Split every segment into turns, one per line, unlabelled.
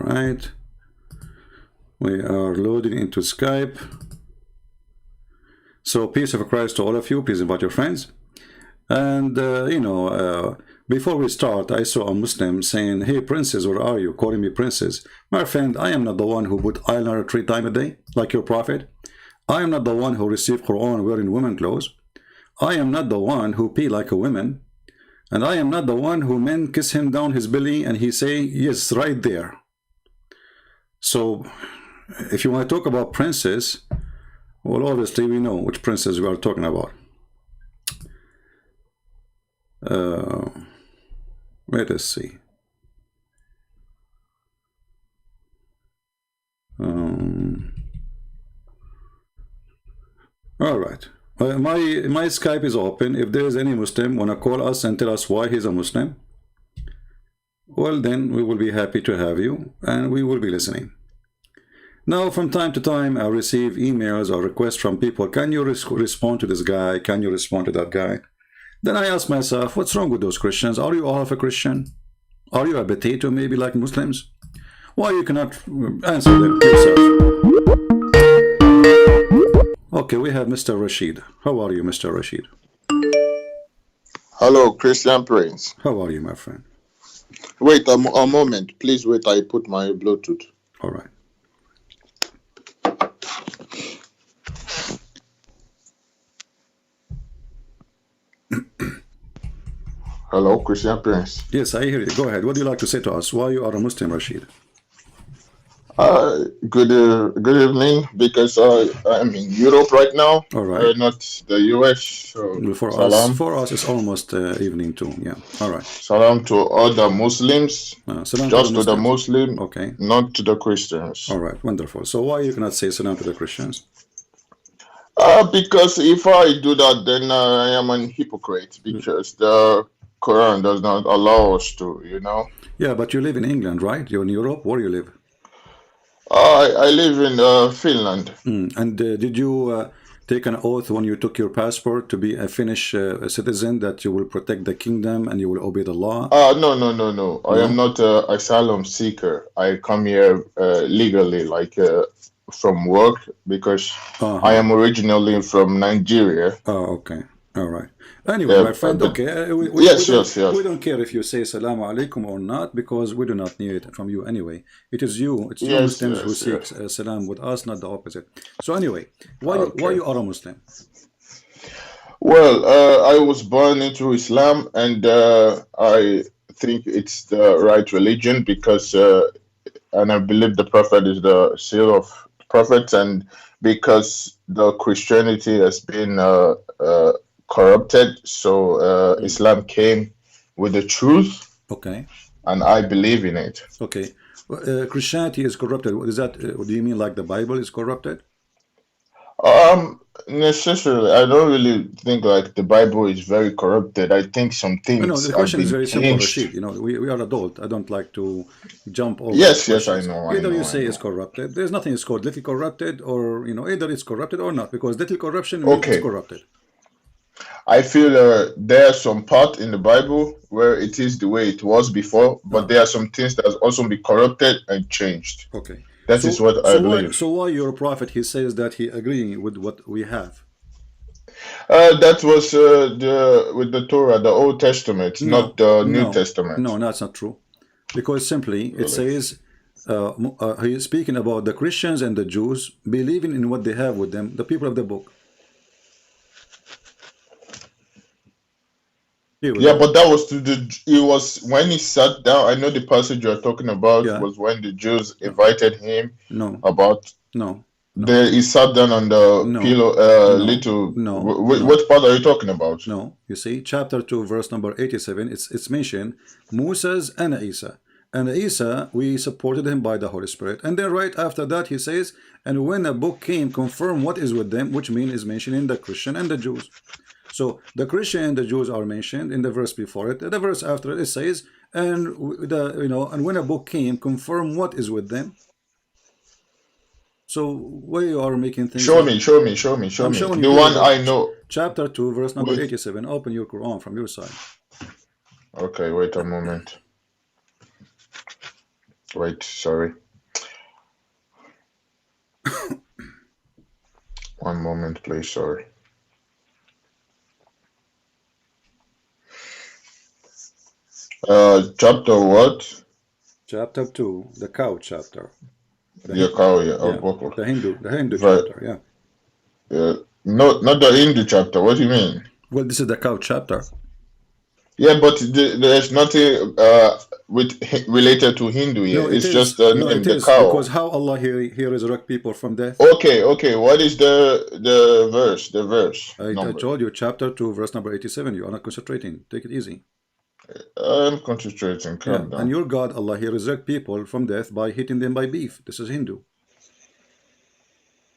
right, we are loading into Skype. So peace of Christ to all of you. Please invite your friends. And before we start, I saw a Muslim saying, "Hey princess, where are you?" Calling me princess. My friend, I am not the one who put eyeliner 3 times a day like your prophet. I am not the one who received Quran wearing women clothes. I am not the one who pee like a woman. And I am not the one who men kiss him down his belly and he say, yes, right there. So if you want to talk about princess, well, obviously we know which princess we are talking about. Let us see. All right. My Skype is open. If there is any Muslim want to call us and tell us why he's a Muslim, well, then we will be happy to have you and we will be listening. Now, from time to time, I receive emails or requests from people. Can you respond to this guy? Can you respond to that guy? Then I ask myself, what's wrong with those Christians? Are you all of a Christian? Are you a potato, maybe like Muslims? Why you cannot answer them yourself? Okay, we have Mr. Rashid. How are you, Mr. Rashid?
Hello, Christian Prince.
How are you, my friend?
Wait a moment. Please wait. I put my Bluetooth.
All right.
Hello, Christian Prince.
Yes, I hear you. Go ahead. What do you like to say to us? Why you are a Muslim, Rashid?
Good evening, because I'm in Europe right now.
All right.
Not the US. So
for us, it's almost evening too. Yeah. All right.
Salam to all the Muslims.
Salam
just to the Muslims.
Okay.
Not to the Christians.
All right. Wonderful. So why you cannot say salam to the Christians?
Because if I do that, then I am a hypocrite. Because the Quran does not allow us to,
Yeah, but you live in England, right? You're in Europe. Where do you live?
I live in Finland.
And did you take an oath when you took your passport to be a Finnish citizen that you will protect the kingdom and you will obey the law?
No. I am not an asylum seeker. I come here legally, from work, because I am originally from Nigeria.
Oh, okay. All right. Anyway, my friend, okay. We don't care if you say Salaam alaikum or not, because we do not need it from you anyway. It's you Muslims who seek Salam with us, not the opposite. So anyway, why you are a Muslim?
Well, I was born into Islam, and I think it's the right religion, because and I believe the Prophet is the seal of prophets, and because the Christianity has been corrupted, so Islam came with the truth.
Okay.
And I believe in it.
Okay. Christianity is corrupted. What is that? Do you mean like the Bible is corrupted?
Necessarily. I don't really think like the Bible is very corrupted. I think some things.
No, the question is very simple, Rashid. We are adult. I don't like to jump over.
Yes, I know.
Either you say it's corrupted. There's nothing is called little corrupted, or either it's corrupted or not, because little corruption means it's corrupted.
I feel there are some part in the Bible where it is the way it was before, but there are some things that has also been corrupted and changed.
Okay.
That is what I believe.
So why your prophet, he says that he agreeing with what we have?
That was with the Torah, the Old Testament, not the New Testament.
No, that's not true. Because simply it says, he is speaking about the Christians and the Jews believing in what they have with them, the people of the book.
Yeah, but that was it was when he sat down. I know the passage you're talking about was when the Jews invited him. He sat down on the pillow. What part are you talking about?
No, you see, chapter 2, verse number 87. It's mentioned Moses and Isa. And Isa, we supported him by the Holy Spirit. And then right after that, he says, and when a book came, confirm what is with them, which means is mentioning the Christian and the Jews. So the Christian and the Jews are mentioned in the verse before it. The verse after it says, and and when a book came, confirm what is with them. So why you are making things?
Show me. The one I know.
Chapter 2, verse number 87. Open your Quran from your side.
Okay, wait a moment. Wait, sorry. One moment, please. Sorry. Chapter what?
Chapter 2, the cow chapter.
Yeah, cow. Yeah.
Yeah,
Okay.
the Hindu
Right.
chapter, yeah.
No, not the Hindu chapter. What do you mean?
Well, this is the cow chapter.
Yeah, but there's nothing with related to Hindu here.
No, it
It's
is.
just the
No,
name,
it
the
is. Because
cow.
how Allah he resurrect people from death?
Okay, okay. What is the verse? The verse
I
number.
told you, chapter 2, verse number 87. You are not concentrating. Take it easy.
I'm concentrating.
Yeah,
Calm
and
down.
your God, Allah, he resurrect people from death by hitting them by beef. This is Hindu.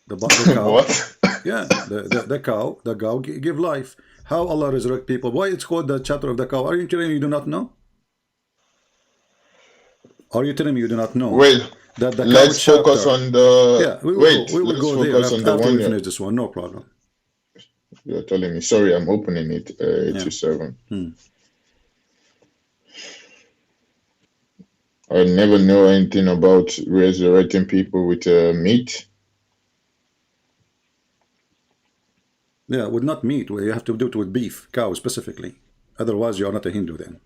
The cow.
What?
Yeah, the cow give life. How Allah resurrect people? Why it's called the chapter of the cow? Are you telling me you do not know? Are you telling me you do not know
Wait.
that the cow
Let's focus
chapter?
on the.
Yeah, we will go.
Wait.
We will
Let's
go there
focus on the
after
one
we finish this one. No problem.
you're telling me. Sorry, I'm opening it.
Yeah.
87.
Hmm.
I never know anything about resurrecting people with meat.
Yeah, with not meat. You have to do it with beef, cow specifically. Otherwise, you are not a Hindu then.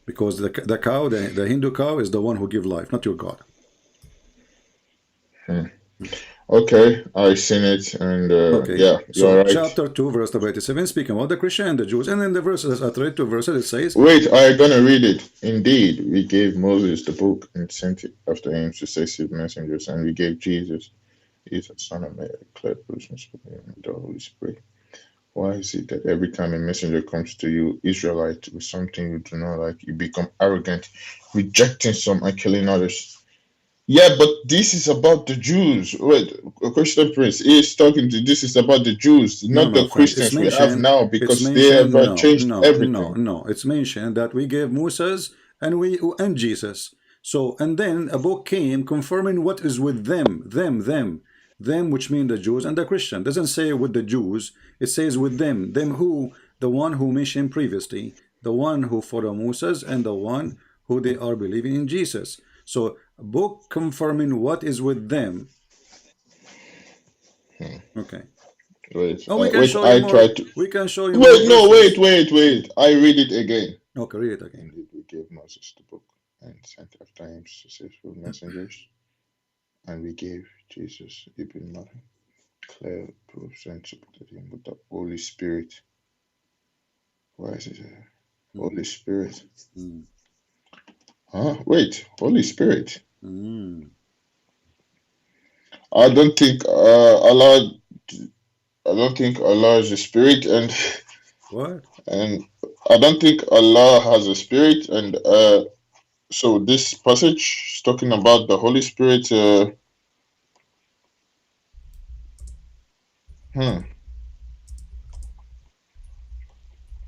Because the cow, the Hindu cow, is the one who give life, not your God.
Okay, I seen it, and
Okay,
yeah,
so
you're right.
chapter 2, verse number 87, speaking about the Christian and the Jews. And in the verses, I read two verses, it says,
Wait, I'm gonna read it. Indeed, we gave Moses the book and sent it after him successive messengers, and we gave Jesus, he's the son of Mary, clear person, and the Holy Spirit. Why is it that every time a messenger comes to you, Israelite, with something you do not like, you become arrogant, rejecting some and killing others? Yeah, but this is about the Jews. Wait, Christian Prince is talking to this is about the Jews,
no,
not
my
the
friend, it's
Christians we have
mentioned,
now,
it's
because they have
mentioned, no,
changed
no, no,
everything.
no. It's mentioned that we gave Moses and Jesus. So, and then a book came confirming what is with them, which mean the Jews and the Christian. Doesn't say with the Jews, it says with them who, the one who mentioned previously, the one who follow Moses and the one who they are believing in Jesus. So, a book confirming what is with them.
Hmm.
Okay.
Wait,
Oh, we can
wait,
show you
I
more.
try to.
We can show you more
Wait, no,
verses.
wait. I read it again.
Okay, read it again.
Indeed, we gave Moses the book and sent after him successful messengers, and we gave Jesus, Ibn Maryam, clear proofs and supported him with the Holy Spirit. Why is it Holy Spirit?
Mm.
Huh? Wait, Holy Spirit.
Mm.
I don't think Allah. I don't think Allah is a spirit,
What?
and I don't think Allah has a spirit, and so this passage is talking about the Holy Spirit. Hmm.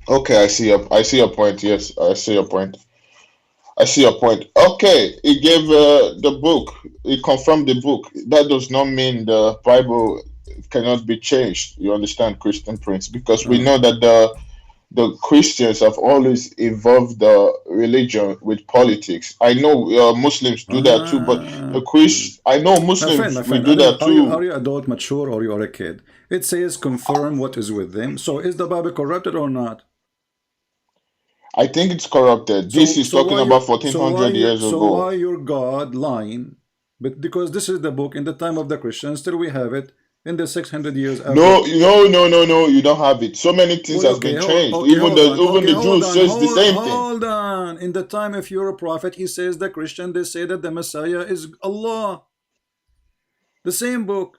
Okay, I see your point. Yes, I see your point. I see your point. Okay, he gave the book. He confirmed the book. That does not mean the Bible cannot be changed. You understand, Christian Prince? Because we
Uh,
know that the Christians have always involved the religion with politics. I know Muslims do that too, but the
mm.
Christ I know
My
Muslims will
friend, I
do
don't know.
that
Are
too.
you adult, mature, or you are a kid? It says confirm what is with them. So is the Bible corrupted or not?
I think it's corrupted. This
So
is talking about 1400 years
so why
ago.
your God lying? But because this is the book in the time of the Christians, still we have it in the 600 years after.
No. You don't have it. So many things
Well,
has
okay,
been changed.
hold on.
Even
Okay,
the Jews says the same thing.
hold on. In the time of your prophet, he says the Christian, they say that the Messiah is Allah. The same book.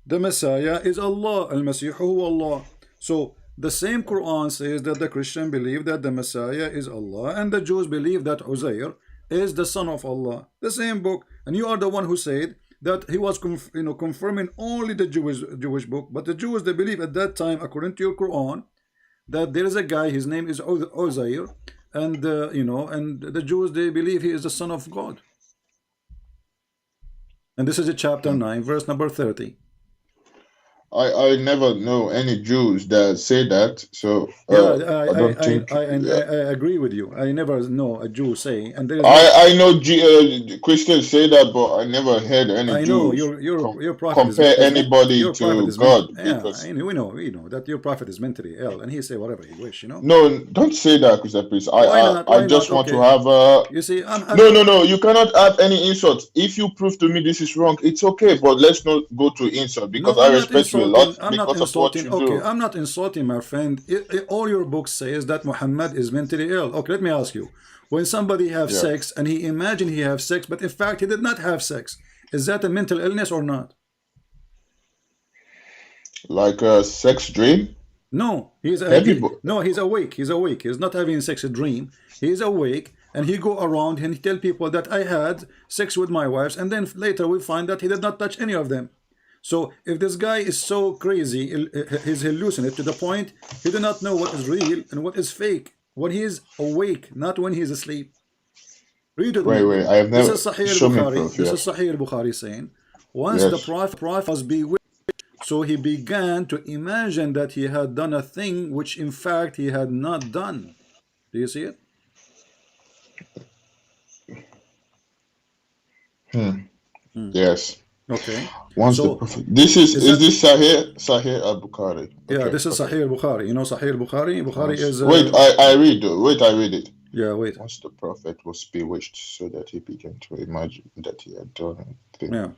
The Messiah is Allah. Al-Masihu Allah. So the same Quran says that the Christian believe that the Messiah is Allah, and the Jews believe that Uzair is the son of Allah. The same book, and you are the one who said that he was confirming only the Jewish book, but the Jews they believe at that time, according to your Quran, that there is a guy, his name is Uzair, and and the Jews they believe he is the son of God. And this is a chapter 9, verse number 30.
I never know any Jews that say that. So
Yeah,
I don't think.
I agree with you. I never know a Jew saying, and there is no.
I know Christians say that, but I never heard any
I know
Jews
your prophet
compare anybody
your prophet
to
is
God
yeah.
because
We know that your prophet is mentally ill, and he say whatever he wish. You know.
no, don't say that, Christian priest.
Why not?
I
Why not?
just want to
Okay.
have a
You see,
no. You cannot have any insults. If you prove to me this is wrong, it's okay. But let's not go to insult because
no,
I
I'm not
respect you a lot
insulting. I'm not
because of what
insulting.
you
Okay,
do.
I'm not insulting, my friend. All your books says that Muhammad is mentally ill. Okay, let me ask you: when somebody have
Yeah,
sex and he imagine he have sex, but in fact he did not have sex, is that a mental illness or not?
like a sex dream.
No,
Everybody.
no, he's awake. He's awake. He's not having sex a dream. He's awake, and he go around and he tell people that I had sex with my wives, and then later we find that he did not touch any of them. So if this guy is so crazy, he's hallucinate to the point he do not know what is real and what is fake when he is awake, not when he is asleep. Read with me.
Wait. I have
This
never.
is Sahih
Show me
al-Bukhari.
proof.
This
Yeah.
is Sahih al-Bukhari saying, once the
Yes.
prophet was bewitched, so he began to imagine that he had done a thing which in fact he had not done. Do you see it?
Hmm.
Hmm.
Yes.
Okay.
Once the
So
prophet. This is
is
is
that
this Sahih Al Bukhari?
yeah?
Okay.
This is
Okay.
Sahih al-Bukhari. You know Sahih al-Bukhari. Bukhari is
Wait. I read. Wait. I read it.
yeah. Wait.
Once the prophet was bewitched, so that he began to imagine that he had done a thing.
Yeah.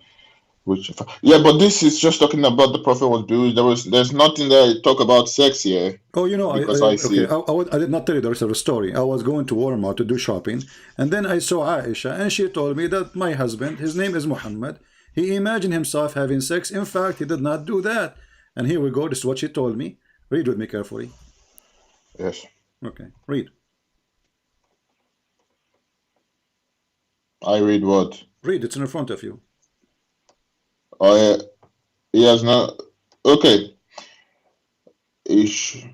Which, yeah, but this is just talking about the prophet was bewitched. There's nothing that talk about sex here
Oh, you know,
because I
okay,
see.
I did not tell you the rest of the story. I was going to Walmart to do shopping, and then I saw Aisha, and she told me that my husband, his name is Muhammad, he imagined himself having sex. In fact, he did not do that. And here we go. This is what she told me. Read with me carefully.
Yes.
Okay, read.
I read what?
Read. It's in front of you.
I he has not. Okay. Ish.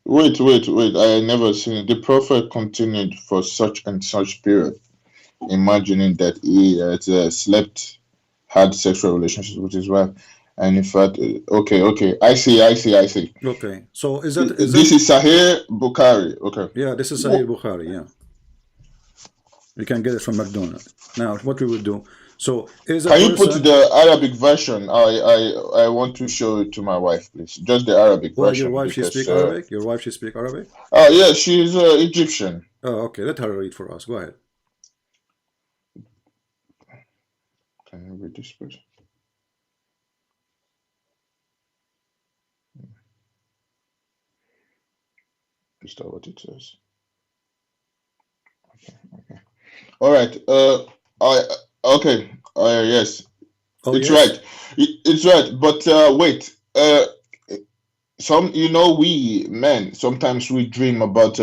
Wait. I never seen it. The prophet continued for such and such period, imagining that he had slept, had sexual relations with his wife, and in fact, okay. I see.
Okay. So is
This
that
is Sahih Bukhari. Okay.
yeah? This is Sahih
Whoa.
Bukhari. Yeah, you can get it from McDonald's. Now, what we will do. So is a
Can you put
person.
the Arabic version? I want to show it to my wife, please. Just the Arabic
Well, your
version
wife she
because
speak Arabic. Your wife she speak Arabic.
yeah, she's Egyptian.
Oh, okay. Let her read for us. Go ahead.
Can you read this, please? Is that what it says? Okay. All right. I okay. Yes,
Oh,
it's
yes.
right. It's right. But wait. Some we men sometimes we dream about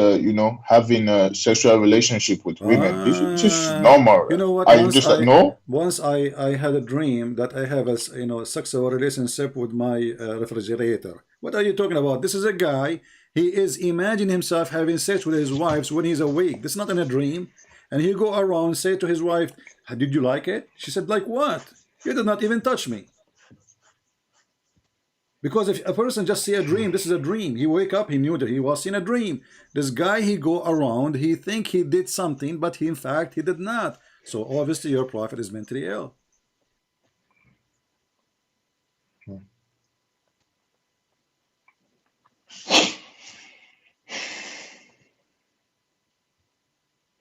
having a sexual relationship with women. This is normal.
You know what?
I just no.
Once I had a dream that I have a sexual relationship with my refrigerator. What are you talking about? This is a guy. He is imagining himself having sex with his wives when he's awake. This is not in a dream. And he go around say to his wife, "Did you like it?" She said, "Like what? You did not even touch me." Because if a person just see a dream, this is a dream. He wake up, he knew that he was in a dream. This guy, he go around, he think he did something, but in fact he did not. So obviously your prophet is mentally ill.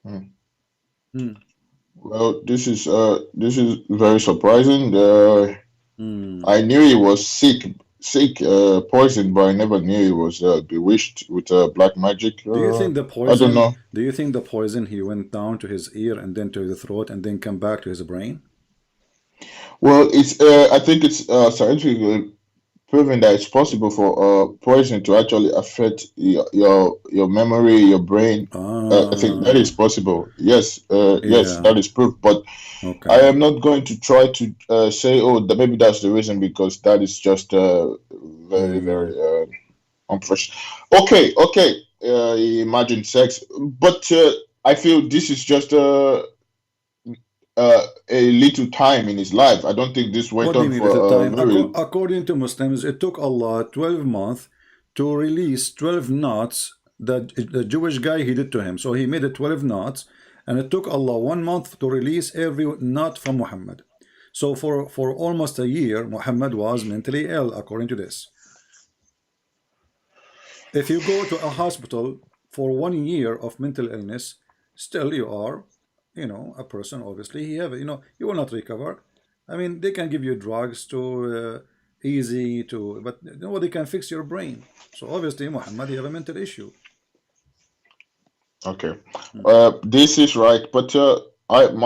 Hmm.
Hmm.
Well, this is very surprising.
Hmm.
I knew he was sick, poisoned, but I never knew he was bewitched with black magic.
Do you think the
I don't
poison?
know.
Do you think the poison he went down to his ear and then to the throat and then come back to his brain?
Well, it's I think it's scientifically proven that it's possible for poison to actually affect your memory, your brain. I think that is
Ah,
possible. Yes,
yeah.
that is proof. But I
Okay.
am not going to try to say, oh, maybe that's the reason because that is just very
Hmm.
unprofessional. Okay. Imagine sex, but I feel this is just uh a little time in his life. I don't think this went
What do you
on
mean
for
little
a
time?
very.
According to Muslims, it took Allah 12 months to release 12 knots that the Jewish guy he did to him. So he made it 12 knots, and it took Allah 1 month to release every knot from Muhammad. So for almost a year, Muhammad was mentally ill, according to this. If you go to a hospital for 1 year of mental illness, still you are, a person. Obviously, you will not recover. I mean, they can give you drugs to easy to, but nobody can fix your brain. So obviously, Muhammad, you have a mental issue.
Okay,
Hmm.
this is right, but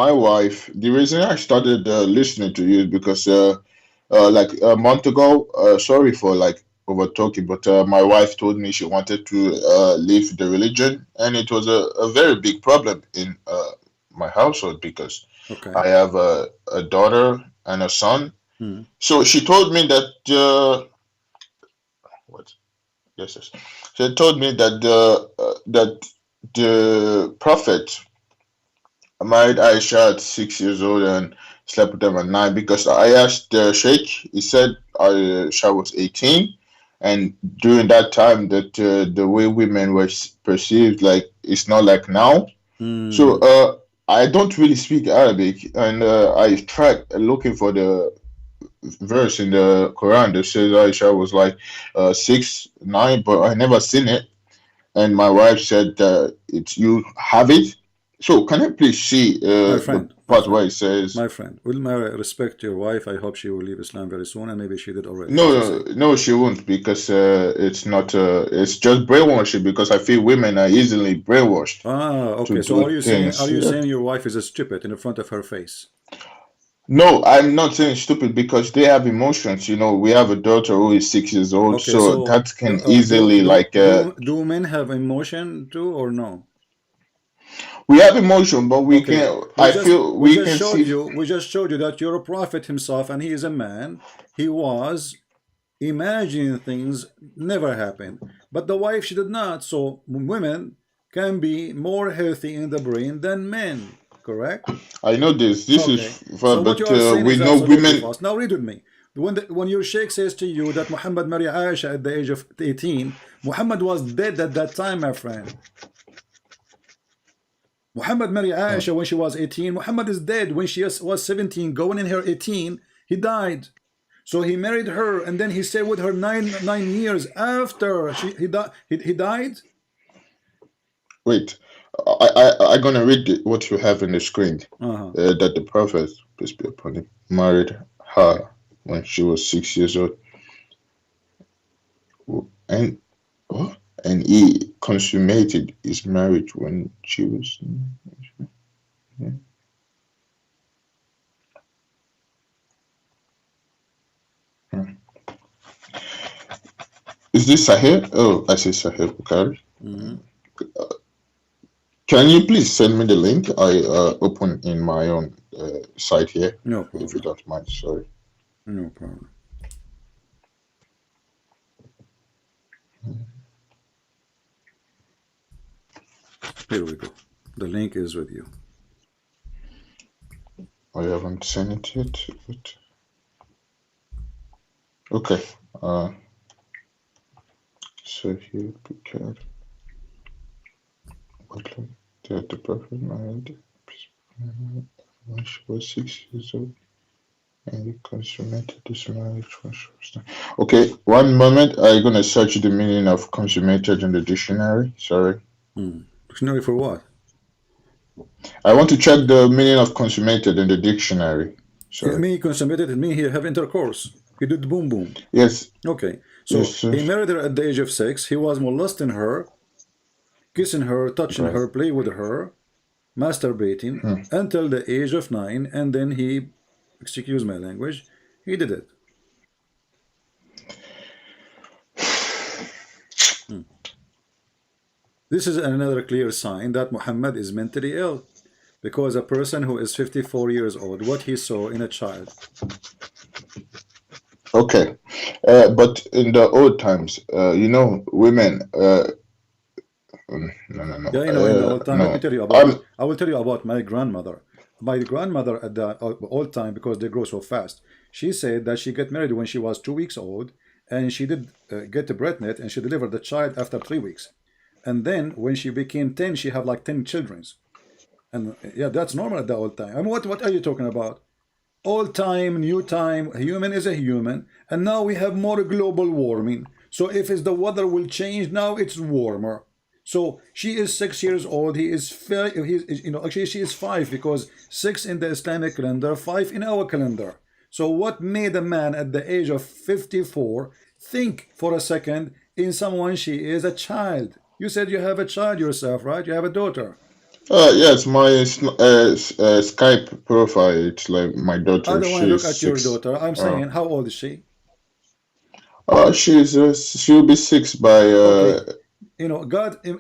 my wife. The reason I started listening to you is because like a month ago. Sorry for like over talking, but my wife told me she wanted to leave the religion, and it was a very big problem in my household because
Okay.
I have a daughter and a son.
Hmm.
So she told me that what? Yes, yes. She told me that the prophet married Aisha at 6 years old and slept with them at 9 because I asked the Sheikh, he said Aisha was 18, and during that time that the way women were perceived, like it's not like now. So
Hmm.
I don't really speak Arabic, and I tried looking for the verse in the Quran that says Aisha was like 6, 9, but I never seen it. And my wife said it's you have it. So can I please see
My
the
friend, my
part where
friend,
it says
my friend. Will my respect your wife? I hope she will leave Islam very soon, and maybe she did already,
no,
as you
no,
say.
no, she won't because it's not. It's just brainwashing because I feel women are easily brainwashed
Ah,
to
okay. So
do
are
things.
you
Yeah.
saying your wife is a stupid in the front of her face?
No, I'm not saying stupid because they have emotions. You know, we have a daughter who is 6 years old,
Okay,
so
so
that can easily like
do men have emotion too or no?
we have emotion, but we
Okay,
can. I feel
we
we
just
can
showed
see.
you that your prophet himself, and he is a man, he was imagining things never happened. But the wife, she did not. So women can be more healthy in the brain than men, correct?
I know this. This is
Okay. So what you
but
are saying
we
is
know
absolutely
women.
false. Now read with me. When your sheikh says to you that Muhammad married Aisha at the age of 18, Muhammad was dead at that time, my friend. Muhammad married
Hmm.
Aisha when she was 18. Muhammad is dead when she was 17, going in her 18. He died. So he married her, and then he stayed with her nine years after he died.
Wait, I gonna read what you have in the screen.
Uh-huh.
That the prophet, peace be upon him, married her when she was 6 years old, and what? And he consummated his marriage when she was. Hmm. Is this Sahih? Oh, I see Sahih Bukhari.
Mm-hmm.
Can you please send me the link? I open in my own site here,
No
if you
problem.
don't mind. Sorry.
No problem. Here we go. The link is with you.
I haven't sent it yet. But... Okay. So here, Bukhari. What the prophet married when she was 6 years old, and he consummated this marriage when she was 9. Okay, one moment. I'm gonna search the meaning of consummated in the dictionary. Sorry.
Dictionary for what?
I want to check the meaning of consummated in the dictionary.
It
Sorry.
mean consummated, it mean he have intercourse. He did boom boom.
Yes.
Okay.
Yes,
So
sir.
he married her at the age of 6. He was molesting her, kissing her, touching
Right.
her, play with her, masturbating
Hmm.
until the age of 9, and then he, excuse my language, he did it. Hmm. This is another clear sign that Muhammad is mentally ill, because a person who is 54 years old, what he saw in a child.
Okay. But in the old times, women, No, no, no.
Yeah, in the old time, let me
No.
tell you about.
I'm.
I will tell you about my grandmother. My grandmother at the old time, because they grow so fast. She said that she got married when she was 2 weeks old, and she did get pregnant, and she delivered the child after 3 weeks. And then when she became 10, she had like 10 children. And yeah, that's normal at the old time. I mean, what are you talking about? Old time, new time, human is a human, and now we have more global warming. So if it's the weather will change, now it's warmer. So she is 6 years old. He is five. Actually, she is five because six in the Islamic calendar, five in our calendar. So what made a man at the age of 54 think for a second in someone she is a child? You said you have a child yourself, right? You have a daughter.
Yes, my Skype profile. It's like my
I
daughter.
don't want to look
She's
at your
6.
daughter. I'm
Uh,
saying, how old is she?
she'll be 6 by
Okay,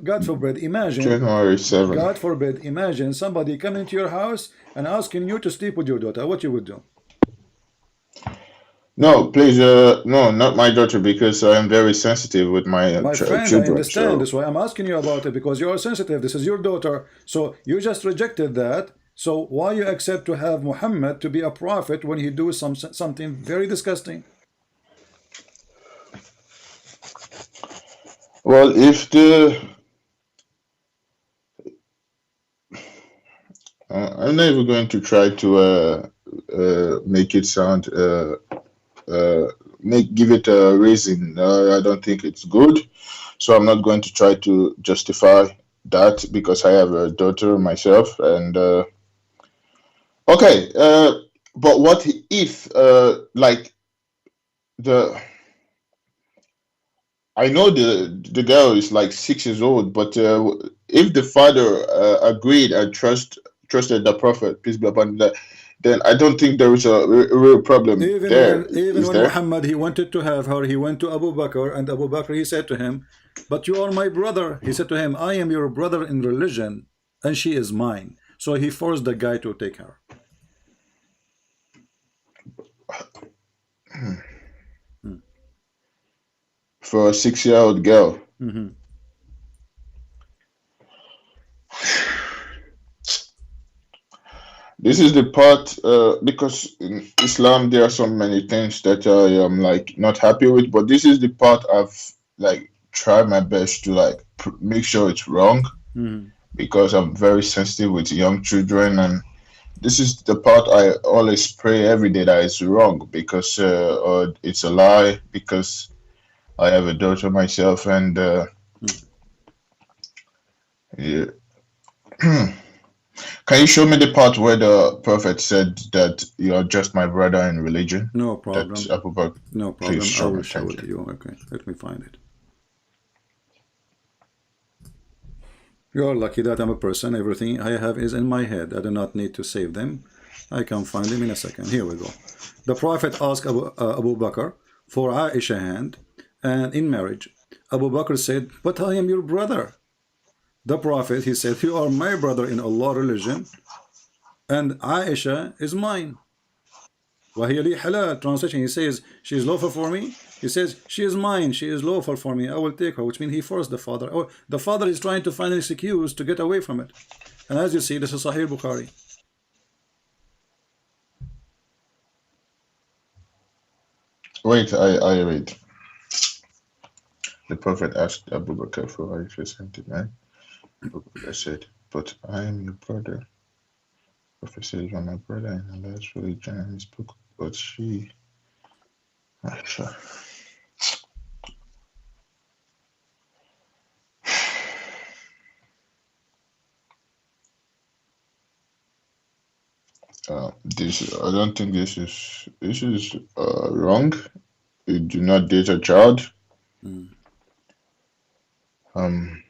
God forbid, imagine,
January 7.
God forbid, imagine somebody coming to your house and asking you to sleep with your daughter. What you would do?
No, please, no, not my daughter, because I am very sensitive with my
My friend, I
children.
understand.
So,
That's why I'm asking you about it, because you are sensitive. This is your daughter. So you just rejected that. So why you accept to have Muhammad to be a prophet when he do something very disgusting?
well, if I'm not even going to try to make it sound uh, give it a reason. I don't think it's good, so I'm not going to try to justify that because I have a daughter myself. And okay, but what if like the I know the girl is like 6 years old, but if the father agreed and trusted the prophet, peace be upon him, then I don't think there is a real problem
Even
there.
when even
Is
when
there?
Muhammad he wanted to have her, he went to Abu Bakr, and Abu Bakr he said to him, "But you are my brother." He said to him, "I am your brother in religion, and she is mine." So he forced the guy to take her. Hmm.
For a 6 year old girl?
Mhm.
This is the part because in Islam there are so many things that I am like not happy with, but this is the part I've like tried my best to like make sure it's wrong
Mhm.
because I'm very sensitive with young children, and this is the part I always pray every day that it's wrong because or it's a lie because I have a daughter myself, and
Mhm.
yeah. Can you show me the part where the prophet said that you're just my brother in religion?
No
That
problem.
Abu Bakr,
No
please
problem. I
show
will
me.
show
Thank
it
you.
to you. Okay, let me find it. You are lucky that I'm a person. Everything I have is in my head. I do not need to save them. I can find them in a second. Here we go. The Prophet asked Abu Bakr for Aisha hand and in marriage. Abu Bakr said, "But I am your brother." The Prophet, he said, "You are my brother in Allah religion, and Aisha is mine." وَهِيَ لِي halal. Translation, he says, she is lawful for me. He says, she is mine, she is lawful for me, I will take her, which means he forced the father. Oh, the father is trying to find an excuse to get away from it. And as you see, this is Sahih Bukhari.
Wait, I read. The prophet asked Abu Bakr for Aisha's hand, man. Abu Bakr said, "But I am your brother." Prophet said, "You are my brother in Allah's religion and His book." But she, Aisha. This I don't think this is wrong. You do not date a child.
Hmm.
Um,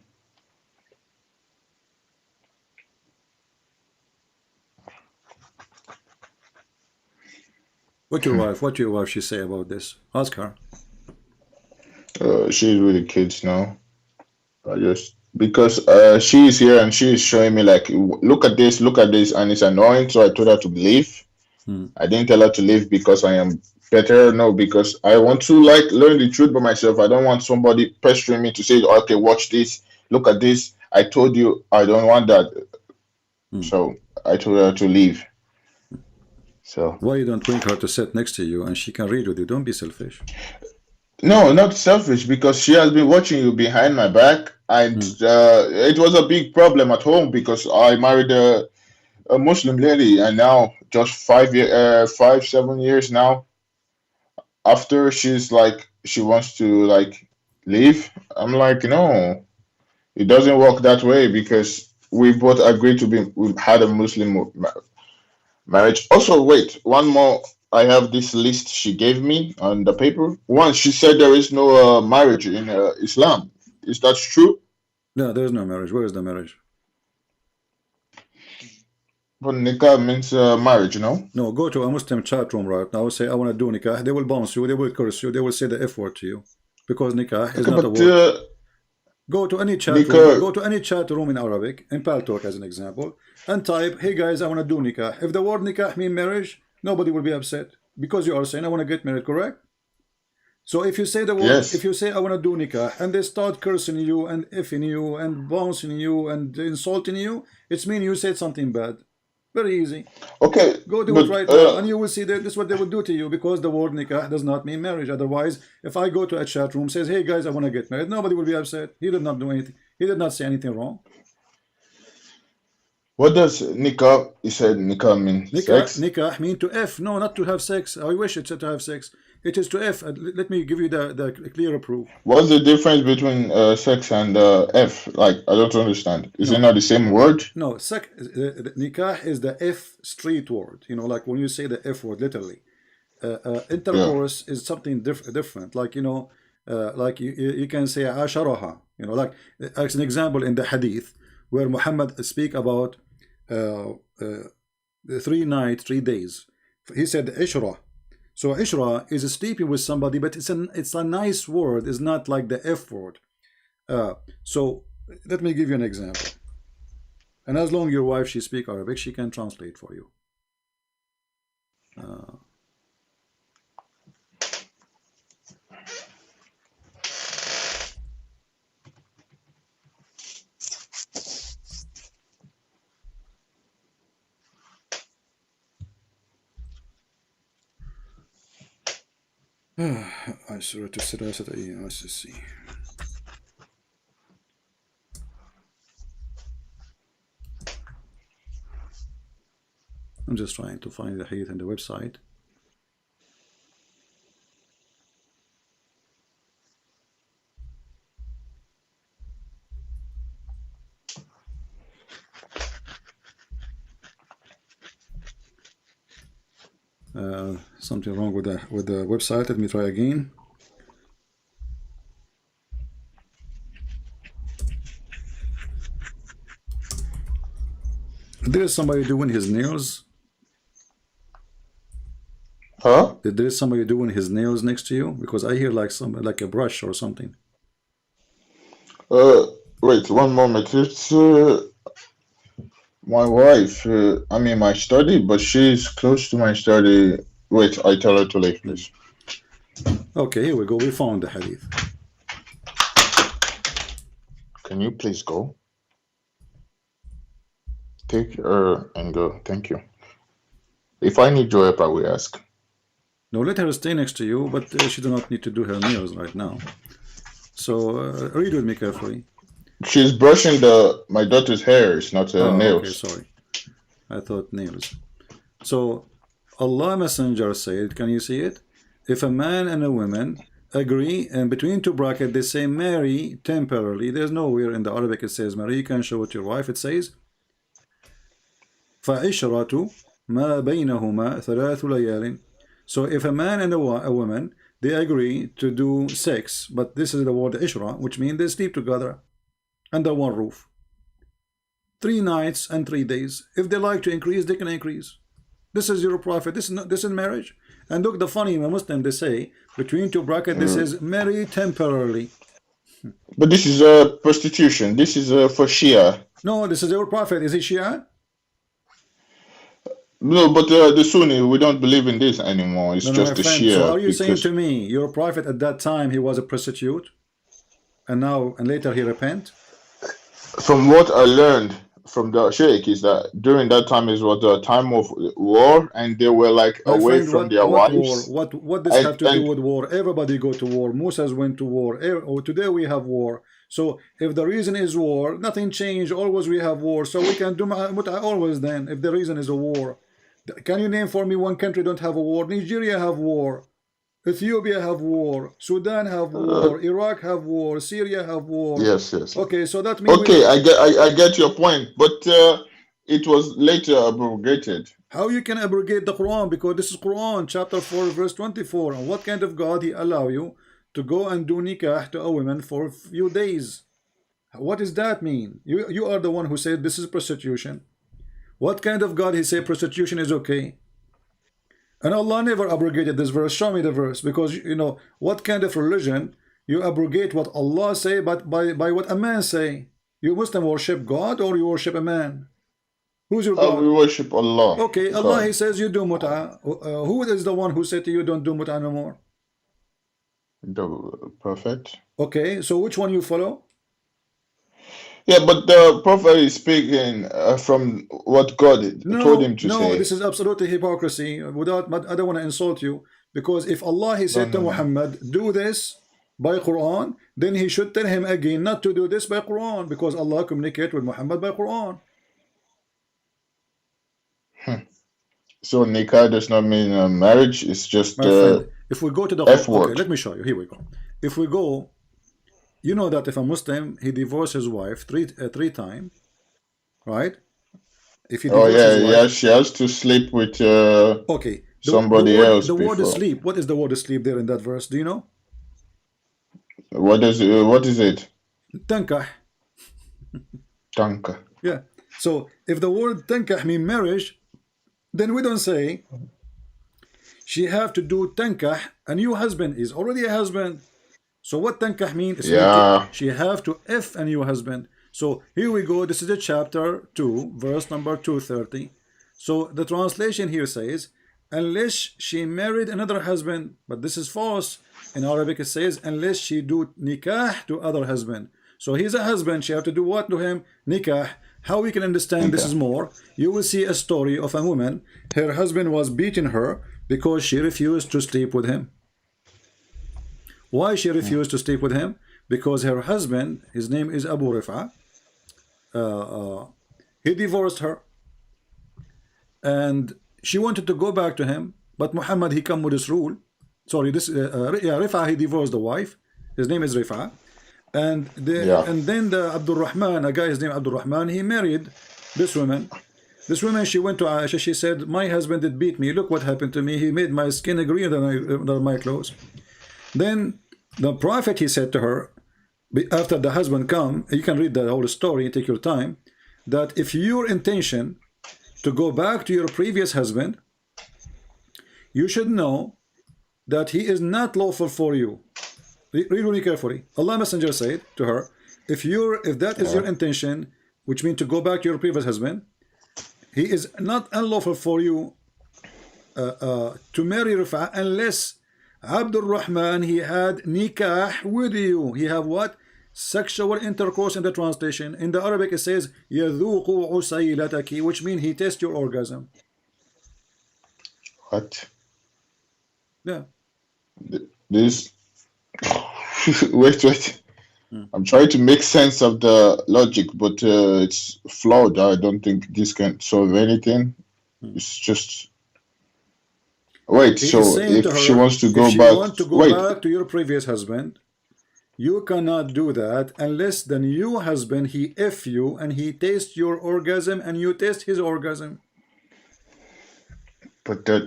What your wife she say about this? Ask her.
she's with the kids now. I just because she is here and she is showing me like, look at this, and it's annoying. So I told her to leave.
Hmm.
I didn't tell her to leave because I am better. No, because I want to like learn the truth by myself. I don't want somebody pestering me to say, okay, watch this, look at this. I told you I don't want that. So I told her to leave. So
why you don't bring her to sit next to you and she can read with you? Don't be selfish.
no, not selfish, because she has been watching you behind my back, and it was a big problem at home because I married a Muslim lady, and now just 7 years now after, she's like she wants to like leave. I'm like, no, it doesn't work that way, because we both agreed to be. We had a Muslim marriage. Also, wait, one more. I have this list she gave me on the paper. One, she said there is no marriage in Islam. Is that true?
No, there's no marriage. Where is the marriage?
But nikah means marriage, no?
No, go to a Muslim chat room right now, say I want to do nikah. They will bounce you, they will curse you, they will say the F word to you, because nikah is
Okay,
not a
but
word. Go to any chat room.
nikah.
Go to any chat room in Arabic, in Paltalk as an example, and type, "Hey guys, I want to do nikah." If the word nikah mean marriage, nobody will be upset, because you are saying I want to get married, correct? So if you say the word, if
Yes.
you say I want to do nikah, and they start cursing you and effing you and bouncing you and insulting you, it's mean you said something bad. Very easy.
Okay,
Go do it
but
right now, and you will see that this is what they will do to you, because the word nikah does not mean marriage. Otherwise, if I go to a chat room, says, "Hey guys, I want to get married," nobody will be upset. He did not do anything. He did not say anything wrong.
what does nikah? You said nikah mean sex?
Nikah mean to F. No, not to have sex. I wish it said to have sex. It is to F. Let me give you the clearer proof.
What's the difference between sex and F? Like, I don't understand. Is it
No,
not the same word?
no. Nikah is the F street word. You know, like when you say the F word, literally.
Yeah.
Intercourse is something different. Like, you know, like you can say asharaha. You know, like as an example in the hadith where Muhammad speak about the 3 nights, 3 days. He said ishra. So ishra is sleeping with somebody, but it's a nice word. It's not like the F word. So let me give you an example. And as long as your wife she speak Arabic, she can translate for you. I سورة الثلاثة أيام SSC. I'm just trying to find the hadith in the website. Something wrong with the website. Let me try again. There is somebody doing his nails.
Huh?
There is somebody doing his nails next to you, because I hear like like a brush or something.
Wait, one moment. It's my wife. I'm in my study, but she's close to my study. Wait, I tell her to leave, please.
Okay, here we go. We found the hadith.
Can you please go? Take her and go. Thank you. If I need your help, I will ask.
No, let her stay next to you, but she do not need to do her nails right now. So read with me carefully.
She's brushing my daughter's hair. It's not nails.
Okay, sorry. I thought nails. So Allah Messenger said, can you see it? If a man and a woman agree, and between two brackets they say marry temporarily. There's nowhere in the Arabic it says marry. You can show it to your wife. It says فَعِشْرَةُ مَا بَيْنَهُمَا ثَلَاثُ لَيَالٍ. So if a man and a woman, they agree to do sex, but this is the word ishra, which means they sleep together under one roof. 3 nights and 3 days. If they like to increase, they can increase. This is your prophet. This is marriage. And look, the funny Muslim, they say between two brackets, this is marry temporarily.
But this is prostitution. This is for Shia.
No, this is your prophet. Is he Shia?
No, but the Sunni, we don't believe in this anymore. It's
No,
just
my
the
friend.
Shia.
So are you saying to me your prophet at that time he was a prostitute, and later he repent?
From what I learned from the Sheikh is that during that time is what the time of war, and they were like
My
away
friend,
from their
what war?
wives,
What this have
and
to do with war? Everybody go to war. Moses went to war. Oh, today we have war. So if the reason is war, nothing changed. Always we have war. So we can do mut'a always then. If the reason is a war, can you name for me one country don't have a war? Nigeria have war. Ethiopia have war. Sudan have
uh,
war. Iraq have war. Syria have war.
yes, yes.
Okay, so that means we
Okay,
don't.
I get your point, but it was later abrogated.
How you can abrogate the Quran? Because this is Quran, chapter 4, verse 24. And what kind of God he allow you to go and do nikah to a woman for a few days? What does that mean? You are the one who said this is prostitution. What kind of God he say prostitution is okay? And Allah never abrogated this verse. Show me the verse. Because you know what kind of religion you abrogate what Allah say, but by what a man say. You Muslim worship God or you worship a man? Who's your
We
God?
worship Allah,
Okay, Allah
God,
he says you do mut'ah. Who is the one who said to you don't do mut'ah no more?
the Prophet.
Okay, so which one you follow?
Yeah, but the Prophet is speaking from what God told
No,
him to
no,
say.
this is absolutely hypocrisy. Without, but I don't want to insult you because if Allah he
No,
said to
no, no.
Muhammad, do this by Quran, then he should tell him again not to do this by Quran because Allah communicate with Muhammad by Quran.
So nikah does not mean marriage. It's just
My friend, if we go to the
F
okay,
word.
let me show you. Here we go. If we go, you know that if a Muslim he divorced his wife three times, right? If he
Oh
divorces
yeah,
his
yeah.
wife,
She has to sleep with
okay.
somebody else
The word
before.
sleep. What is the word sleep there in that verse? Do you know?
What is it?
Tankah.
Tanka.
Yeah. So if the word tankah mean marriage, then we don't say she have to do tankah. A new husband is already a husband. So what tankah mean? It's mean
Yeah.
she have to F a new husband. So here we go. This is the chapter 2, verse number 230. So the translation here says, unless she married another husband, but this is false. In Arabic it says, unless she do nikah to other husband. So he's a husband. She have to do what to him? Nikah. How we can understand this
Okay.
is more? You will see a story of a woman. Her husband was beating her because she refused to sleep with him. Why she refused to sleep with him? Because her husband, his name is Abu Rifa, he divorced her, and she wanted to go back to him, but Muhammad he come with this rule. Sorry, this Rifa he divorced the wife. His name is Rifa, and
Yeah.
then the Abdul Rahman, a guy his name Abdul Rahman, he married this woman. This woman, she went to Aisha. She said, "My husband did beat me. Look what happened to me. He made my skin greener than my clothes." Then the prophet he said to her, after the husband come, you can read the whole story, take your time, that if your intention to go back to your previous husband, you should know that he is not lawful for you. Read really carefully. Allah Messenger said to her, if that is your intention, which means to go back to your previous husband, he is not unlawful for you to marry Rifa unless Abdul Rahman he had nikah with you. He have what? Sexual intercourse in the translation. In the Arabic it says يذوق عسيلتك, which means he tests your orgasm.
What?
Yeah.
This. Wait. I'm trying to make sense of the logic, but it's flawed. I don't think this can solve anything. It's just. Wait,
He
so
is saying to
if she
her,
wants to
if
go
she
back,
want to go
wait,
back to your previous husband, you cannot do that unless the new husband he F you and he tastes your orgasm and you taste his orgasm.
but that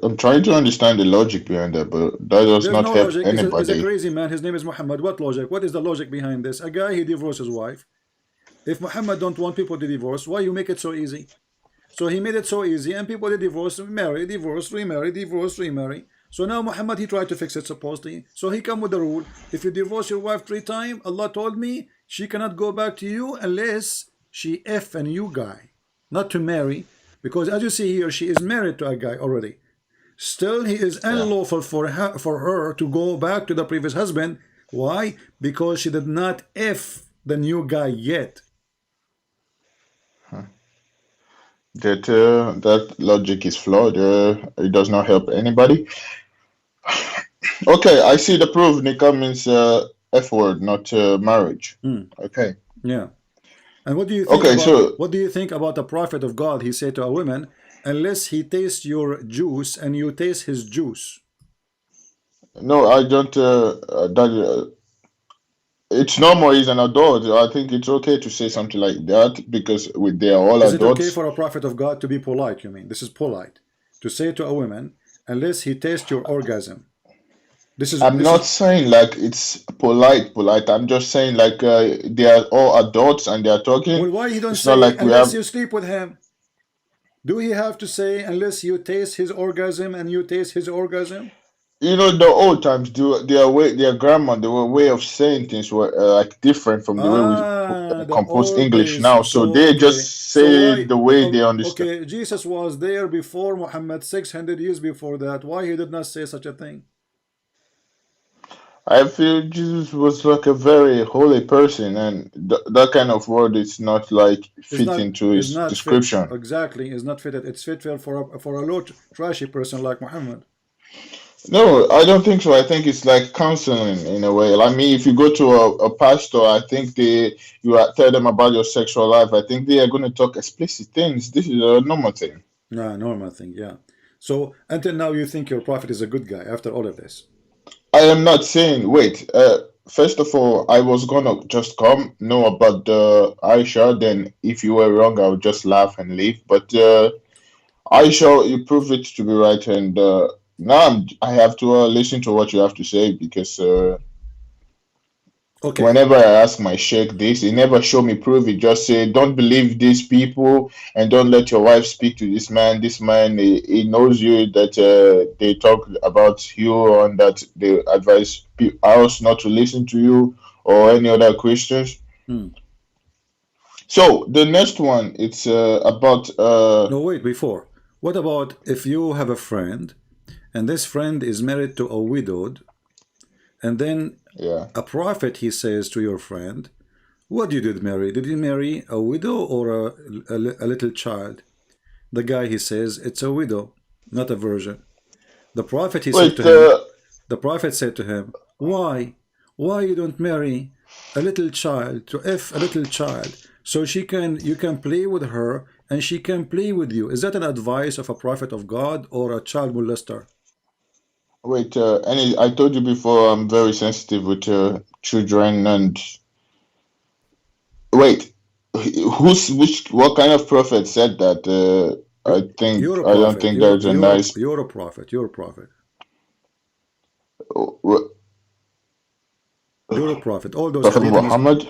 I'm trying to understand the logic behind that, but that does
There's
not
no
help
logic. It's a
anybody.
crazy man. His name is Muhammad. What logic? What is the logic behind this? A guy, he divorced his wife. If Muhammad don't want people to divorce, why you make it so easy? So he made it so easy, and people they divorce, marry, divorce, remarry, divorce, remarry. So now Muhammad he tried to fix it supposedly. So he come with the rule: if you divorce your wife 3 times, Allah told me she cannot go back to you unless she F a new guy, not to marry, because as you see here, she is married to a guy already. Still, he is
Yeah.
unlawful for her to go back to the previous husband. Why? Because she did not F the new guy yet.
That logic is flawed. It does not help anybody. Okay, I see the proof. Nikah means F word, not marriage.
Hmm.
Okay.
Yeah. And
Okay, so
what do you think about the prophet of God? He said to a woman, unless he tastes your juice and you taste his juice.
no, I don't. That it's normal. He's an adult. I think it's okay to say something like that because they are all
Is it okay
adults.
for a prophet of God to be polite? You mean this is polite to say to a woman, unless he tastes your orgasm.
I'm
This
not
is
saying like it's polite. I'm just saying like they are all adults and they are talking.
well. Why he don't
It's not
say
like we
unless
have,
you sleep with him? Do he have to say unless you taste his orgasm and you taste his orgasm?
the old times do their grammar, their way of saying things were like different from the way we
The
compose
old
English
days.
now. So
So
they
okay.
just
So
say
why?
it the way they understand.
Okay, Jesus was there before Muhammad, 600 years before that. Why he did not say such a thing?
I feel Jesus was like a very holy person, and that kind of word is not like fit into
Is
his
not fit
description.
exactly. Is not fitted. It's fit for a low trashy person like Muhammad.
No, I don't think so. I think it's like counseling in a way. I mean, if you go to a pastor, I think tell them about your sexual life. I think they are going to talk explicit things. This is a normal thing.
No, normal thing. Yeah. So until now, you think your prophet is a good guy after all of this?
I am not saying, wait, first of all, I was gonna just come, know about the Aisha, then if you were wrong, I would just laugh and leave. But Aisha, you proved it to be right, and now I have to listen to what you have to say because
Okay.
whenever I ask my sheikh this, he never show me proof. He just say, don't believe these people and don't let your wife speak to this man. This man, he knows you that they talk about you and that they advise us not to listen to you or any other Christians.
Hmm.
So the next one, it's about
No, wait. Before. What about if you have a friend, and this friend is married to a widowed, and then
yeah.
a prophet he says to your friend, what you did marry? Did you marry a widow or a little child? The guy he says it's a widow, not a virgin. The prophet he said
Wait,
to him, the prophet said to him, why? Why you don't marry a little child to if a little child so you can play with her and she can play with you? Is that an advice of a prophet of God or a child molester?
I told you before, I'm very sensitive with children and wait, what kind of prophet said that?
You're a
I don't
prophet.
think there's a nice.
You're a prophet. You're a prophet.
uh,
You're a prophet. All those
Prophet
hadith in this,
Muhammad.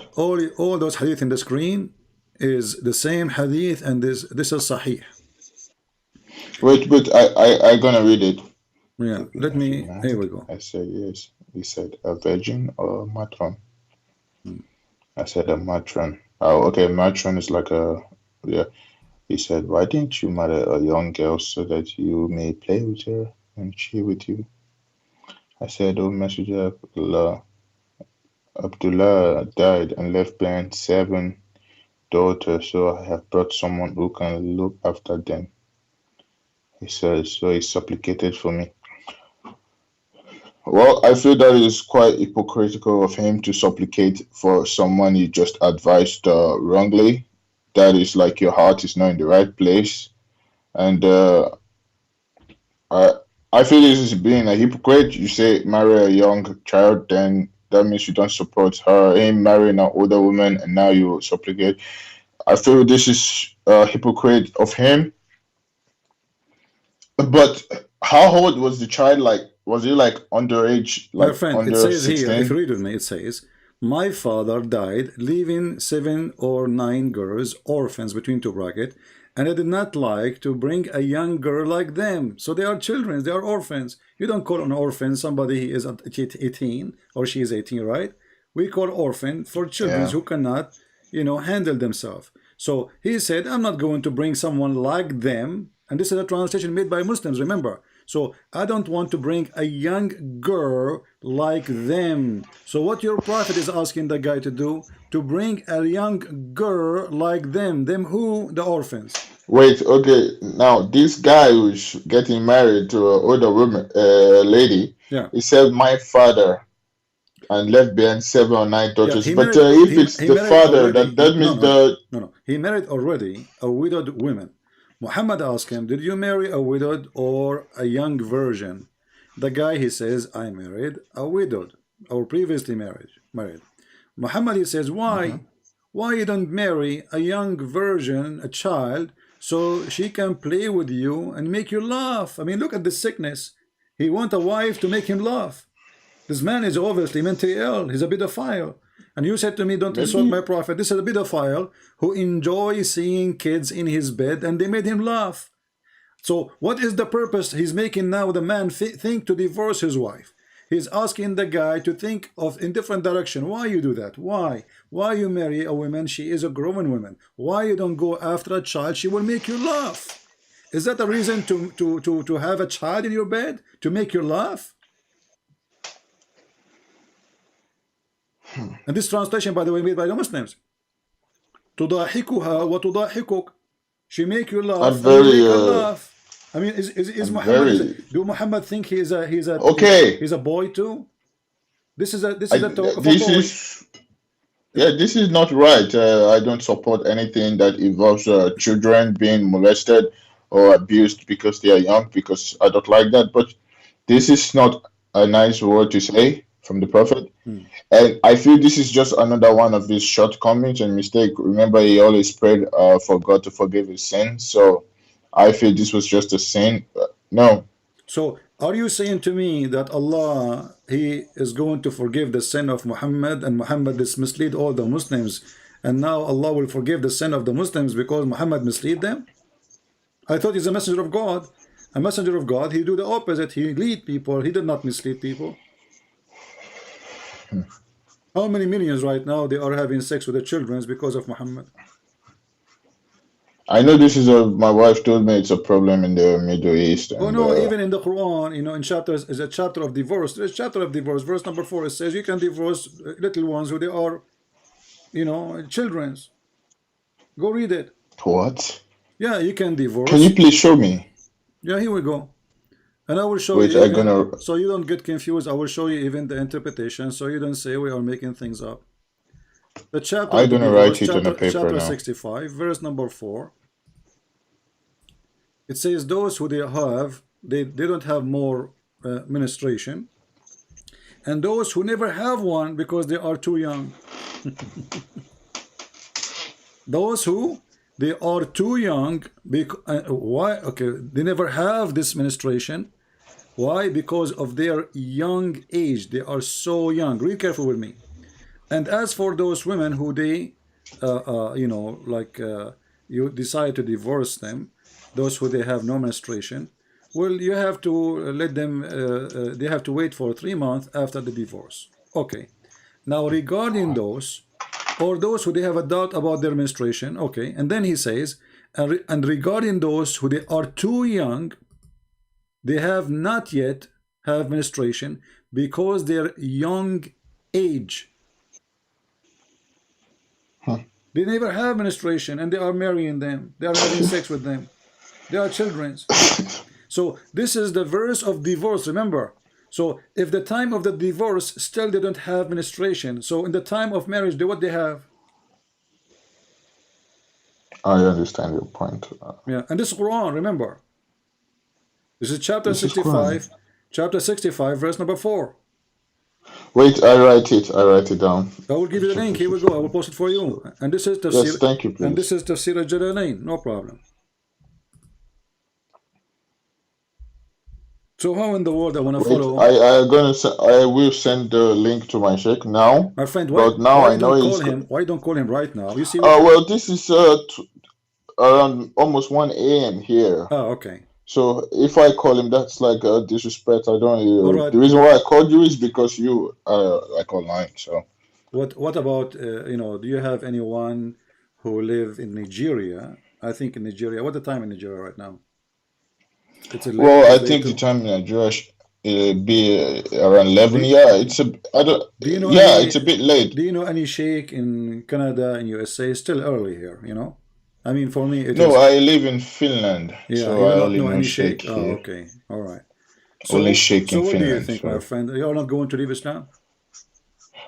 all those hadith in the screen is the same hadith, and this is sahih.
Wait, I gonna read it.
Yeah.
Did we
Let
actually
me. Here we
married?
go.
I said yes. He said a virgin or a matron.
Hmm.
I said a matron. Oh, okay, matron is like a yeah. He said, why didn't you marry a young girl so that you may play with her and she with you? I said, oh Messenger of Allah, Abdullah died and left behind 7 daughters, so I have brought someone who can look after them. He says, so he supplicated for me. Well, I feel that is quite hypocritical of him to supplicate for someone he just advised wrongly. That is like your heart is not in the right place. And I, I feel this is being a hypocrite. You say marry a young child, then that means you don't support her. Him marrying an older woman, and now you supplicate. I feel this is a hypocrite of him. But how old was the child? Like, was he like underage,
My
like
friend, it
under
says here, if you
16?
read with me, it says, my father died, leaving 7 or 9 girls, orphans between two brackets, and I did not like to bring a young girl like them. So they are children, they are orphans. You don't call an orphan somebody who is at 18 or she is 18, right? We call orphan for children
Yeah.
who cannot, handle themselves. So he said, I'm not going to bring someone like them. And this is a translation made by Muslims, remember. So I don't want to bring a young girl like them. So what your prophet is asking the guy to do, to bring a young girl like them. Them who? The orphans.
Wait, okay. Now this guy who's getting married to an older woman, lady,
Yeah.
he said, "My father," and left behind 7 or 9
Yeah,
daughters.
he
But
married.
if
He
it's
he
the
married
father,
already.
that that
No,
means
no, no,
the
no, no. He married already a widowed woman. Muhammad asked him, "Did you marry a widowed or a young virgin?" The guy he says, "I married a widowed or previously married." Muhammad he says, "Why?
Mhm.
Why you don't marry a young virgin, a child, so she can play with you and make you laugh?" I mean, look at the sickness. He want a wife to make him laugh. This man is obviously mentally ill. He's a pedophile. And you said to me, don't insult my
Maybe
prophet. This is a pedophile who enjoys seeing kids in his bed and they made him laugh. So what is the purpose he's making now the man think to divorce his wife? He's asking the guy to think of in different direction. Why you do that? Why? Why you marry a woman? She is a grown woman. Why you don't go after a child? She will make you laugh. Is that a reason to have a child in your bed to make you laugh? And this translation, by the way, made by the Muslims. تضاحكها وتضاحكك. She make you
I'm
laugh and you
very
make her laugh. I mean, is
I'm
Muhammad
very
do Muhammad think
okay.
he's a boy too? This
I
is a talk of a
this
boy.
is Yeah, this is not right. I don't support anything that involves children being molested or abused because they are young, because I don't like that. But this is not a nice word to say from the Prophet.
Hmm.
And I feel this is just another one of his shortcomings and mistake. Remember, he always prayed for God to forgive his sins. So I feel this was just a sin. No,
So are you saying to me that Allah he is going to forgive the sin of Muhammad and Muhammad is mislead all the Muslims and now Allah will forgive the sin of the Muslims because Muhammad mislead them? I thought he's a messenger of God. A messenger of God, he do the opposite. He lead people. He did not mislead people. How many millions right now they are having sex with the children because of Muhammad?
I know this is a. My wife told me it's a problem in the Middle East,
Oh
and
no, even in the Quran, in chapters is a chapter of divorce. There's a chapter of divorce. Verse number 4, it says you can divorce little ones who they are, children's. Go read it.
what?
Yeah, you can
Can you
divorce.
please show me?
Yeah, here we go. And I will show
Wait,
you,
I'm gonna.
so you don't get confused. I will show you even the interpretation, so you don't say we are making things up. The chapter
I'm
of the
gonna
divorce,
write it on a
chapter
paper now.
65, verse number 4. It says those who they don't have more ministration, and those who never have one because they are too young. Those who they are too young because why? Okay, they never have this ministration. Why? Because of their young age. They are so young. Read careful with me. And as for those women who they, like you decide to divorce them, those who they have no menstruation, well, you have to let them. They have to wait for 3 months after the divorce. Okay. Now regarding those, or those who they have a doubt about their menstruation, okay, and then he says, and regarding those who they are too young, they have not yet have menstruation because their young age.
Huh.
They never have menstruation and they are marrying them. They are having sex with them. They are children's. So this is the verse of divorce, remember. So if the time of the divorce still they don't have menstruation, so in the time of marriage, what they have?
I understand your point.
Yeah, and this is Quran, remember. This is chapter
This is Quran.
65, chapter 65, verse number 4.
Wait, I write it. I write it down.
I will give you the link.
Chapter
Here we go. I will
65.
post it for you.
So,
And this is
yes,
Tafsir,
thank you,
and this
please.
is Tafsir al-Jalalain. No problem. So how in the world I want to
Wait,
follow
I will send the link to my sheikh now,
my friend? Why
but now
why
I
you
know
don't
he's.
call him? Why you don't call him right now? You see what?
Well, this is around almost 1 a.m. here.
Oh, okay.
So if I call him, that's like disrespect. I don't.
All right.
The reason why I called you is because you like online. So
What about do you have anyone who live in Nigeria? I think in Nigeria. What the time in Nigeria right now?
well,
It's
I
late
think the
too.
time in Nigeria be around
Do
11. Yeah, it's a. I don't.
do you know
Yeah,
any
it's a bit late.
do you know any sheikh in Canada and USA? It's still early here, you know? I mean, for me, it
No,
is.
I live in Finland,
Yeah,
so
you
I
do not
only
know
know
any
Sheikh
Sheikh. Oh,
here.
okay, all right.
Only
So,
Sheikh
so
in
what do you
Finland.
think, my
So,
friend? You're not going to leave Islam?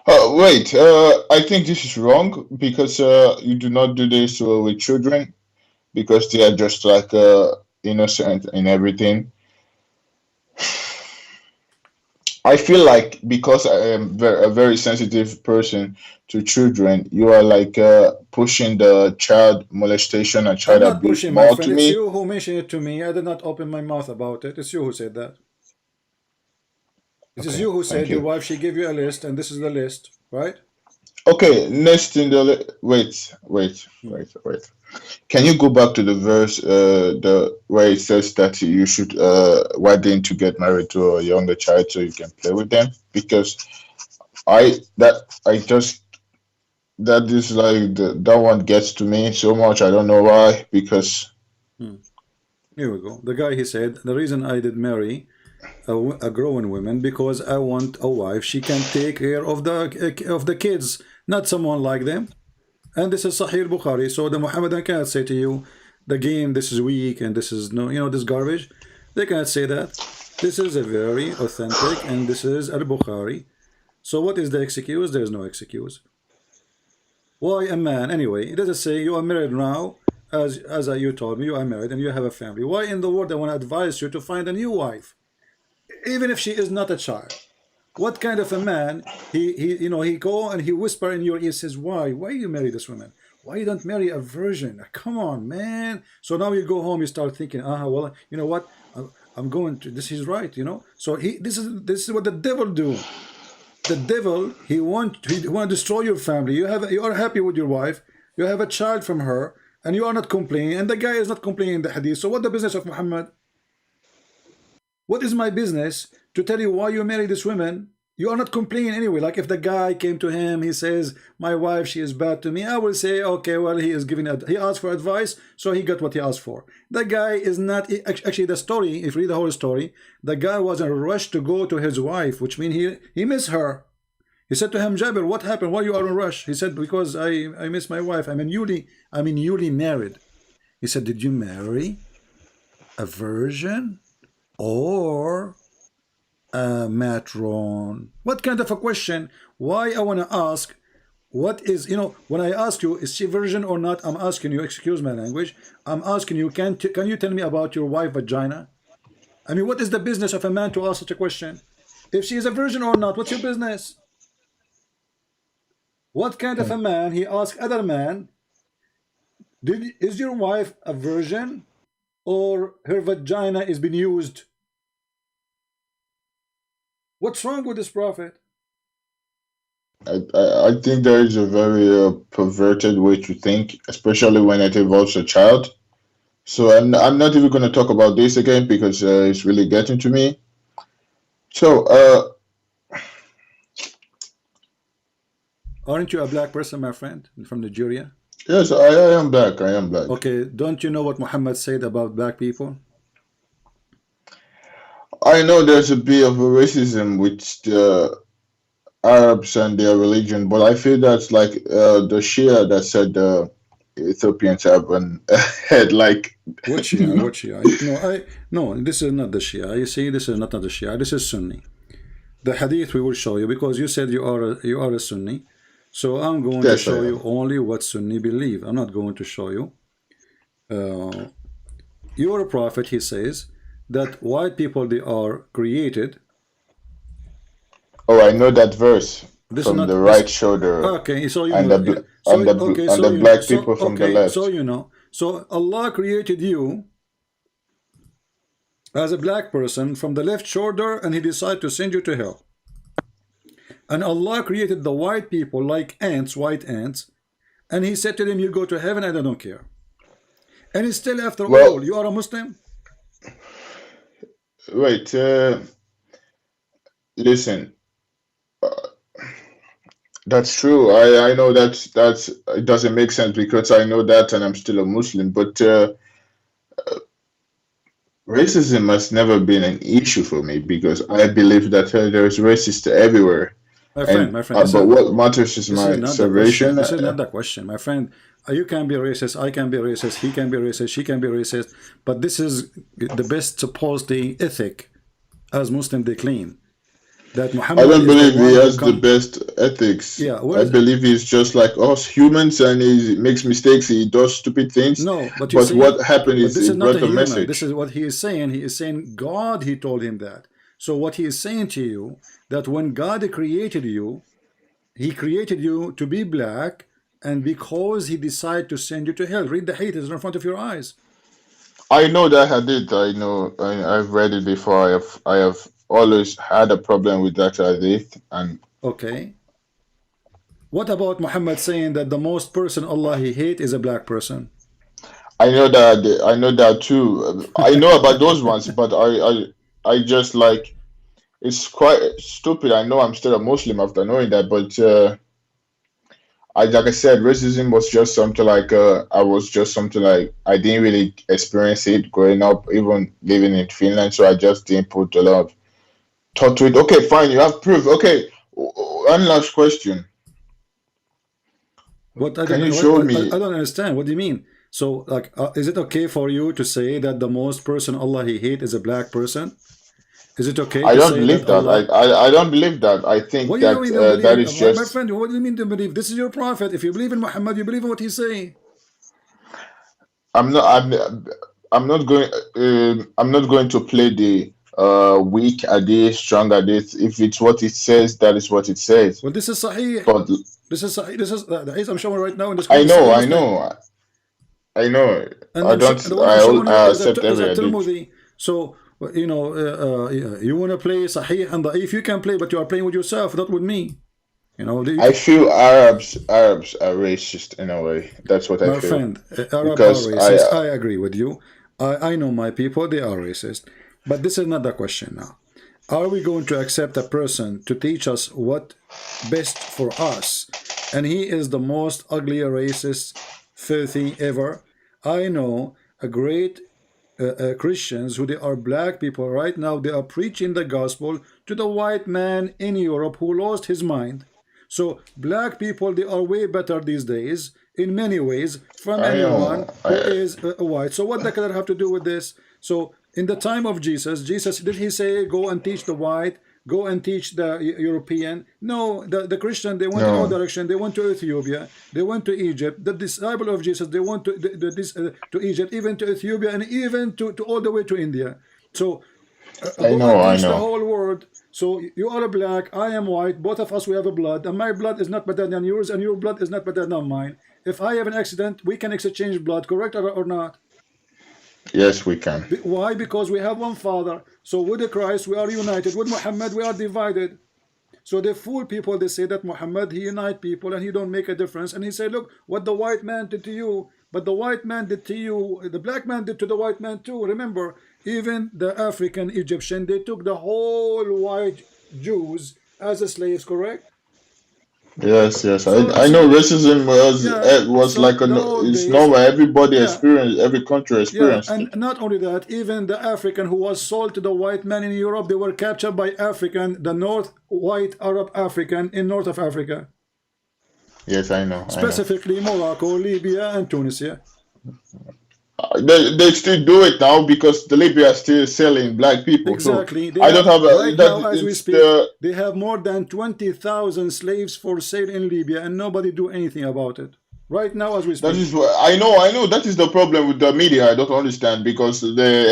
wait. I think this is wrong because you do not do this with children because they are just like innocent and everything. I feel like because I am a very sensitive person to children, you are like pushing the child molestation and
I'm
child
not
abuse
pushing, my
more to
friend. It's
me.
you who mentioned it to me. I did not open my mouth about it. It's you who said that. It is
Okay,
you who
thank
said your
you.
wife, she gave you a list, and this is the list, right?
Okay, next in the
Hmm.
wait. Can you go back to the verse, the where it says that you should why didn't you get married to a younger child so you can play with them? Because I just that is like that one gets to me so much. I don't know why. Because
Hmm. Here we go. The guy, he said, the reason I did marry a grown woman because I want a wife. She can take care of the kids, not someone like them. And this is Sahih Bukhari. So the Muhammadan cannot say to you, the game, this is weak and this is no, this garbage. They cannot say that. This is a very authentic, and this is Al Bukhari. So what is the excuse? There is no excuse. Why a man? Anyway, it doesn't say you are married now, as you told me, you are married and you have a family. Why in the world I want to advise you to find a new wife, even if she is not a child? What kind of a man he go and he whisper in your ear, says, why you marry this woman? Why you don't marry a virgin? Come on, man. So now you go home, you start thinking, well, you know what, I'm going to this is right, so this is what the devil do. The devil, he want to destroy your family. You are happy with your wife, you have a child from her, and you are not complaining, and the guy is not complaining in the hadith. So what the business of Muhammad? What is my business to tell you why you marry this woman? You are not complaining anyway. Like if the guy came to him, he says, my wife, she is bad to me, I will say, okay, well, he asked for advice, so he got what he asked for. The guy is not, actually the story, if you read the whole story, the guy was in a rush to go to his wife, which means he missed her. He said to him, Jabir, what happened? Why you are in a rush? He said, because I miss my wife. I'm newly married. He said, did you marry a virgin or a matron? What kind of a question? Why I want to ask, what is, when I ask you, is she virgin or not? I'm asking you, excuse my language, I'm asking you, can you tell me about your wife vagina? I mean, what is the business of a man to ask such a question? If she is a virgin or not, what's your business? What kind of a man, he asked other man, is your wife a virgin or her vagina is being used? What's wrong with this prophet?
I think there is a very perverted way to think, especially when it involves a child. So I'm not even going to talk about this again because it's really getting to me. So
Aren't you a black person, my friend, from Nigeria?
yes, I am black. I am black.
Okay, don't you know what Muhammad said about black people?
I know there's a bit of a racism with the Arabs and their religion, but I feel that's like the Shia that said the Ethiopians have an head like.
What Shia? What Shia? No, this is not the Shia. You see, this is not the Shia. This is Sunni. The hadith we will show you because you said you are a Sunni. So I'm going to
Yes, I
show you
am.
only what Sunni believe. I'm not going to show you. Your prophet, he says that white people, they are created.
Oh, I know that verse
This is
from
not
the
this.
right shoulder,
Okay, so
and the
okay,
and the black people from the left.
So Allah created you as a black person from the left shoulder, and He decided to send you to hell. And Allah created the white people like ants, white ants, and He said to them, "You go to heaven, and I don't care." And still, after all,
Well,
you are a Muslim.
wait. Listen, that's true. I know that's it doesn't make sense because I know that and I'm still a Muslim. But racism has never been an issue for me because I believe that there's racists everywhere.
My friend,
And
my friend,
but what matters is
this is
my
not the question.
salvation.
This is not the question, my friend. You can be racist, I can be racist, he can be racist, she can be racist, but this is the best supposedly ethic as Muslim they claim that
I
Muhammad
don't
is the
believe he
one who
has the
come.
best ethics.
Yeah, where
I
is
believe he's just like us humans, and he makes mistakes, he does stupid things.
no, but you
But
see,
what happened
but
is
this
he
is not a
brought a
human.
message.
This is what he is saying. He is saying God, he told him that. So what he is saying to you, that when God created you, he created you to be black, and because he decided to send you to hell. Read the hadith in front of your eyes.
I know that hadith. I know. I've read it before. I have always had a problem with that hadith, and
Okay. What about Muhammad saying that the most person Allah he hate is a black person?
I know that. I know that too. I know about those ones, but I just like it's quite stupid. I know I'm still a Muslim after knowing that, but I like I said, racism was just something like I was just something like I didn't really experience it growing up, even living in Finland, so I just didn't put a lot of thought to it. Okay, fine, you have proof. Okay, one last question.
What I
Can
don't
you
what,
show
I
me?
don't understand. What do you mean? So like, is it okay for you to say that the most person Allah he hate is a black person? Is it okay
I
to
don't
say that
believe that.
Allah?
I don't believe that. I
What
think
do you know
that
you don't
that
believe?
is
My
just.
friend, what do you mean to believe? This is your prophet. If you believe in Muhammad, you believe in what he say.
I'm not. I'm not going. I'm not going to play the weak at this, strong at this. If it's what it says, that is what it says.
Well, this is Sahih.
But
This is Sahih. This is the hadith I'm showing right now in the screen
I
is
know.
Sahih
I
Muslim.
know. I know.
And
I don't.
the one I'm
I
showing you
accept
is
every
a
edit.
Tirmidhi. So you want to play Sahih and Da'if, you can play, but you are playing with yourself, not with me. You
I
can,
feel Arabs are racist in a way. That's what I
my
feel
friend, Arab are
because
racist. I agree with you. I know my people, they are racist. But this is not the question now. Are we going to accept a person to teach us what best for us? And he is the most ugly, racist, filthy ever. I know a great Christians who they are black people right now. They are preaching the gospel to the white man in Europe who lost his mind. So black people they are way better these days in many ways from
I know.
anyone who is white. So what the color have to do with this? So in the time of Jesus, Jesus did he say go and teach the white, go and teach the European? No, the Christian they went in all
No.
direction. They went to Ethiopia, they went to Egypt. The disciple of Jesus they went to to Egypt, even to Ethiopia, and even to all the way to India. So
I
go
know.
and
I
teach the
know.
whole world. So you are black, I am white, both of us we have a blood, and my blood is not better than yours, and your blood is not better than mine. If I have an accident, we can exchange blood, correct or not?
Yes, we can.
Why? Because we have one Father. So with the Christ we are united. With Muhammad we are divided. So they fool people. They say that Muhammad he unite people and he don't make a difference. And he said, look what the white man did to you. But the white man did to you. The black man did to the white man too. Remember, even the African Egyptian they took the whole white Jews as slaves. Correct.
Yes, yes.
So you
I know
see,
racism
yeah.
was
So
like
the old
it's
days,
normal. Everybody
yeah.
experienced. Every country
Yeah,
experienced
and
it.
not only that, even the African who was sold to the white man in Europe, they were captured by African, the North White Arab African in north of Africa,
Yes, I know. I know.
specifically Morocco, Libya, and Tunisia.
They still do it now because the Libya is still selling black people. So
Exactly. They
I don't
have
have
right
that.
now, as we
It's
speak,
the
they have more than 20,000 slaves for sale in Libya, and nobody do anything about it. Right now, as we
that
speak.
is what I know. I know that is the problem with the media. I don't understand because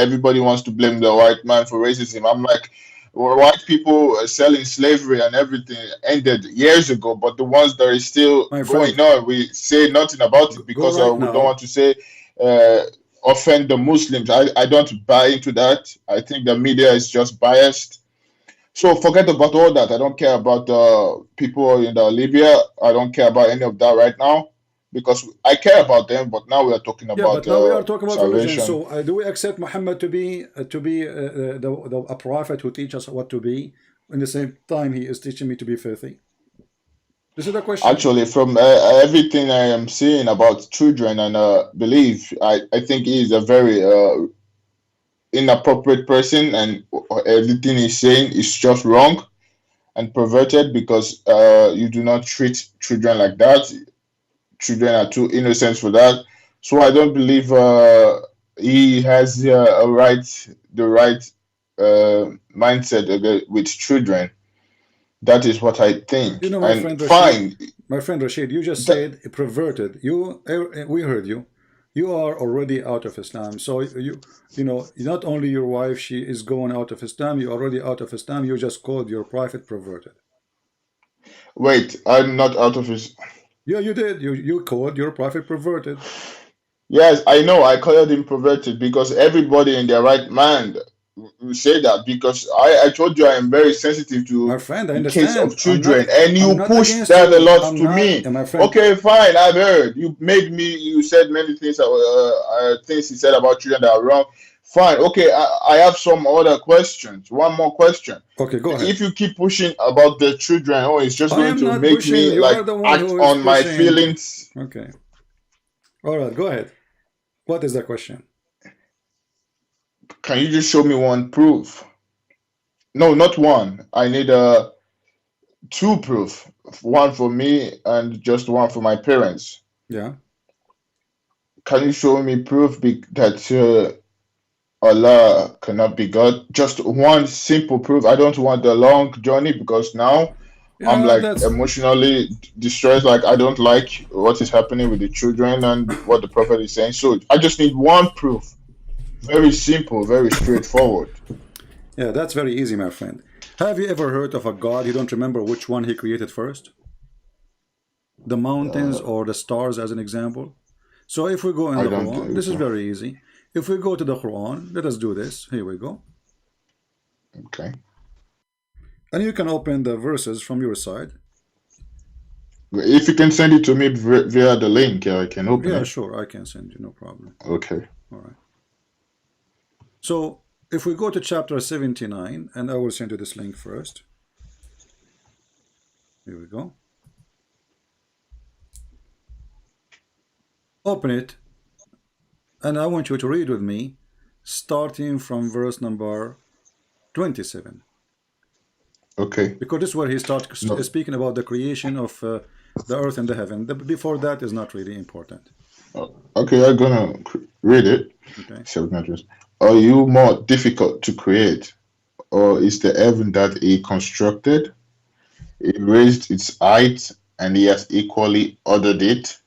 everybody wants to blame the white man for racism. I'm like, well, white people selling slavery and everything ended years ago, but the ones that are still
My
going
friend,
on, we say nothing about it
go
because
right
we don't
now.
want to say uh, offend the Muslims. I don't buy into that. I think the media is just biased. So forget about all that. I don't care about the people in Libya. I don't care about any of that right now because I care about them. But now we are talking
Yeah,
about
but now we are talking about religion.
salvation.
So, do we accept Muhammad to be a prophet who teaches us what to be? In the same time, he is teaching me to be filthy. This is the question.
Actually, from everything I am seeing about children and belief, I think he is a very inappropriate person, and everything he's saying is just wrong and perverted because you do not treat children like that. children are too innocent for that. So I don't believe he has the right mindset with children. That is what I
You
think.
know, my
And
friend Rashid,
fine,
you just
that,
said perverted. We heard you. You are already out of Islam. So you know, not only your wife, she is going out of Islam. You're already out of Islam. You just called your prophet perverted.
wait, I'm not out of his.
Yeah, you did. You called your prophet perverted.
Yes, I know. I called him perverted because everybody in their right mind will say that because I told you I am very sensitive
My
to
friend, I
the case of
understand. I'm not.
children, and
I'm
you
not
pushed
against
that a
you.
lot
I'm
to
not.
me.
And my friend,
Okay, fine. I've heard you made me. You said many things. Things he said about children that are wrong. Fine. Okay, I have some other questions. One more question.
okay, go ahead.
If you keep pushing about the children, oh, it's just
I
going
am
to
not
make
pushing.
me
You are
like
the one
act
who is
on my
pushing.
feelings.
Okay. All right, go ahead. What is the question?
Can you just show me one proof? No, not one. I need two proof. One for me and just one for my parents.
Yeah.
Can you show me proof that Allah cannot be God? Just one simple proof. I don't want the long journey because now I'm
Yeah,
like
that's
emotionally distressed. Like I don't like what is happening with the children and what the prophet is saying. So I just need one proof. Very simple, very straightforward.
yeah, that's very easy, my friend. Have you ever heard of a god you don't remember which one he created first? The mountains
Uh,
or the stars as an example? So if we go in
I
the
don't
Quran,
believe
this is
so.
very easy. If we go to the Quran, let us do this. Here we go.
Okay.
And you can open the verses from your side.
If you can send it to me via the link, I can open
Yeah,
it.
sure, I can send you, no problem.
Okay.
All right. So if we go to chapter 79, and I will send you this link first. Here we go. Open it, and I want you to read with me, starting from verse number 27.
Okay.
Because this is where he starts
No.
speaking about the creation of the earth and the heaven. Before that is not really important.
Okay, I'm gonna read it.
Okay.
Seven address. Are you more difficult to create, or is the heaven that he constructed? He raised its height, and he has equally ordered it.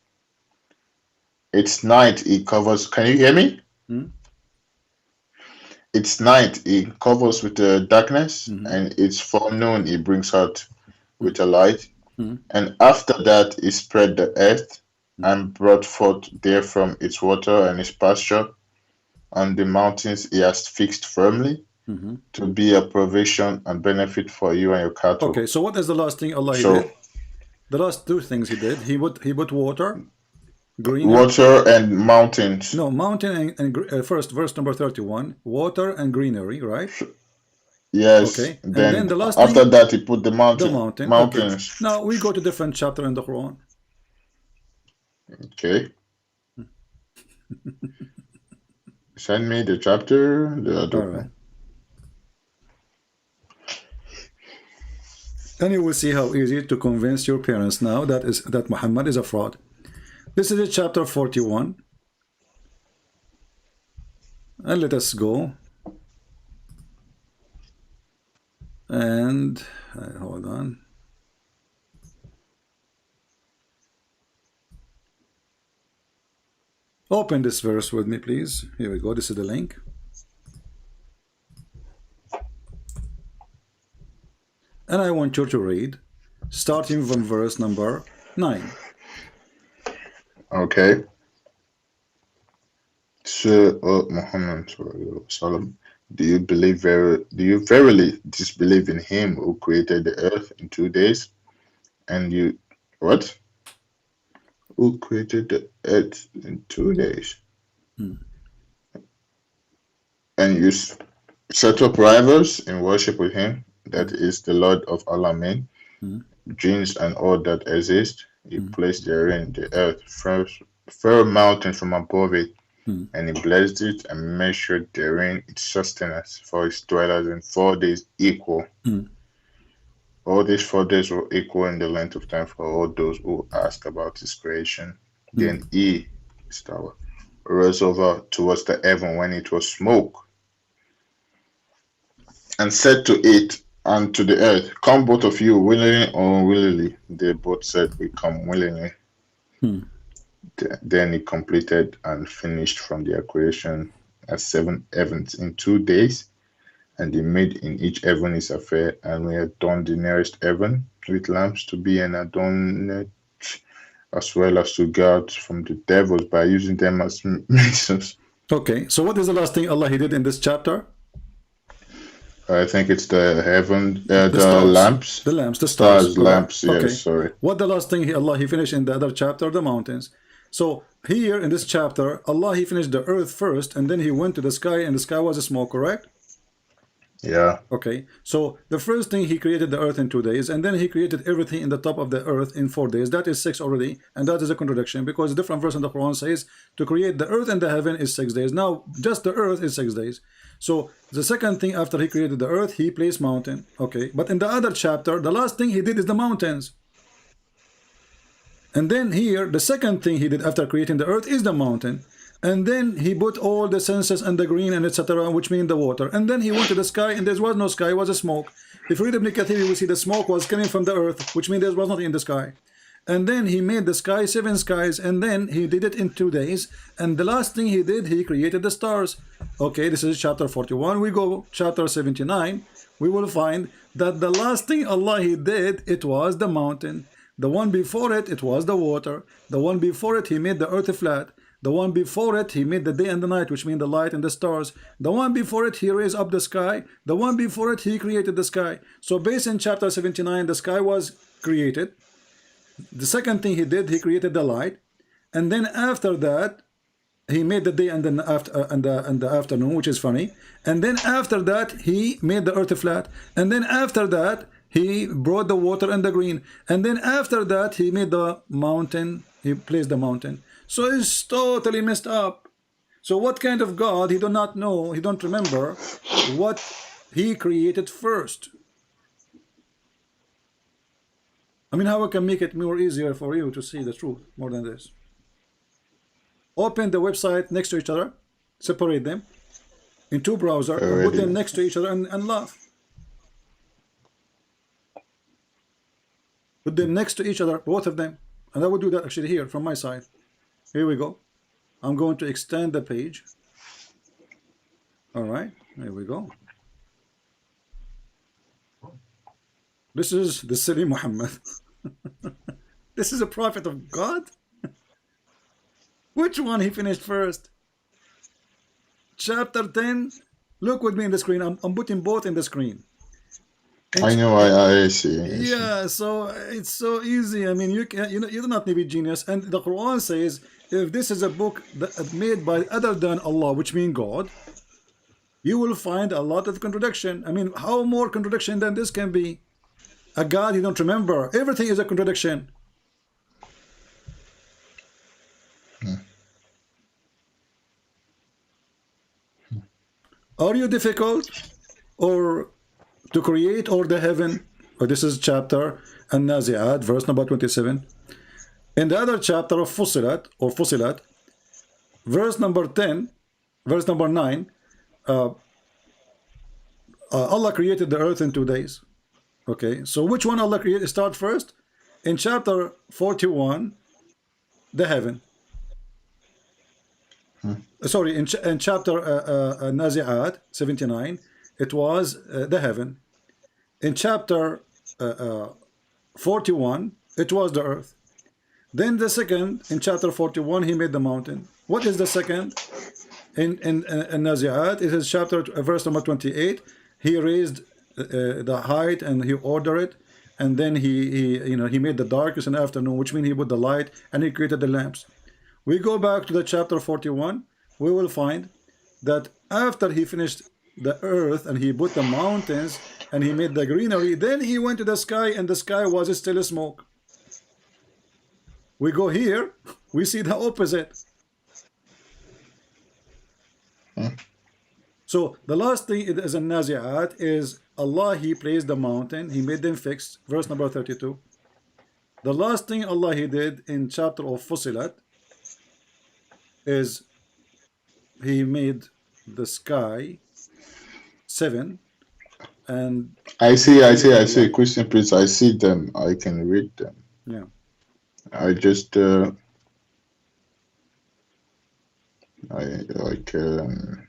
Its night he covers. Can you hear me?
Hmm?
Its night he covers with the darkness,
Mm-hmm.
and its forenoon he brings out with a light.
Mm-hmm.
And after that he spread the earth,
Mm-hmm.
and brought forth therefrom its water and its pasture. On the mountains he has fixed firmly
Mm-hmm.
to be a provision and benefit for you and your cattle.
Okay, so what is the last thing Allah he
So
did? The last two things he did. He put water, greener.
water and mountains.
No, mountain and first verse number 31, water and greenery, right?
Yes.
Okay, and then
Then
the last
after
thing,
that he put the
the mountain. Okay,
mountains.
now we go to different chapter in the Quran.
Okay. Send me the chapter. I
All
don't
right,
know.
and you will see how easy to convince your parents now that Muhammad is a fraud. This is chapter 41, and let us go and hold on. Open this verse with me, please. Here we go. This is the link. And I want you to read, starting from verse number 9.
Okay. So, Muhammad, do you verily disbelieve in him who created the earth in 2 days? And you, what? Who created the earth in 2 days?
Hmm.
And you set up rivals in worship with him, that
Hmm.
is the Lord of Alamein,
Hmm.
jinns and all that exist. He
Hmm.
placed therein the earth, firm mountain from above it,
Hmm.
and he blessed it and measured therein its sustenance for its dwellers in 4 days equal.
Hmm.
All these 4 days were equal in the length of time for all those who ask about his creation. Then he, Star, rose over towards the heaven when it was smoke, and said to it and to the earth, come both of you, willingly or unwillingly. They both said, we come willingly. Then he completed and finished from their creation as 7 heavens in 2 days, and he made in each heaven his affair, and we adorned the nearest heaven with lamps to be an adornment, as well as to guard from the devils by using them as means.
Okay, so what is the last thing Allah He did in this chapter?
I think it's the heaven, the
stars.
lamps.
The lamps, the stars.
Lamps, yes,
okay.
Sorry.
What the last thing Allah He finished in the other chapter? The mountains. So here in this chapter, Allah He finished the earth first, and then He went to the sky, and the sky was a smoke, correct?
Yeah.
Okay, so the first thing He created the earth in 2 days, and then He created everything in the top of the earth in 4 days. That is 6 already, and that is a contradiction, because a different verse in the Quran says to create the earth and the heaven is 6 days. Now just the earth is 6 days. So the second thing after He created the earth, He placed mountain. Okay, but in the other chapter, the last thing He did is the mountains. And then here, the second thing He did after creating the earth is the mountain. And then He put all the senses and the green and etc., which mean the water. And then He went to the sky, and there was no sky, it was a smoke. If you read Ibn Kathir, you will see the smoke was coming from the earth, which means there was nothing in the sky. And then He made the sky 7 skies, and then He did it in 2 days. And the last thing He did, He created the stars. Okay, this is chapter 41. We go chapter 79. We will find that the last thing Allah He did, it was the mountain. The one before it, it was the water. The one before it, He made the earth flat. The one before it, He made the day and the night, which mean the light and the stars. The one before it, He raised up the sky. The one before it, He created the sky. So based in chapter 79, the sky was created. The second thing He did, He created the light. And then after that, He made the day and the afternoon, which is funny. And then after that, He made the earth flat. And then after that, He brought the water and the green. And then after that, He made the mountain. He placed the mountain. So it's totally messed up. So what kind of God? He do not know. He don't remember what He created first. I mean, how I can make it more easier for you to see the truth more than this? Open the website next to each other, separate them in 2 browsers, and put them next to each other and laugh. Put them next to each other, both of them. And I will do that actually here from my side. Here we go. I'm going to extend the page. All right, there we go. This is the silly Muhammad. This is a prophet of God. Which one he finished first? Chapter 10. Look with me in the screen. I'm putting both in the screen.
I know. I see.
Yeah, so it's so easy. I mean, you do not need to be genius. And the Quran says, if this is a book that made by other than Allah, which means God, you will find a lot of contradiction. I mean, how more contradiction than this can be? A God you don't remember. Everything is a contradiction. Are you difficult or to create or the heaven? Or this is chapter An-Nazi'at, verse number 27. In the other chapter of Fusilat or Fusilat, verse number 10, verse number 9, Allah created the earth in 2 days. Okay, so which one Allah created? Start first. In chapter 41, the heaven. Sorry, in chapter Nazi'at 79, it was the heaven. In chapter 41, it was the earth. Then the second, in chapter 41, He made the mountain. What is the second? In Nazi'at, it is chapter verse number 28. He raised the height and He ordered it, and then he made the darkness and afternoon, which means He put the light and He created the lamps. We go back to the chapter 41. We will find that after He finished the earth and He put the mountains and He made the greenery, then He went to the sky, and the sky was still a smoke. We go here, we see the opposite. So the last thing is in Nazi'at is Allah, He placed the mountain, He made them fixed, verse number 32. The last thing Allah He did in chapter of Fusilat, is he made the sky 7 and he made it
I see.
light.
Christian Prince, I see them. I can read them.
Yeah.
I just, I like, um,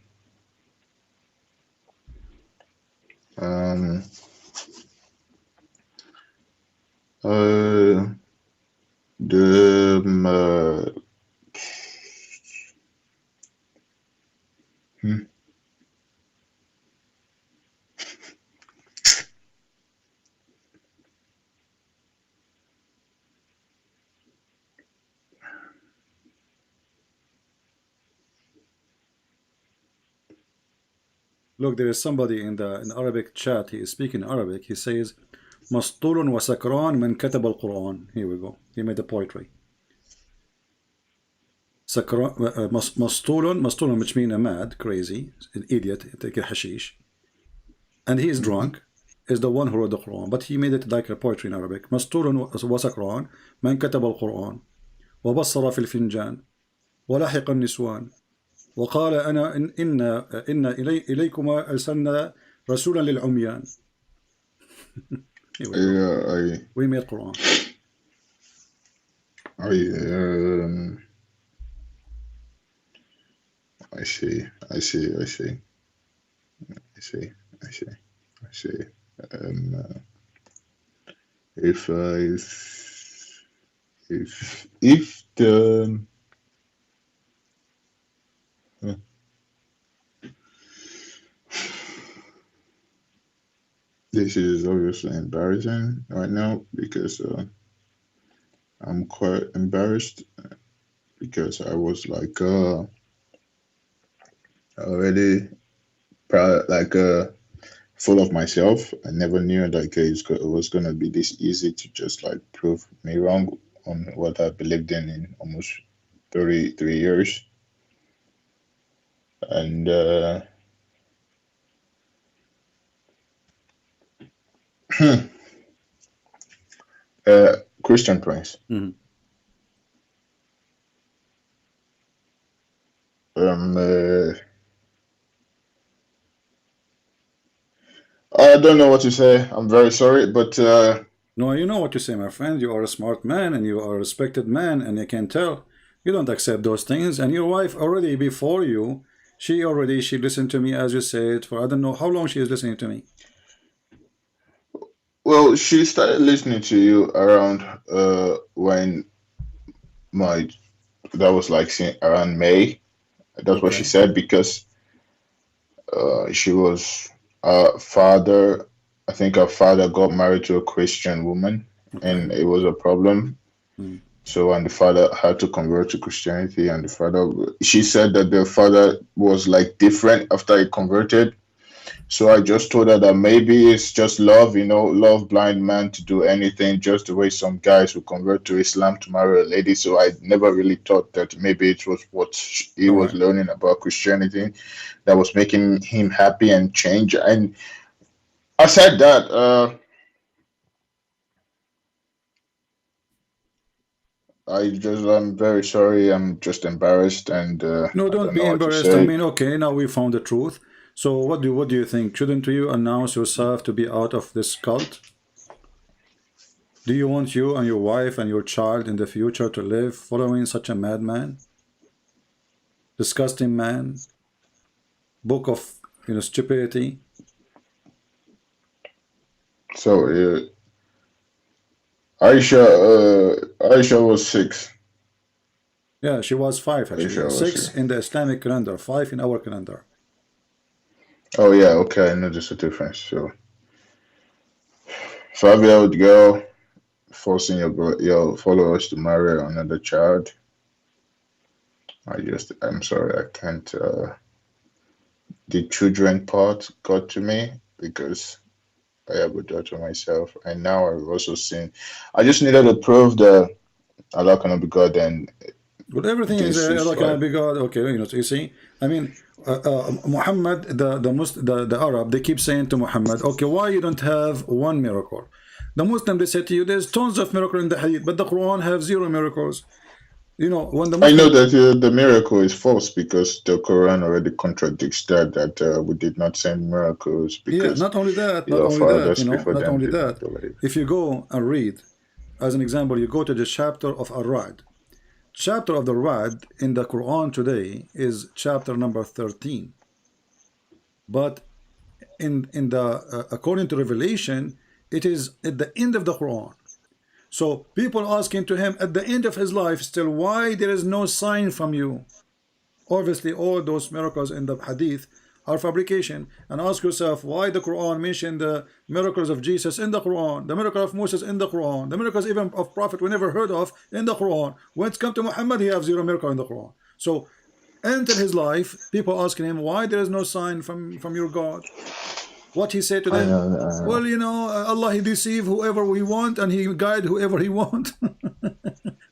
uh, the, hmm.
Look, there is somebody in the in Arabic chat. He is speaking Arabic. He says, "مسطول وسكران من كتب القرآن." Here we go. He made the poetry. سكران مسطول, which means a mad, crazy, an idiot, take a hashish, and he is drunk. Is the one who wrote the Quran, but he made it like a poetry in Arabic. مسطول وسكران من كتب القرآن وبصر في الفنجان ولحق النسوان وقال أنا إن إليكما أرسلنا رسولا للعميان. Here we go.
Yeah,
We made Quran.
I see, I see, I see, I see, I see, I see. Um, if if the this is obviously embarrassing right now because I'm quite embarrassed because I was like already proud, like full of myself. I never knew like it was gonna be this easy to just like prove me wrong on what I believed in almost 33 years. And Christian Prince.
Mm-hmm.
I don't know what to say. I'm very sorry, but
No, you know what you say, my friend. You are a smart man and you are a respected man, and I can tell you don't accept those things. And your wife already before you, she listened to me as you said for I don't know how long she is listening to me.
well, she started listening to you around when my that was like around May. That's what she
Okay,
said because she was father. I think her father got married to a Christian woman,
okay.
and it was a problem.
Mm.
So, and the father had to convert to Christianity, and the father, she said that the father was like different after he converted. So I just told her that maybe it's just love, love blind man to do anything, just the way some guys who convert to Islam to marry a lady. So I never really thought that maybe it was what he
All
was
right.
learning about Christianity that was making him happy and change. And I said that I'm very sorry. I'm just embarrassed, and
No,
I
don't
don't
be
know what to
embarrassed. I
say.
mean, okay, now we found the truth. So what do you think? Shouldn't you announce yourself to be out of this cult? Do you want you and your wife and your child in the future to live following such a madman, disgusting man, book of stupidity?
So Aisha was 6.
Yeah, she was 5
Aisha
actually.
was
6
6.
in the Islamic calendar, 5 in our calendar.
Oh yeah, okay, I know there's a difference. So 5-year-old girl forcing your followers to marry another child. I'm sorry, I can't. The children part got to me because I have a daughter myself, and now I've also seen. I just needed to prove that Allah cannot be God, and
Well, everything is
this is
Allah can
like,
be God. Okay, so you see, I mean, Muhammad, the Arab, they keep saying to Muhammad, okay, why you don't have one miracle? The Muslim, they say to you, there's tons of miracle in the Hadith, but the Quran have 0 miracles. You know, when the
I know
Muslim,
that the miracle is false because the Quran already contradicts that we did not send miracles
yeah,
because
not only that, not
your
only that,
fathers
you know,
before
not
them
only
did not
that.
believe.
If you go and read, as an example, you go to the chapter of Ar-Ra'd. Chapter of the Ra'd in the Quran today is chapter number 13. But in the according to Revelation, it is at the end of the Quran. So people asking to him at the end of his life still, why there is no sign from you? Obviously, all those miracles in the hadith are fabrication. And ask yourself why the Quran mentioned the miracles of Jesus in the Quran, the miracle of Moses in the Quran, the miracles even of Prophet we never heard of in the Quran. When it's come to Muhammad, he has zero miracle in the Quran. So until his life, people asking him why there is no sign from your God. What he said to
I
them?
know, I know.
Well, you know, Allah, he deceive whoever he want and he guide whoever he want.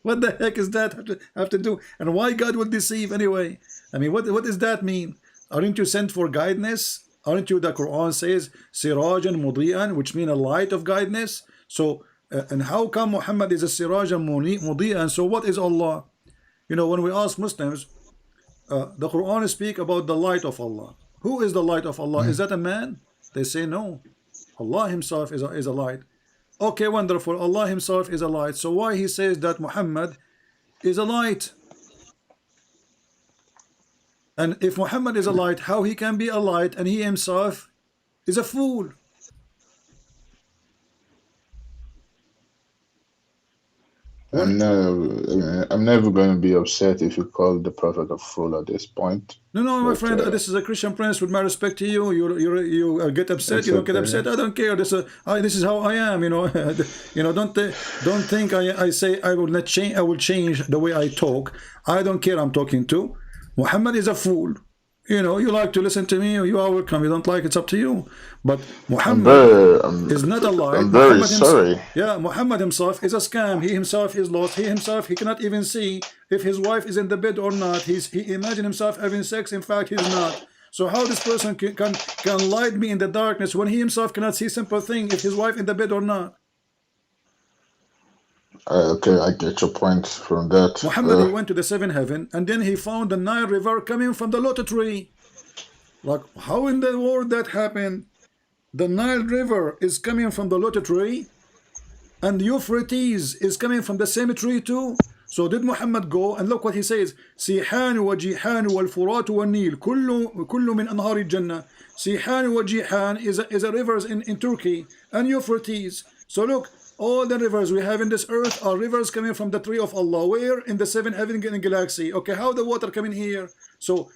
What the heck is that have to do? And why God would deceive anyway? I mean, what does that mean? Aren't you sent for guidance? Aren't you, the Quran says, Sirajan Mudi'an, which mean a light of guidance? So, and how come Muhammad is a Sirajan Mudi'an? So what is Allah? You know, when we ask Muslims, the Quran speak about the light of Allah. Who is the light of Allah? Is that a man? They say no. Allah himself is a light. Okay, wonderful. Allah himself is a light. So why he says that Muhammad is a light? And if Muhammad is a light, how he can be a light and he himself is a fool? When
I'm never going to be upset if you call the prophet a fool at this point.
no, my
But
friend, this is a Christian prince. With my respect to you, you get upset.
it's
You don't get
okay.
upset. I don't care. This is how I am. You know, you know. Don't think I say I will not change. I will change the way I talk. I don't care. I'm talking to Muhammad is a fool. You know, you like to listen to me, you are welcome. You don't like, it's up to you. But Muhammad is not a light.
I'm very sorry.
Yeah, Muhammad himself is a scam. He himself is lost. He cannot even see if his wife is in the bed or not. He imagine himself having sex. In fact, he's not. So how this person can light me in the darkness when he himself cannot see simple thing if his wife in the bed or not?
Okay, I get your point from that.
Muhammad, he went to the seventh heaven and then he found the Nile River coming from the lotus tree. Like, how in the world that happened? The Nile River is coming from the lotus tree and Euphrates is coming from the same tree too. So did Muhammad go and look what he says? سيحان وجيحان والفرات والنيل كل من أنهار الجنة. سيحان وجيحان is a rivers in Turkey and Euphrates. So look, all the rivers we have in this earth are rivers coming from the tree of Allah. Where? In the seven heaven galaxy. Okay, how the water coming here? So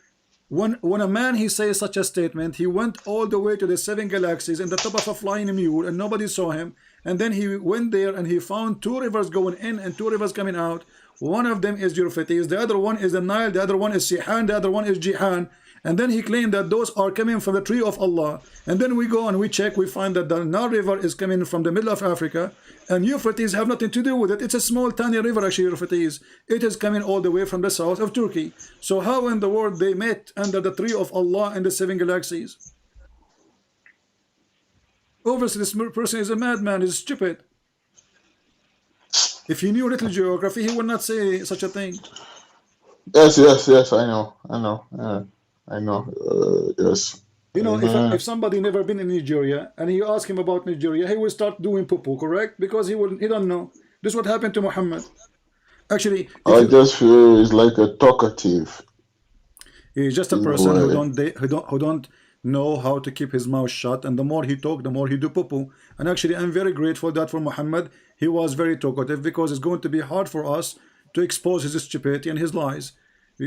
when a man he says such a statement, he went all the way to the seven galaxies in the top of a flying mule and nobody saw him. And then he went there and he found two rivers going in and two rivers coming out. One of them is Euphrates, the other one is the Nile, the other one is Sihan, the other one is Jihan. And then he claimed that those are coming from the tree of Allah. And then we go and we check, we find that the Nile River is coming from the middle of Africa, and Euphrates have nothing to do with it. It's a small tiny river actually, Euphrates. It is coming all the way from the south of Turkey. So how in the world they met under the tree of Allah in the seven galaxies? Obviously this person is a madman, is stupid. If he knew little geography, he would not say such a thing.
Yes, I know. Yes.
You know, if somebody never been in Nigeria and you ask him about Nigeria, he will start doing poo-poo, correct? Because he don't know. This is what happened to Muhammad. Actually,
I just feel he's like a talkative.
He's just a person who don't know how to keep his mouth shut, and the more he talk, the more he do poo-poo. And actually, I'm very grateful that for Muhammad, he was very talkative, because it's going to be hard for us to expose his stupidity and his lies.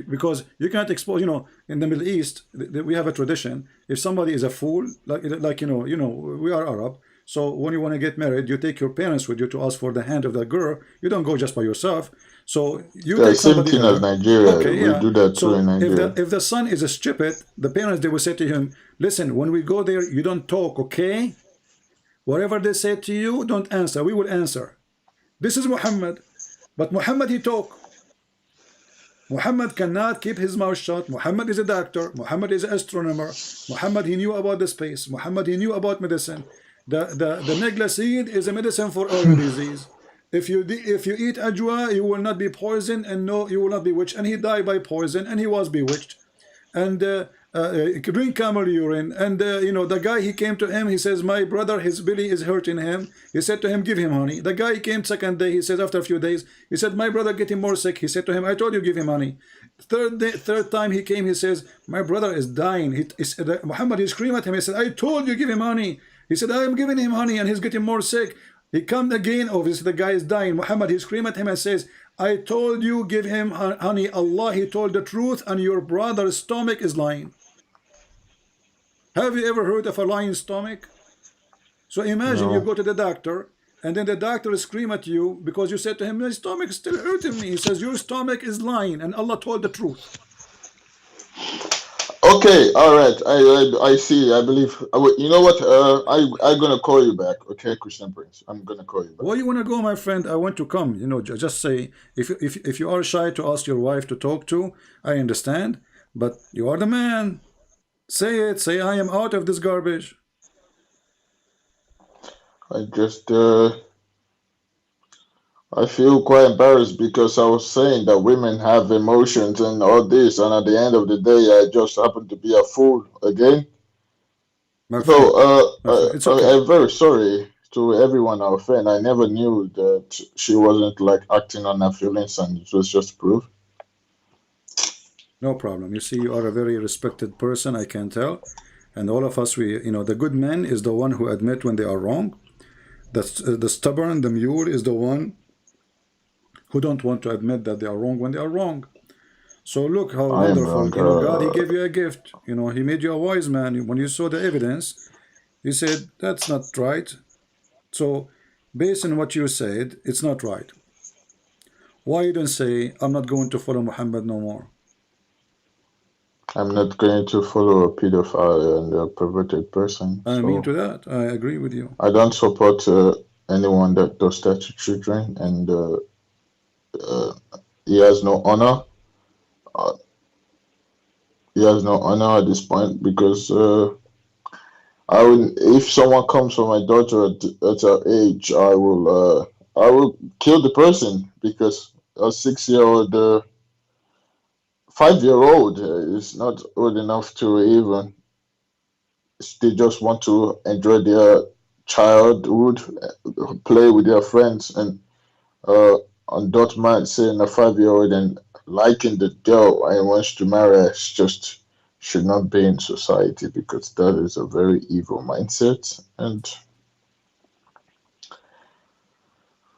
Because you can't expose, you know, in the Middle East, we have a tradition. If somebody is a fool, like you know, we are Arab. So when you want to get married, you take your parents with you to ask for the hand of that girl. You don't go just by yourself. So you take somebody.
Same thing as Nigeria.
Okay,
we do that too in Nigeria.
If the son is a stupid, the parents, they will say to him, listen, when we go there, you don't talk, okay? Whatever they say to you, don't answer. We will answer. This is Muhammad. But Muhammad, he talk. Muhammad cannot keep his mouth shut. Muhammad is a doctor. Muhammad is an astronomer. Muhammad, he knew about the space. Muhammad, he knew about medicine. The negla seed is a medicine for every disease. if you eat ajwa, you will not be poisoned, and no, you will not be bewitched. And he died by poison, and he was bewitched. And drink camel urine. And the guy, he came to him, he says, my brother, his belly is hurting him. He said to him, give him honey. The guy came second day, he says, after a few days, he said, my brother getting more sick. He said to him, I told you, give him honey. Third time he came, he says, my brother is dying. Muhammad, he screamed at him, he said, I told you, give him honey. He said, I am giving him honey, and he's getting more sick. He come again, obviously the guy is dying. Muhammad, he screamed at him and says, I told you, give him honey. Allah, he told the truth, and your brother's stomach is lying. Have you ever heard of a lying stomach? So imagine you
No.
go to the doctor, and then the doctor scream at you because you said to him, my stomach is still hurting me. He says, your stomach is lying, and Allah told the truth.
Okay, all right. I see. I believe. You know what? I'm gonna call you back. Okay, Christian Prince. I'm gonna call you back.
Where you want to go, my friend? I want to come. Just say, if you are shy to ask your wife to talk to, I understand, but you are the man. Say it. Say, I am out of this garbage.
I just I feel quite embarrassed because I was saying that women have emotions and all this, and at the end of the day, I just happen to be a fool again.
My
So,
friend, my friend, it's okay.
I'm very sorry to everyone, our friend. I never knew that she wasn't like acting on her feelings, and it was just proof.
No problem. You see, you are a very respected person, I can tell. And all of us, the good man is the one who admit when they are wrong. The stubborn, the mule is the one who don't want to admit that they are wrong when they are wrong. So look how
I am
wonderful.
wrong.
God, he gave you a gift. He made you a wise man. When you saw the evidence, you said, that's not right. So based on what you said, it's not right. Why you don't say, I'm not going to follow Muhammad no more?
I'm not going to follow a pedophile and a perverted person.
I mean
So
to that. I agree with you.
I don't support anyone that does that to children, and uh, he has no honor. Uh, he has no honor at this point because I will. If someone comes for my daughter at her age, I will kill the person because a 6 year old, 5 year old is not old enough to even. They just want to enjoy their childhood, play with their friends, and uh, on that man saying a 5 year old and liking the girl and wants to marry her just should not be in society because that is a very evil mindset. And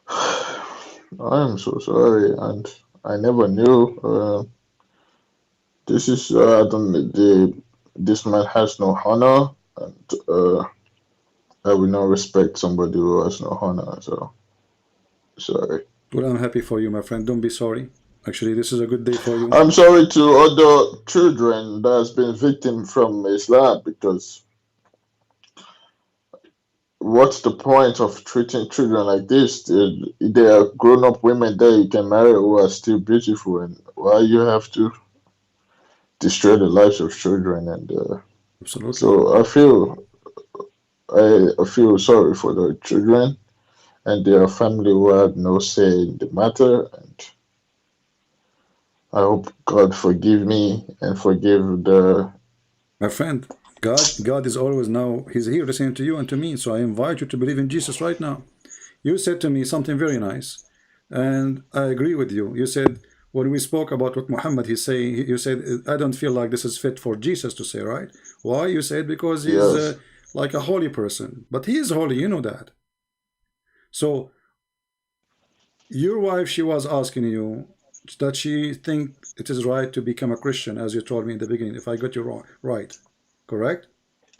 I am so sorry, and I never knew. This is I don't the this man has no honor, and I will not respect somebody who has no honor. So sorry.
Well, I'm happy for you, my friend. Don't be sorry. Actually, this is a good day for you.
I'm sorry to other children that has been victim from Islam because what's the point of treating children like this? They are grown-up women that you can marry who are still beautiful, and why you have to destroy the lives of children? And
Absolutely.
so I feel sorry for the children and their family who had no say in the matter, and I hope God forgive me and forgive the.
My friend, God is always now, he's here listening to you and to me. So I invite you to believe in Jesus right now. You said to me something very nice, and I agree with you. You said, when we spoke about what Muhammad he's saying, you said, I don't feel like this is fit for Jesus to say, right? Why? You said, because he's
Yes.
like a holy person. But he is holy, you know that. So your wife, she was asking you that she think it is right to become a Christian, as you told me in the beginning, if I got you wrong, right? Correct?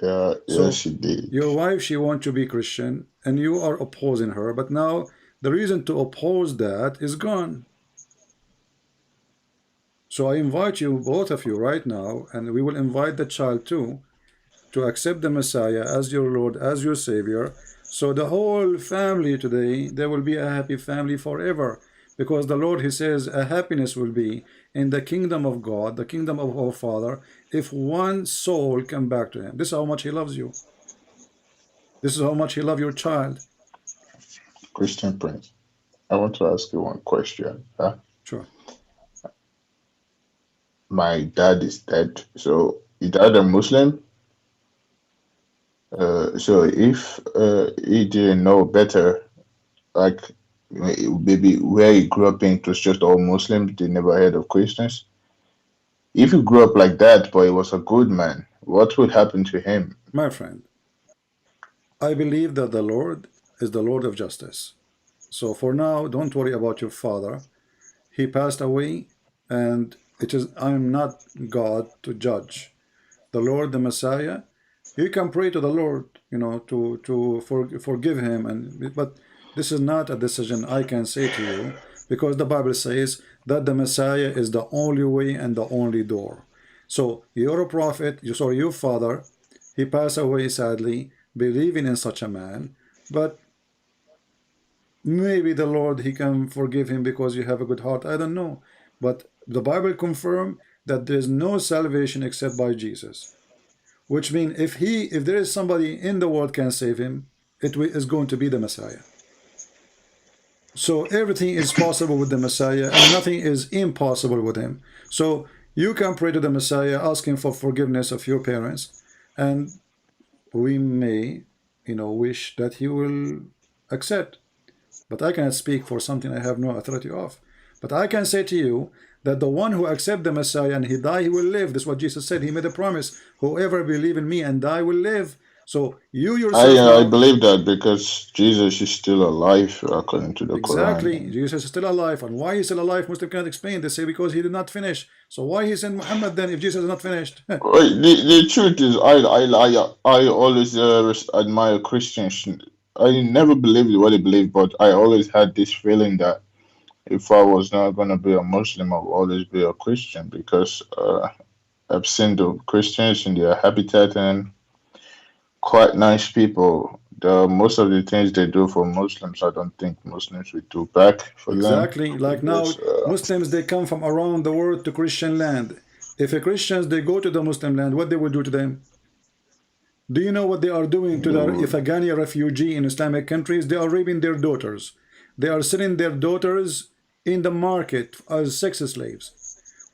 Yeah, yes,
So
she did.
your wife, she wants to be Christian, and you are opposing her. But now the reason to oppose that is gone. So I invite you, both of you, right now, and we will invite the child too, to accept the Messiah as your Lord, as your Savior. So the whole family today, there will be a happy family forever. Because the Lord, He says, a happiness will be in the kingdom of God, the kingdom of our Father, if one soul come back to Him. This is how much He loves you. This is how much He loves your child.
Christian Prince. I want to ask you one question.
Sure.
My dad is dead, so is dad a Muslim? So if he didn't know better, like maybe where he grew up in, it was just all Muslims. They never heard of Christians. If he grew up like that, but he was a good man, what would happen to him?
My friend, I believe that the Lord is the Lord of justice. So for now, don't worry about your father. He passed away, and it is I'm not God to judge. The Lord, the Messiah, you can pray to the Lord, forgive him, and but this is not a decision I can say to you, because the Bible says that the Messiah is the only way and the only door. So you're a prophet, sorry, your father, he passed away sadly, believing in such a man, but maybe the Lord, he can forgive him because you have a good heart. I don't know. But the Bible confirms that there is no salvation except by Jesus. Which means if there is somebody in the world can save him, it is going to be the Messiah. So everything is possible with the Messiah, and nothing is impossible with him. So you can pray to the Messiah, asking for forgiveness of your parents, and we may, wish that he will accept. But I cannot speak for something I have no authority of. But I can say to you that the one who accepts the Messiah and he die, he will live. This is what Jesus said. He made a promise. Whoever believe in me and die will live. So you yourself
I
now,
believe that because Jesus is still alive according to the Quran.
exactly, Jesus is still alive. And why he's still alive, Muslim cannot explain. They say because he did not finish. So why he sent Muhammad then if Jesus is not finished?
Well, the truth is, I always admire Christians. I never believed what they believe, but I always had this feeling that if I was not gonna be a Muslim, I'll always be a Christian because I've seen the Christians in their habitat and quite nice people. Most of the things they do for Muslims, I don't think Muslims would do back for them
Exactly. Like now,
because
Muslims, they come from around the world to Christian land. If a Christians, they go to the Muslim land, what they will do to them? Do you know what they are doing to
they
the
would.
Afghani refugee in Islamic countries? They are raping their daughters. They are selling their daughters in the market as sex slaves.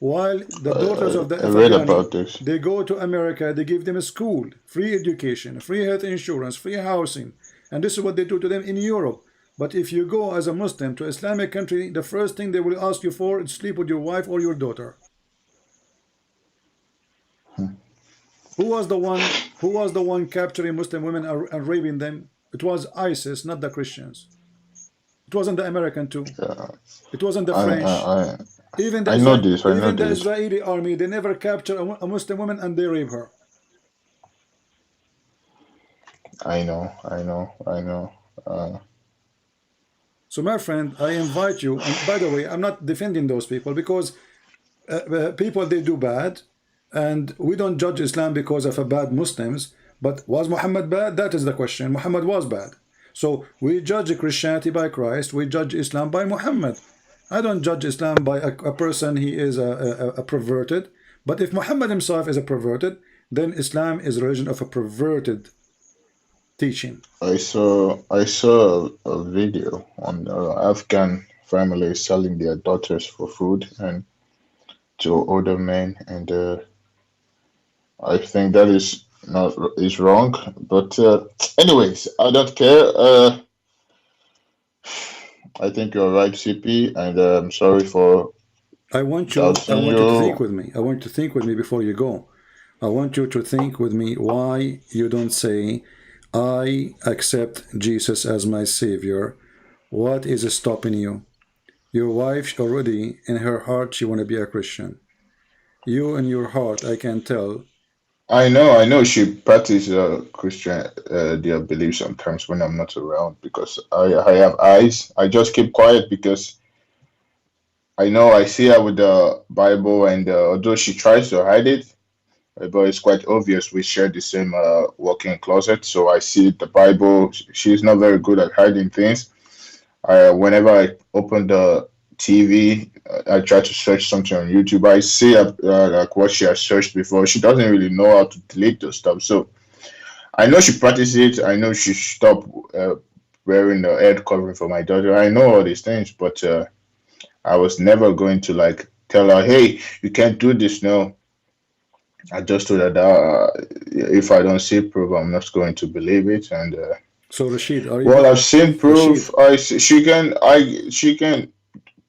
While the daughters of the
I read
Afghani,
about this.
they go to America, they give them a school, free education, free health insurance, free housing. And this is what they do to them in Europe. But if you go as a Muslim to Islamic country, the first thing they will ask you for is sleep with your wife or your daughter. Who was the one capturing Muslim women and raping them? It was ISIS, not the Christians. It wasn't the American too.
Yeah,
It wasn't the
I,
French.
I, I,
Even the
I know this. I know
Even the
this.
Israeli army, they never capture a Muslim woman and they rape her.
I know. I know. I know.
So, my friend, I invite you. And by the way, I'm not defending those people because people they do bad, and we don't judge Islam because of a bad Muslims. But was Muhammad bad? That is the question. Muhammad was bad. So we judge Christianity by Christ. We judge Islam by Muhammad. I don't judge Islam by a person he is a perverted. But if Muhammad himself is a perverted, then Islam is a religion of a perverted teaching.
I saw a video on Afghan families selling their daughters for food and to older men, and I think that is wrong. But anyways, I don't care. I think you're right, CP, and I'm sorry for
I want you. I
doubting
want you to think
you.
with me. I want you to think with me before you go. I want you to think with me why you don't say, "I accept Jesus as my Savior." What is stopping you? Your wife already in her heart she want to be a Christian. You in your heart, I can tell.
I know she practices Christian their beliefs sometimes when I'm not around because I have eyes. I just keep quiet because I know I see her with the Bible, and although she tries to hide it, but it's quite obvious we share the same walk-in closet. So I see the Bible. She's not very good at hiding things. Whenever I open the TV, I try to search something on YouTube. I see like what she has searched before. She doesn't really know how to delete those stuff. So I know she practices it. I know she stopped wearing the head covering for my daughter. I know all these things, but I was never going to like tell her, "Hey, you can't do this." No, I just told her that if I don't see proof, I'm not going to believe it. And
So Rashid, are you
well, I've seen proof.
Rashid?
She can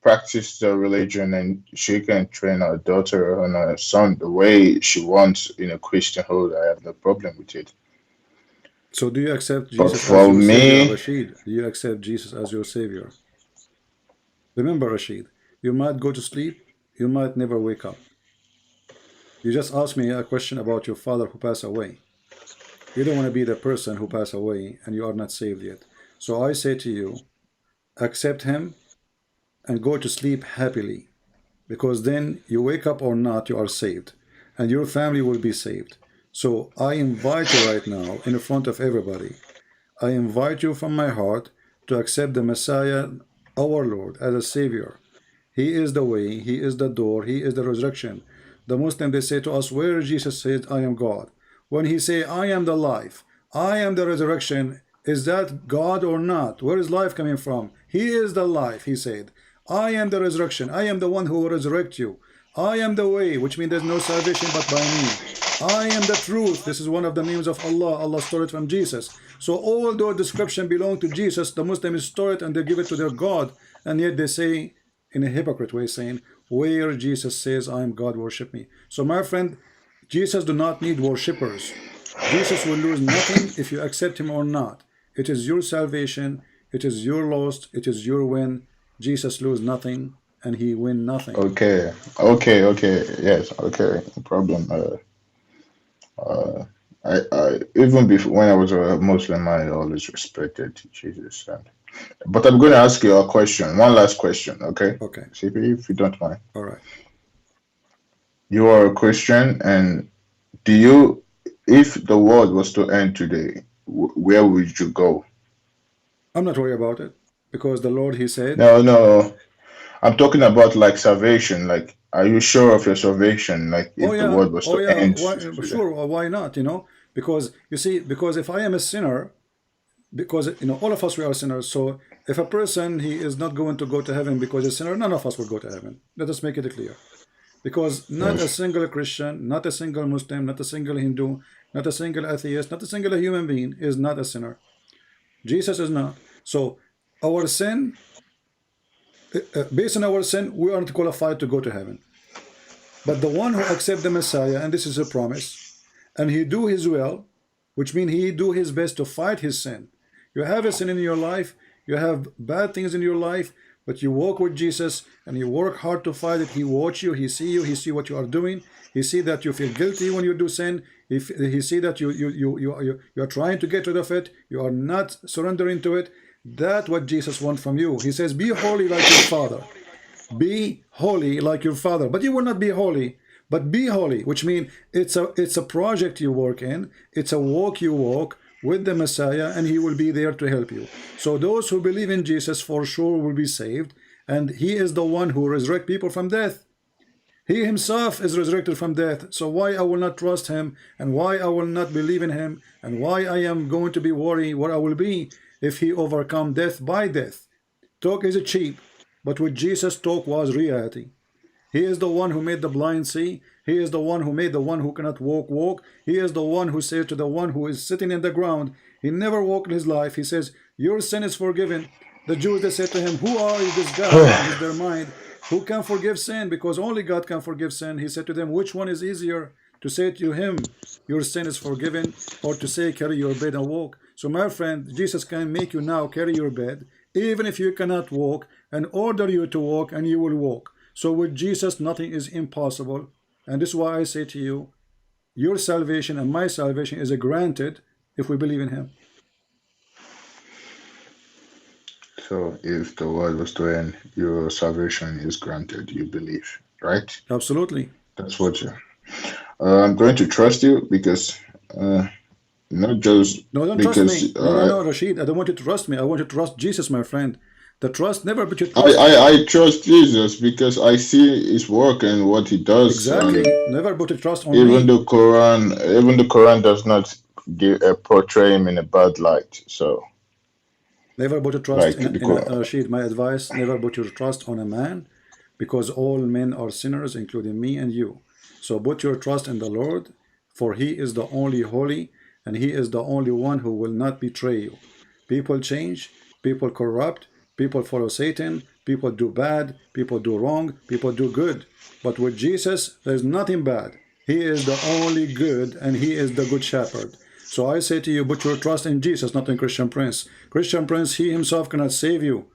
practice the religion and she can train her daughter and her son the way she wants in a Christian home. I have no problem with it.
So do you accept
But
Jesus as
for
your savior,
me,
Rashid? Do you accept Jesus as your savior? Remember, Rashid, you might go to sleep, you might never wake up. You just asked me a question about your father who passed away. You don't want to be the person who passed away and you are not saved yet. So I say to you, accept him and go to sleep happily, because then you wake up or not, you are saved and your family will be saved. So I invite you right now in front of everybody, I invite you from my heart to accept the Messiah, our Lord, as a Savior. He is the way, He is the door, He is the resurrection. The Muslim, they say to us, where Jesus said, I am God. When He say, I am the life, I am the resurrection, is that God or not? Where is life coming from? He is the life, He said. I am the resurrection, I am the one who will resurrect you. I am the way, which means there's no salvation but by me. I am the truth. This is one of the names of Allah. Allah stole it from Jesus. So although description belong to Jesus, the Muslims store it and they give it to their God. And yet they say, in a hypocrite way, saying, where Jesus says, I am God, worship me. So my friend, Jesus do not need worshippers. Jesus will lose nothing if you accept him or not. It is your salvation. It is your loss. It is your win. Jesus lose nothing and he win nothing.
okay, yes, okay, no problem. I even before when I was a Muslim, I always respected Jesus. But I'm going to ask you a question, one last question, okay?
Okay.
CP, if you don't mind.
All right.
You are a Christian, and do you, if the world was to end today, where would you go?
I'm not worried about it because the Lord, he said,
No, I'm talking about like salvation. Like, are you sure of your salvation? Like,
oh
if the
yeah,
world was
oh
to
yeah,
end
why,
today?
sure, why not, you know? Because you see, because if I am a sinner, because you know all of us we are sinners, so if a person he is not going to go to heaven because he's a sinner, none of us will go to heaven. Let us make it clear. Because not a
Yes.
single Christian, not a single Muslim, not a single Hindu, not a single atheist, not a single human being is not a sinner. Jesus is not. So our sin, based on our sin, we aren't qualified to go to heaven. But the one who accepts the Messiah, and this is a promise, and he do his will, which means he do his best to fight his sin. You have a sin in your life, you have bad things in your life, but you walk with Jesus and you work hard to fight it. He watch you, he see what you are doing, he see that you feel guilty when you do sin, he see that you are trying to get rid of it, you are not surrendering to it. That's what Jesus wants from you. He says, be holy like your Father. Be holy like your Father. But you will not be holy, but be holy, which means it's a project you work in, it's a walk you walk with the Messiah, and he will be there to help you. So those who believe in Jesus for sure will be saved, and he is the one who resurrects people from death. He himself is resurrected from death. So why I will not trust him, and why I will not believe in him, and why I am going to be worried what I will be if he overcome death by death? Talk is cheap, but with Jesus, talk was reality. He is the one who made the blind see. He is the one who made the one who cannot walk. He is the one who said to the one who is sitting in the ground, he never walked in his life, he says, your sin is forgiven. The Jews, they said to him, who are you, this guy, in their mind, who can forgive sin? Because only God can forgive sin. He said to them, which one is easier, to say to him, your sin is forgiven, or to say, carry your bed and walk? So my friend, Jesus can make you now carry your bed, even if you cannot walk, and order you to walk, and you will walk. So with Jesus, nothing is impossible. And this is why I say to you, your salvation and my salvation is granted if we believe in him.
So if the world was to end, your salvation is granted, you believe, right?
Absolutely.
That's what you. I'm going to trust you because not just
No, don't trust me.
because
No, Rashid. I don't want you to trust me. I want you to trust Jesus, my friend. The trust never but you
I,
trust
I
me.
I trust Jesus because I see His work and what He does, and
Exactly. Never put a trust on me.
Even the Quran does not portray Him in a bad light. So
Never put your trust
like
in
because
Rashid, my advice, never put your trust on a man, because all men are sinners, including me and you. So put your trust in the Lord, for he is the only holy, and he is the only one who will not betray you. People change, people corrupt, people follow Satan, people do bad, people do wrong, people do good. But with Jesus, there's nothing bad. He is the only good, and he is the good shepherd. So I say to you, put your trust in Jesus, not in Christian Prince. Christian Prince, he himself cannot save you.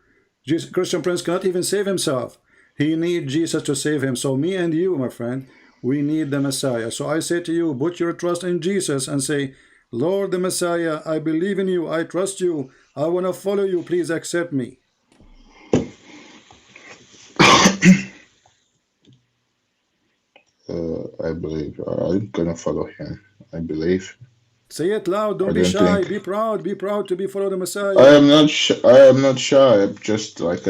Christian Prince cannot even save himself. He needs Jesus to save him. So me and you, my friend, we need the Messiah. So I say to you, put your trust in Jesus and say, Lord the Messiah, I believe in you. I trust you. I want to follow you. Please accept me.
I believe I'm gonna follow him. I believe.
Say it loud.
I
Don't be
don't
shy.
think
Be proud. Be proud to be follow the
I
Messiah.
am not. I am not shy. I'm just like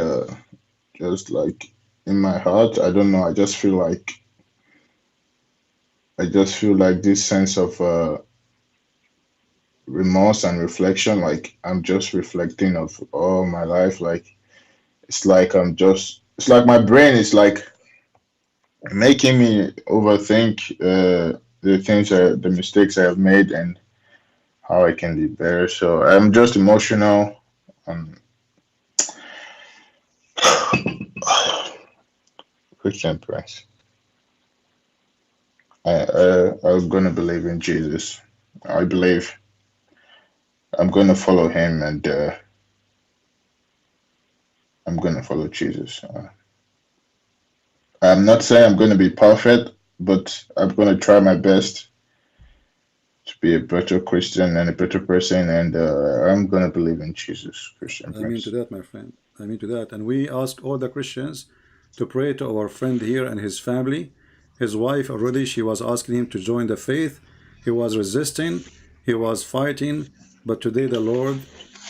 just like in my heart. I don't know. I just feel like this sense of remorse and reflection. Like I'm just reflecting of all my life. Like it's like I'm just. It's like my brain is like making me overthink the things, the mistakes I have made, and how I can be better. So I'm just emotional. Um, Christian Prince. I'm gonna believe in Jesus. I believe I'm gonna follow him, and I'm gonna follow Jesus. I'm not saying I'm gonna be perfect, but I'm gonna try my best to be a better Christian and a better person, and I'm gonna believe in Jesus, Christian
I mean to
Prince.
that, my friend. I mean to that. And we ask all the Christians to pray to our friend here and his family. His wife already, she was asking him to join the faith. He was resisting. He was fighting. But today the Lord,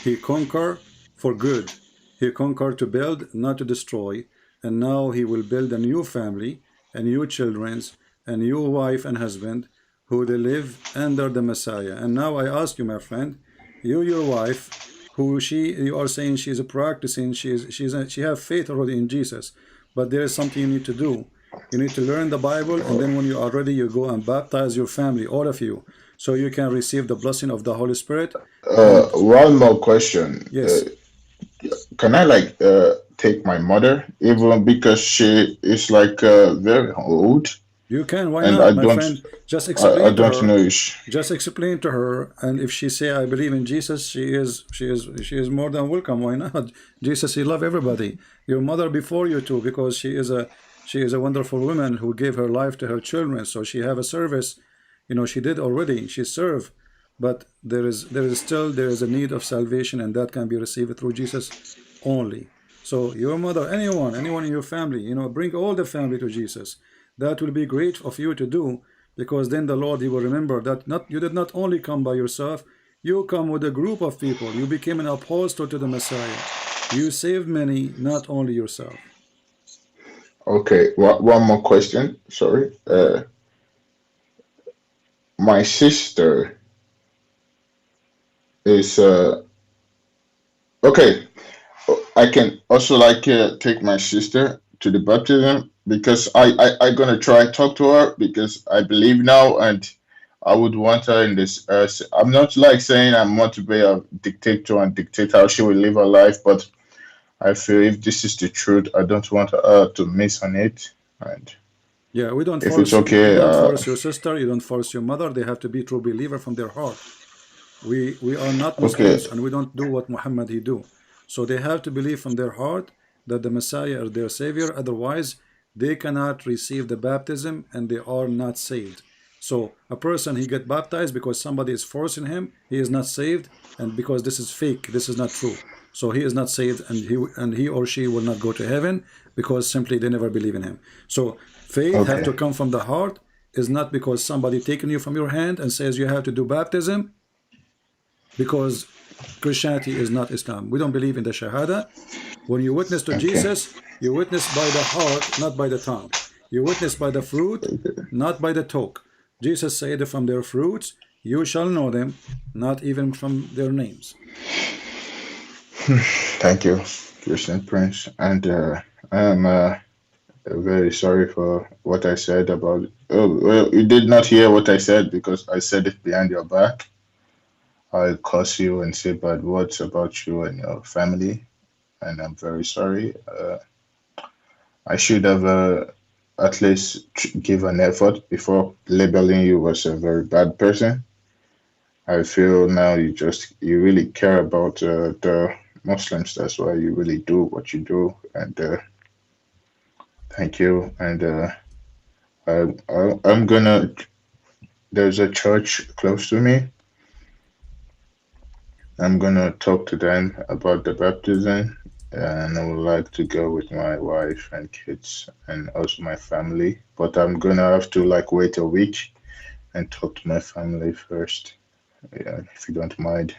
he conquered for good. He conquered to build, not to destroy. And now he will build a new family, a new children's, a new wife and husband who they live under the Messiah. And now I ask you, my friend, you, your wife, who you are saying she is practicing, she have faith already in Jesus, but there is something you need to do. You need to learn the Bible, and then when you are ready, you go and baptize your family, all of you, so you can receive the blessing of the Holy Spirit. And
One more question.
yes,
Can I like take my mother, even because she is like very old,
you can. Why
and
not, my friend? Just
I
explain to
don't
her.
know if
Just explain to her, and if she say I believe in Jesus, she is more than welcome. Why not? Jesus, he love everybody. Your mother before you too, because she is a wonderful woman who gave her life to her children. So she have a service, she did already. She served, but there is a need of salvation, and that can be received through Jesus only. So your mother, anyone in your family, bring all the family to Jesus. That will be great of you to do, because then the Lord, he will remember that not you did not only come by yourself, you come with a group of people. You became an apostle to the Messiah. You saved many, not only yourself.
okay. One more question. Sorry.
Yeah.
My sister is okay. I can also like take my sister to the baptism because I gonna try talk to her because I believe now and I would want her in this. I'm not like saying I want to be a dictator and dictate how she will live her life, but I feel if this is the truth, I don't want her to miss on it. And
Yeah, we don't
if it's
force you
okay,
don't force your sister, you don't force your mother. They have to be true believer from their heart. We are not
okay,
Muslims, and we don't do what Muhammad he do. So they have to believe from their heart that the Messiah is their savior. Otherwise, they cannot receive the baptism, and they are not saved. So a person, he get baptized because somebody is forcing him, he is not saved, and because this is fake, this is not true. So he is not saved, and he or she will not go to heaven because simply they never believe in him. So faith have
okay,
to come from the heart. Is not because somebody taking you from your hand and says you have to do baptism, because Christianity is not Islam. We don't believe in the Shahada. When you witness to
okay,
Jesus, you witness by the heart, not by the tongue. You witness by the fruit, not by the talk. Jesus said, from their fruits you shall know them, not even from their names.
Thank you, Christian Prince. And I am very sorry for what I said about. Oh, well, you did not hear what I said because I said it behind your back. I curse you and say bad words about you and your family, and I'm very sorry. I should have at least give an effort before labeling you as a very bad person. I feel now you really care about the Muslims. That's why you really do what you do. And thank you. And I'm gonna. There's a church close to me. I'm gonna talk to them about the baptism, and I would like to go with my wife and kids and also my family. But I'm gonna have to like wait a week and talk to my family first. Yeah, if you don't mind.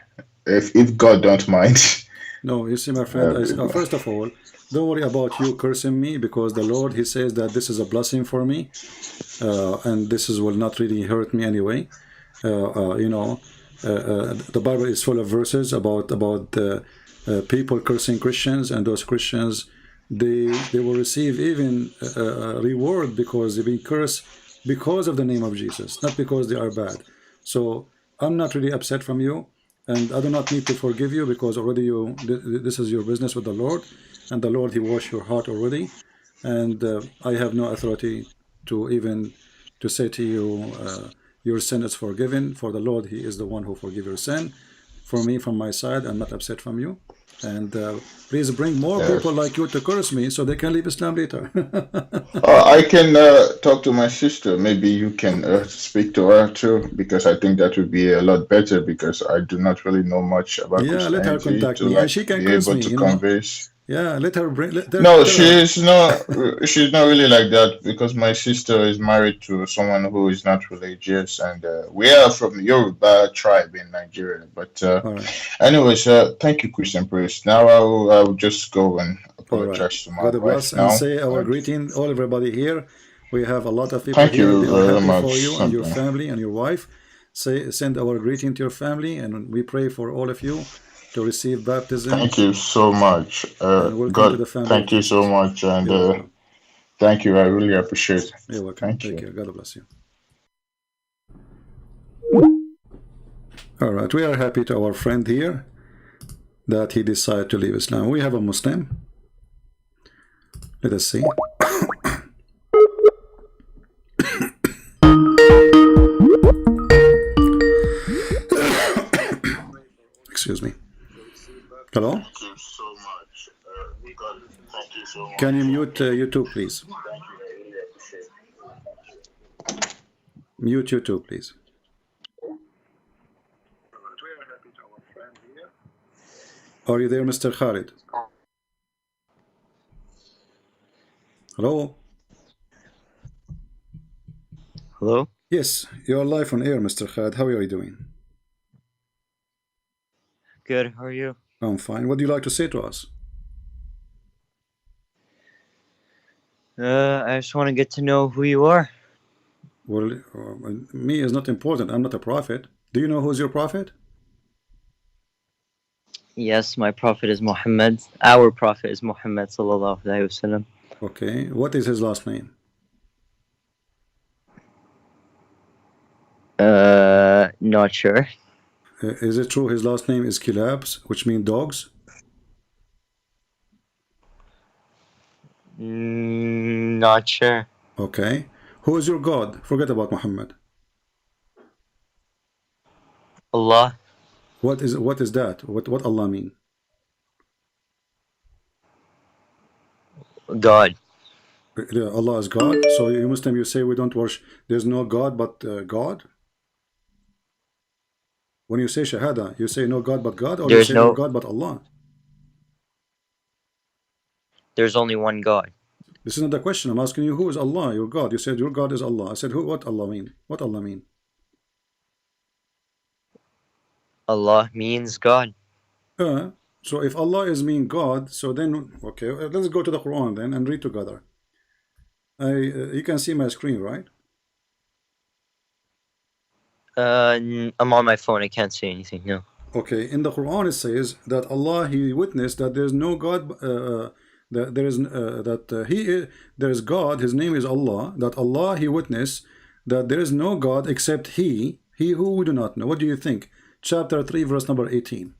If God don't mind.
No, you see, my friend, first of all, don't worry about you cursing me, because the Lord, He says that this is a blessing for me, and this is will not really hurt me anyway. You know, the Bible is full of verses about people cursing Christians, and those Christians, they will receive even reward because they've been cursed because of the name of Jesus, not because they are bad. So I'm not really upset from you, and I do not need to forgive you, because already this is your business with the Lord, and the Lord, He washed your heart already, and I have no authority to even to say to you, your sin is forgiven. For the Lord, He is the one who forgives your sin. For me, from my side, I'm not upset from you. And please bring more people
Yes.
like you to curse me so they can leave Islam later.
I can talk to my sister. Maybe you can speak to her too, because I think that would be a lot better. Because I do not really know much about
Yeah, let her
Christianity
contact
to
me, and
like
she can
be
curse
able
me,
to
you know.
convince.
Yeah, let her bring,
No,
tell her.
she's not. She's not really like that because my sister is married to someone who is not religious, and we are from Yoruba tribe in Nigeria. But
All right.
anyways, thank you, Christian Priest. Now I will just go and
All right.
apologize to my
God
wife
bless, and
now.
say our greeting, all everybody here. We have a lot of people
Thank
here.
you
They are
very
happy for
much.
you and your
Something.
family and your wife. Send our greeting to your family, and we pray for all of you to receive baptism,
Thank you so much.
and welcome to
God,
the family of
thank you so
Jesus.
much, and
You're welcome.
thank you. I really appreciate it.
You're welcome.
Thank
Take
you.
care. God bless you. All right. We are happy to our friend here that he decided to leave Islam. We have a Muslim. Let us see. Excuse me. Hello?
Thank you so much. God, thank you so
Can you
much.
mute YouTube, please?
Thank you. I really appreciate
Mute YouTube, please. Are you there, Mr. Khalid? Hello?
Hello?
Yes, you are live on air, Mr. Khalid. How are you doing?
Good, how are you?
I'm fine. What do you like to say to us?
I just want to get to know who you are.
Well, me is not important. I'm not a prophet. Do you know who's your prophet?
Yes, my prophet is Muhammad. Our prophet is Muhammad sallallahu alaihi wasallam.
Okay. What is his last name?
Not sure.
Is it true his last name is Kilabs, which means dogs?
Not sure.
Okay. Who is your God? Forget about Muhammad.
Allah,
What is that? What Allah mean?
God.
Allah is God. So you Muslim, you say we don't worship. There's no God but God. When you say Shahada, you say no God but God, or you
There's
say no
no,
God but Allah.
there's only one God.
This is not the question. I'm asking you who is Allah, your God. You said your God is Allah. I said who? What Allah mean? What Allah mean?
Allah means God.
So if Allah is mean God, so then okay, let's go to the Quran then and read together. You can see my screen, right?
I'm on my phone, I can't say anything, no.
Okay, in the Quran it says that Allah, He witnessed that there is no God, that there is there is God. His name is Allah. That Allah, He witnessed that there is no God except He who we do not know. What do you think? Chapter 3, verse number 18.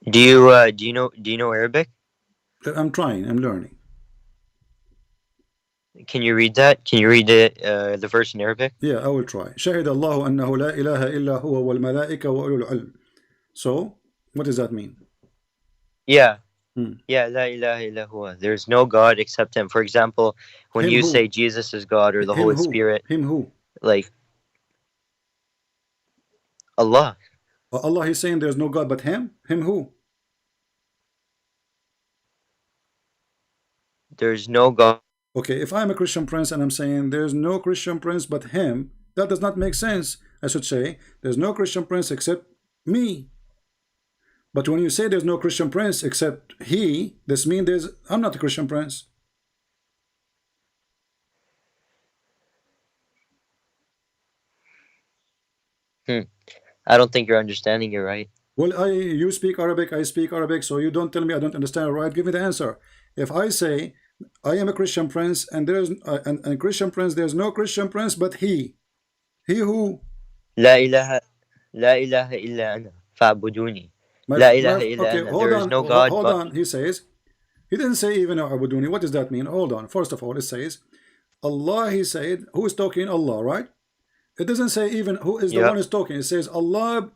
Do you know Arabic?
I'm trying. I'm learning.
Can you read that? Can you read the verse in Arabic?
Yeah, I will try. شهد الله أنه لا إله إلا هو والملائكة وأولو العلم. So, what does that mean?
Yeah.
Hmm.
Yeah, la ilaha illa huwa. There's no God except him. For example, when
Him
you
who?
say Jesus is God or the
Him
Holy
who?
Spirit,
Him who?
like Allah.
Allah, He's saying there's no God but Him? Him who?
There's no God.
Okay, if I'm a Christian prince and I'm saying there's no Christian prince but Him, that does not make sense. I should say there's no Christian prince except me. But when you say there's no Christian prince except He, this means I'm not a Christian prince.
I don't think you're understanding it right.
Well, you speak Arabic, I speak Arabic, so you don't tell me I don't understand it right. Give me the answer. If I say I am a Christian prince and there's and Christian prince, there's no Christian prince but He who?
La ilaha illa ana fa'buduni. La ilaha illa
Okay,
ana. There is no God
hold
but
on.
me.
He didn't say even Abuduni. What does that mean? Hold on. First of all, it says Allah. He said, who is talking? Allah, right? It doesn't say even who is the one who's talking. It says Allah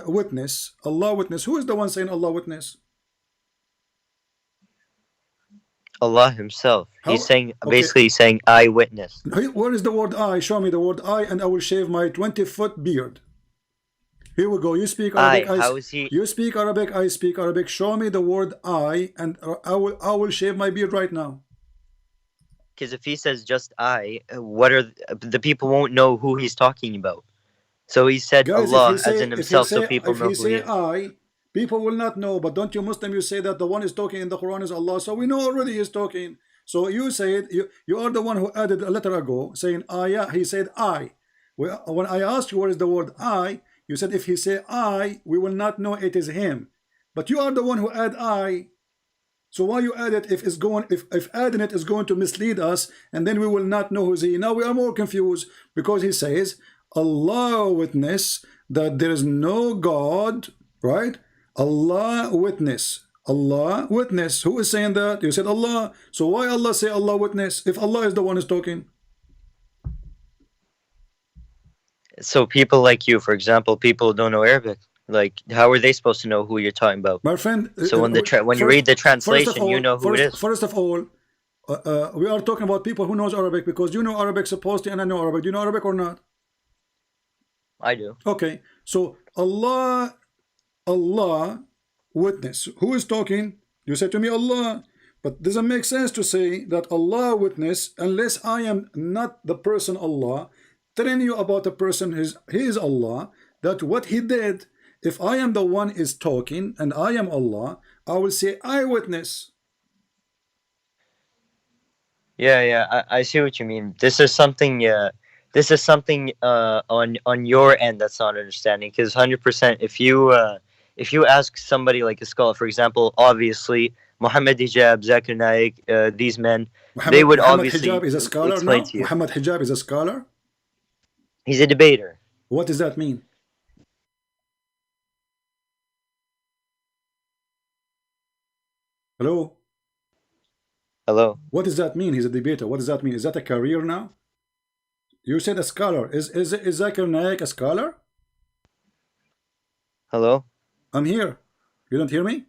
witness. Allah witness. Who is the one saying Allah witness?
Allah himself.
How?
He's saying,
Okay.
basically he's saying, I witness.
Where is the word I? Show me the word I and I will shave my 20-foot beard. Here we go. You speak Arabic.
How is he?
You speak Arabic. I speak Arabic. Show me the word I and I will shave my beard right now.
Because if he says just I, what are the people won't know who he's talking about. So he said
Guys,
Allah as in himself, so people know who he is.
I, people will not know. But don't you Muslim, you say that the one is talking in the Quran is Allah. So we know already he's talking. So you said, you are the one who added a letter ago saying yeah. He said I. When I asked you what is the word I, you said if he say I, we will not know it is him. But you are the one who add I. So why you add it if adding it is going to mislead us and then we will not know who's he. Now we are more confused because he says Allah witness that there is no God, right? Allah witness. Allah witness. Who is saying that? You said Allah. So why Allah say Allah witness if Allah is the one who's talking?
So people like you, for example, people who don't know Arabic, like how are they supposed to know who you're talking about?
My friend,
so when you read the translation, you know who it is.
First of all, we are talking about people who knows Arabic because you know Arabic supposedly and I know Arabic. Do you know Arabic or not?
I do.
Okay, so Allah witness. Who is talking? You said to me Allah, but doesn't make sense to say that Allah witness unless I am not the person Allah telling you about a person he is Allah, that what he did. If I am the one is talking and I am Allah, I will say I witness.
Yeah, I see what you mean. This is something on your end that's not understanding, because 100% if you ask somebody like a scholar, for example, obviously Muhammad Hijab, Zakir Naik, these men, they would obviously
Hijab is a scholar
explain
now?
to you.
Muhammad Hijab is a scholar?
He's a debater.
What does that mean? Hello?
Hello?
What does that mean? He's a debater. What does that mean? Is that a career now? You said a scholar. Is Zakir Naik a scholar?
Hello?
I'm here. You don't hear me?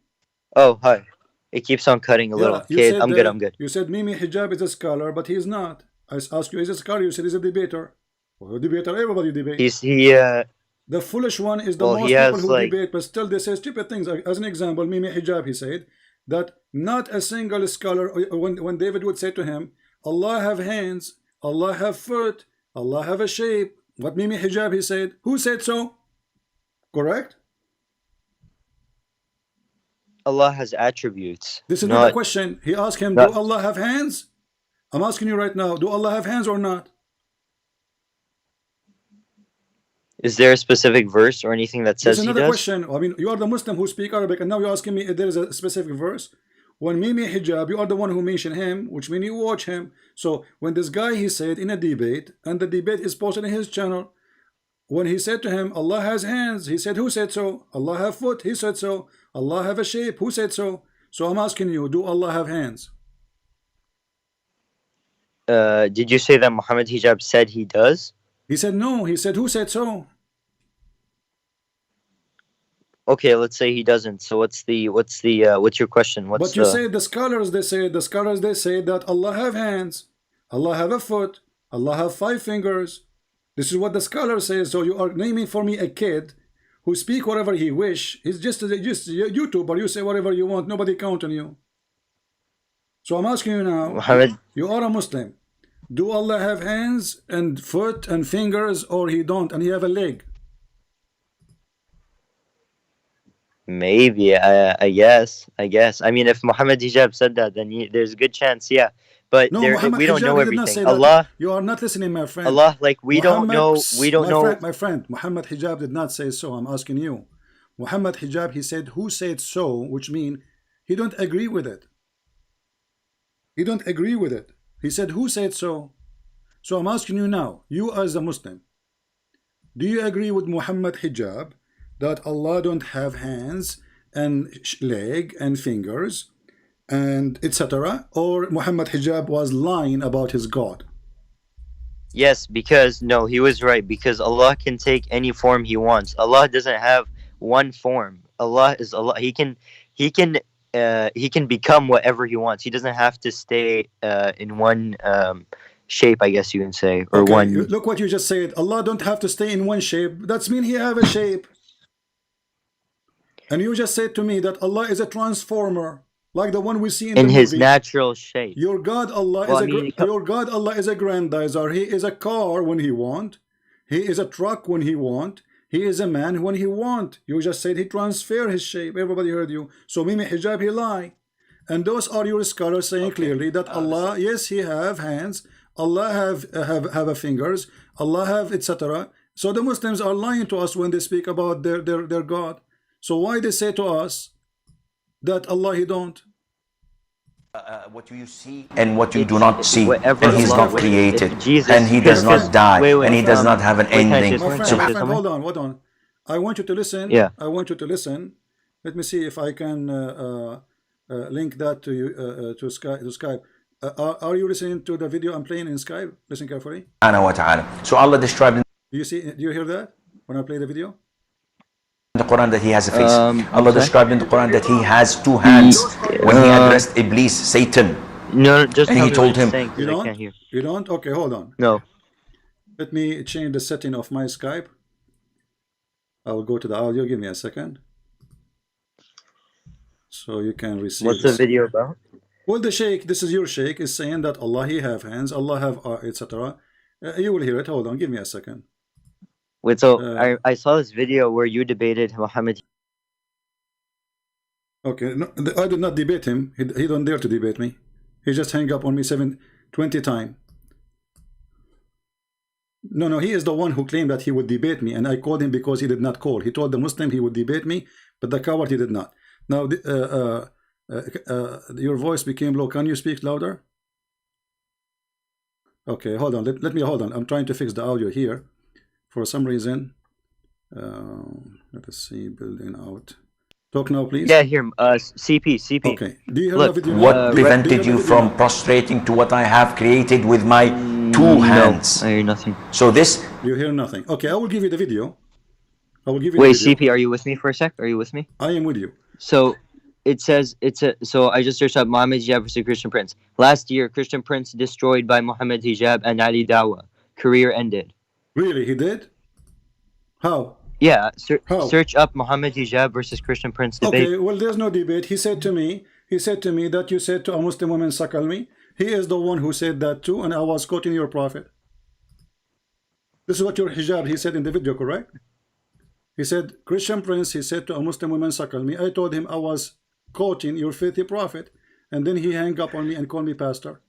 Oh, hi. It keeps on cutting a little. Okay, I'm good.
You said Mimi Hijab is a scholar, but he is not. I asked you, is a scholar? You said he's a debater. Well, a debater, everybody debates. The foolish one is the most people who debate, but still they say stupid things. As an example, Mimi Hijab, he said that not a single scholar, when David would say to him, Allah have hands, Allah have foot, Allah have a shape. What Mimi Hijab, he said, who said so? Correct?
Allah has attributes.
This is not the question. He asked him, do Allah have hands? I'm asking you right now, do Allah have hands or not?
Is there a specific verse or anything that says
There's
he
another
does?
question. I mean, you are the Muslim who speak Arabic, and now you're asking me if there is a specific verse. When Mimi Hijab, you are the one who mentioned him, which means you watch him. So when this guy, he said in a debate, and the debate is posted in his channel, when he said to him, Allah has hands, he said, who said so? Allah have foot, he said so. Allah have a shape, who said so? So I'm asking you, do Allah have hands?
Did you say that Muhammad Hijab said he does?
He said no. He said, who said so?
Okay, let's say he doesn't. So what's your question?
But you say the scholars, they say that Allah have hands, Allah have a foot, Allah have 5 fingers. This is what the scholar says. So you are naming for me a kid who speak whatever he wish. He's just a YouTuber. You say whatever you want. Nobody count on you. So I'm asking you now,
Muhammad,
you are a Muslim. Do Allah have hands and foot and fingers, or he don't, and he have a leg?
maybe. I guess. I mean, if Muhammad Hijab said that, then there's a good chance, yeah. But
no,
we don't know everything.
Allah, you are not listening, my friend.
Allah, like we don't know.
My friend, Muhammad Hijab did not say so. I'm asking you. Muhammad Hijab, he said, who said so, which means he don't agree with it. He don't agree with it. He said, who said so? So I'm asking you now, you as a Muslim, do you agree with Muhammad Hijab that Allah don't have hands and leg and fingers and etc., or Muhammad Hijab was lying about his God?
Yes, because no, he was right, because Allah can take any form he wants. Allah doesn't have one form. Allah is Allah. He can become whatever he wants. He doesn't have to stay in one shape, I guess you can say, or
okay,
one.
Look what you just said. Allah don't have to stay in one shape. That's mean he have a shape. And you just said to me that Allah is a transformer, like the one we see in the
his
movie.
Natural shape.
Your God Allah your God Allah is a grandizer. He is a car when he want. He is a truck when he want. He is a man when he want. You just said he transfer his shape. Everybody heard you. So Mimi Hijab, he lie. And those are your scholars saying clearly that Allah, yes, he have hands. Allah have a fingers. Allah have etc. So the Muslims are lying to us when they speak about their God. So why they say to us that Allah he don't?
What you see and what you do not see, and he's
Allah,
not created,
Jesus,
and he does not die, and he does not have an ending.
My friend, hold on. I want you to listen.
Yeah.
I want you to listen. Let me see if I can link that to you to Skype. Are you listening to the video I'm playing in Skype? Listen carefully.
So Allah described in
Do you hear that when I play the video?
the Quran that he has a face. Allah described in the Quran that he has 2 hands when he addressed Iblis, Satan.
No, just
and he told him,
you don't? I can't hear. You don't? Okay, hold on.
No.
Let me change the setting of my Skype. I will go to the audio. Give me a second. So you can receive.
What's the video about?
Well, the Sheikh, this is your Sheikh, is saying that Allah he have hands, Allah have etc. You will hear it. Hold on. Give me a second.
Wait, so I saw this video where you debated Muhammad.
Okay, no, I did not debate him. He don't dare to debate me. He just hang up on me 20 times. No, he is the one who claimed that he would debate me, and I called him because he did not call. He told the Muslim he would debate me, but the coward he did not. Now, your voice became low. Can you speak louder? Okay, hold on. Let me hold on. I'm trying to fix the audio here. For some reason, let us see, building out. Talk now, please.
Yeah, here, CP.
Okay. Do you hear
Look,
the video?
What prevented you from prostrating to what I have created with my 2 hands?
I hear nothing.
So this.
You hear nothing. Okay, I will give you the video. I will give you.
Wait,
the video.
CP, are you with me for a sec? Are you with me?
I am with you.
So it says so I just searched up Muhammad Hijab versus Christian Prince. Last year, Christian Prince destroyed by Muhammad Hijab and Ali Dawa. Career ended.
Really, he did? How?
Yeah,
How?
Search up Muhammad Hijab versus Christian Prince debate.
Okay, well, there's no debate. He said to me that you said to a Muslim woman, suckle me. He is the one who said that too, and I was quoting your prophet. This is what your hijab, he said in the video, correct? He said, Christian Prince, he said to a Muslim woman, suckle me. I told him I was quoting your filthy prophet, and then he hung up on me and called me pastor.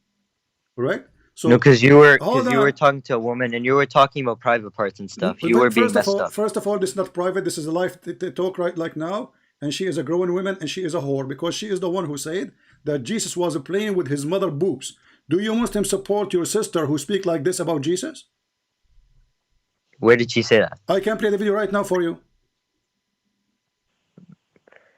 Correct? So
no, because you were
hold
talking to a woman and you were talking about private parts and stuff.
on.
You were being messed up.
First of all, this is not private. This is a live talk right like now. And she is a growing woman and she is a whore because she is the one who said that Jesus was playing with his mother boobs. Do you Muslims support your sister who speak like this about Jesus?
Where did she say that?
I can play the video right now for you.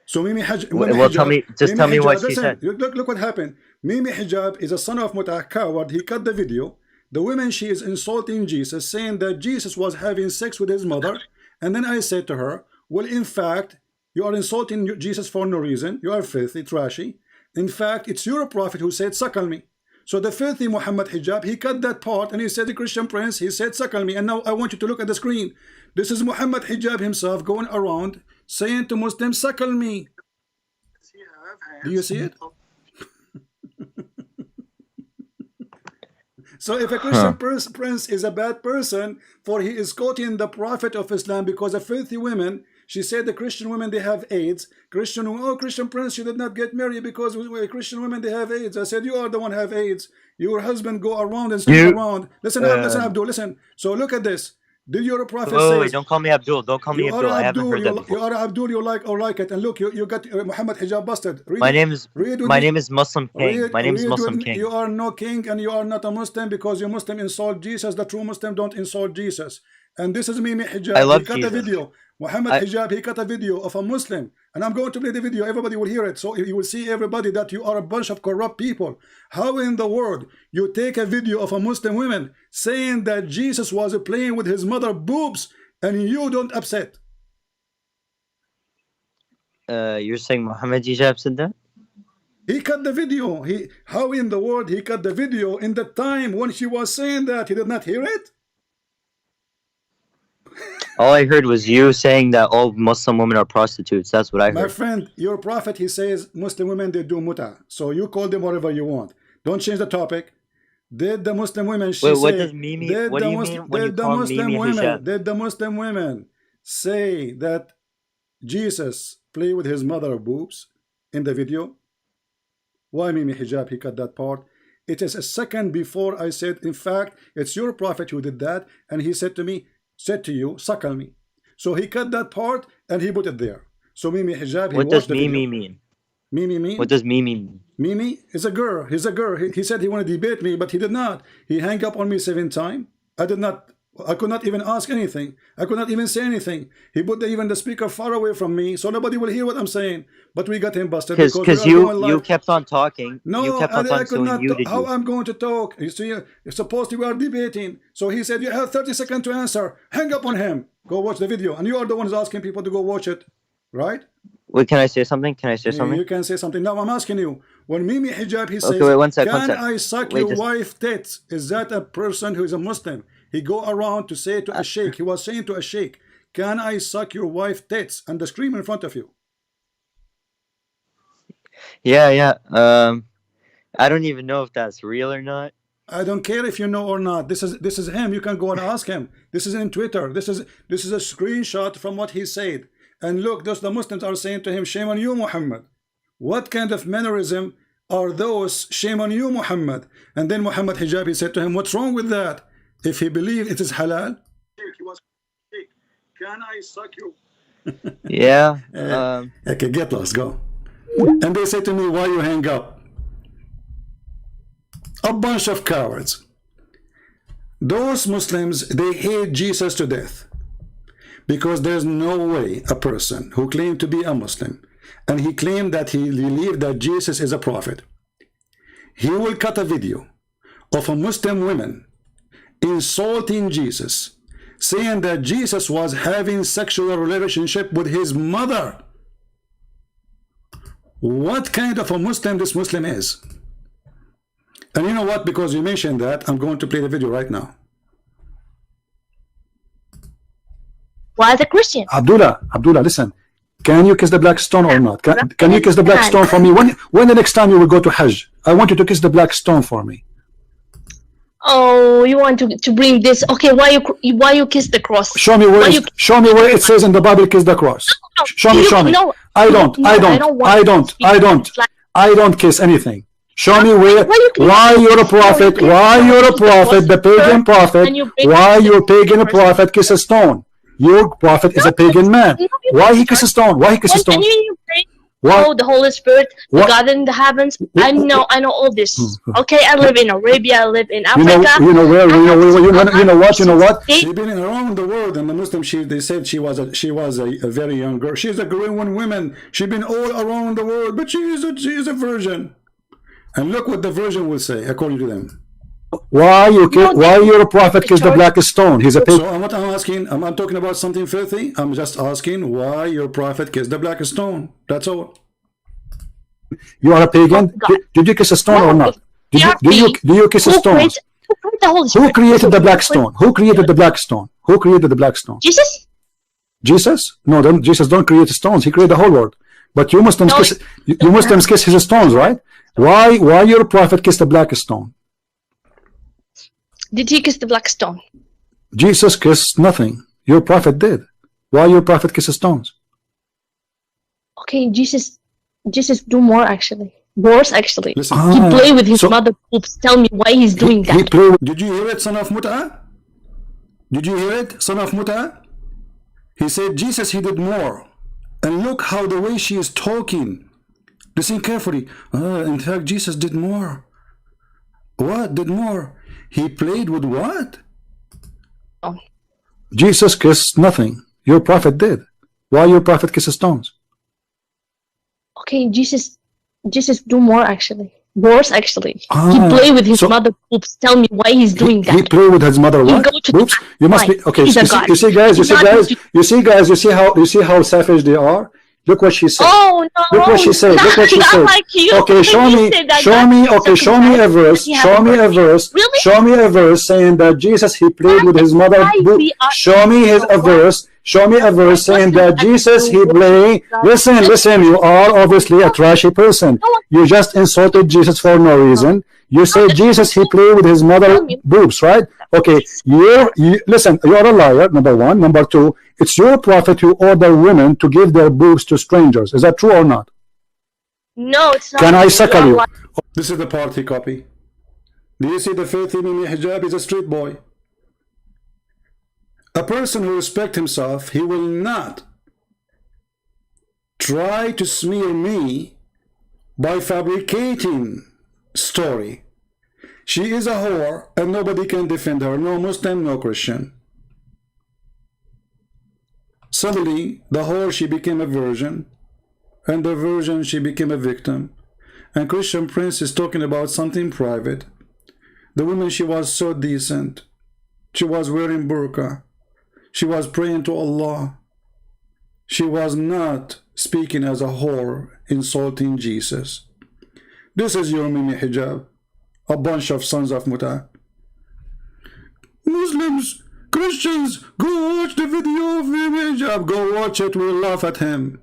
So Mimi Hijab,
Well, tell me what she said.
Look what happened. Mimi Hijab is a son of Mutah coward. He cut the video. The woman, she is insulting Jesus, saying that Jesus was having sex with his mother. And then I said to her, well, in fact, you are insulting Jesus for no reason. You are filthy, trashy. In fact, it's your prophet who said, suckle me. So the filthy Muhammad Hijab, he cut that part and he said, the Christian prince, he said, suckle me. And now I want you to look at the screen. This is Muhammad Hijab himself going around saying to Muslims, suckle me. Do you see it? So if a Christian prince is a bad person, for he is quoting the prophet of Islam, because of filthy women, she said the Christian women, they have AIDS. Christian prince, you did not get married because Christian women, they have AIDS. I said, you are the one who have AIDS. Your husband go around and sleep around. Listen, Abdul, listen. So look at this. Did your prophet say?
Wait, don't call me Abdul. Don't call me Abdul. I haven't heard that before.
You are Abdul. You like it. And look, you got Muhammad Hijab busted.
My name is Muslim King. My name is Muslim King.
You are no king, and you are not a Muslim because you Muslim insult Jesus. The true Muslim don't insult Jesus. And this is Mimi Hijab.
I love
he cut
Jesus.
a video. Muhammad Hijab, he cut a video of a Muslim, and I'm going to play the video. Everybody will hear it, so you will see everybody that you are a bunch of corrupt people. How in the world you take a video of a Muslim woman saying that Jesus was playing with his mother boobs, and you don't upset?
You're saying Muhammad Hijab said that?
He cut the video. How in the world he cut the video in the time when she was saying that? He did not hear it?
All I heard was you saying that all Muslim women are prostitutes. That's what I heard.
My friend, your prophet, he says Muslim women, they do mutah. So you call them whatever you want. Don't change the topic. Did the Muslim women,
Wait, what does Mimi, what do you mean when you call Mimi Hijab?
Did the Muslim women say that Jesus played with his mother boobs in the video? Why Mimi Hijab, he cut that part? It is a second before I said, in fact, it's your prophet who did that. And he said to me, said to you, suckle me. So he cut that part and he put it there. So Mimi Hijab,
what does Mimi mean?
Mimi mean?
What does Mimi mean?
Mimi is a girl. He's a girl. He said he wanted to debate me, but he did not. He hung up on me 7 times. I could not even ask anything. I could not even say anything. He put even the speaker far away from me, so nobody will hear what I'm saying. But we got him busted
because you kept on talking.
No,
you kept on talking,
I could not.
so
How I'm going to talk? You see, supposed we are debating. So he said, you have 30 seconds to answer. Hang up on him. Go watch the video. And you are the ones asking people to go watch it, right?
Wait, can I say something? Can I say something?
You can say something. Now I'm asking you. When Mimi Hijab, he says,
wait, one sec.
I suck your wife tits? Is that a person who is a Muslim? He go around to say to a sheikh. He was saying to a sheikh, can I suck your wife tits? And the scream in front of you.
Yeah. I don't even know if that's real or not.
I don't care if you know or not. This is him. You can go and ask him. This is in Twitter. This is a screenshot from what he said. And look, the Muslims are saying to him, shame on you, Muhammad. What kind of mannerism are those? Shame on you, Muhammad. And then Muhammad Hijab, he said to him, what's wrong with that? If he believed it is halal? Can I suck you?
Yeah.
Okay, get lost, go. And they say to me, why you hang up? A bunch of cowards. Those Muslims, they hate Jesus to death. Because there's no way a person who claimed to be a Muslim and he claimed that he believed that Jesus is a prophet, he will cut a video of a Muslim woman insulting Jesus, saying that Jesus was having sexual relationship with his mother. What kind of a Muslim this Muslim is? And you know what? Because you mentioned that, I'm going to play the video right now.
Why the Christian?
Abdullah, listen. Can you kiss the black stone or not? Can you kiss the black stone for me? When the next time you will go to Hajj? I want you to kiss the black stone for me.
Oh, you want to bring this? Okay, why you kiss the cross?
Show me where it says in the Bible kiss the cross. Show me.
No,
I don't kiss anything.
Show me where. Why you're a prophet? Why you're a prophet? The pagan prophet. Why your pagan prophet kiss a stone? Your prophet is a pagan man. Why he kiss a stone? Why he kiss a stone?
Oh, the Holy Spirit, the God in the heavens. I know all this. Okay, I live in Arabia. I live in Africa.
You know where? You know what? You know what?
She's been around the world, and the Muslim. They said she was a very young girl. She's a Korean woman. She's been all around the world, but she is a virgin. And look what the virgin will say, according to them.
Why your prophet kiss the black stone? He's a pagan.
So I'm not asking. I'm not talking about something filthy. I'm just asking why your prophet kissed the black stone. That's all.
You are a pagan. Did you kiss a stone or not? Do you kiss a stone? Who created the black stone? Who created the black stone? Who created the black stone?
Jesus.
Jesus? No, Jesus don't create stones. He created the whole world. But you Muslims kiss his stones, right? Why your prophet kissed the black stone?
Did he kiss the black stone?
Jesus kissed nothing. Your prophet did. Why your prophet kisses stones?
Okay, Jesus do more actually. Worse actually.
Listen.
He play with his mother boobs. Tell me why he's doing that.
Did you hear it, son of Mut'a? Did you hear it, son of Mut'a? He said Jesus, he did more. And look how the way she is talking. Listen carefully. In fact, Jesus did more. What did more? He played with what?
Oh.
Jesus kissed nothing. Your prophet did. Why your prophet kisses stones?
Okay, Jesus do more actually. Worse actually. He play with his mother boobs. Tell me why he's doing that.
He play with his mother what? Boobs? You must be okay. You see guys. You see how savage they are. Look what she said.
Oh no!
Look what she said. Look what she said.
Like you.
Okay, show me a verse. Show me a verse.
Really?
Show me a verse saying that Jesus he played with his mother. Show me a verse. Show me a verse saying that Jesus he played. Listen. You are obviously a trashy person. You just insulted Jesus for no reason. You say Jesus he played with his mother boobs, right? Okay, listen. You're a liar. Number one. Number two. It's your prophet who ordered women to give their boobs to strangers. Is that true or not?
No, it's not.
Can I suckle you?
This is the party copy. Do you see the filthy Mimi hijab? Is a street boy. A person who respects himself, he will not try to smear me by fabricating story. She is a whore and nobody can defend her. No Muslim, no Christian. Suddenly, the whore, she became a virgin, and the virgin, she became a victim. And Christian Prince is talking about something private. The woman, she was so decent. She was wearing burqa. She was praying to Allah. She was not speaking as a whore, insulting Jesus. This is your Mimi hijab. A bunch of sons of Mut'a. Muslims, Christians, go watch the video of Mimi hijab. Go watch it. We'll laugh at him.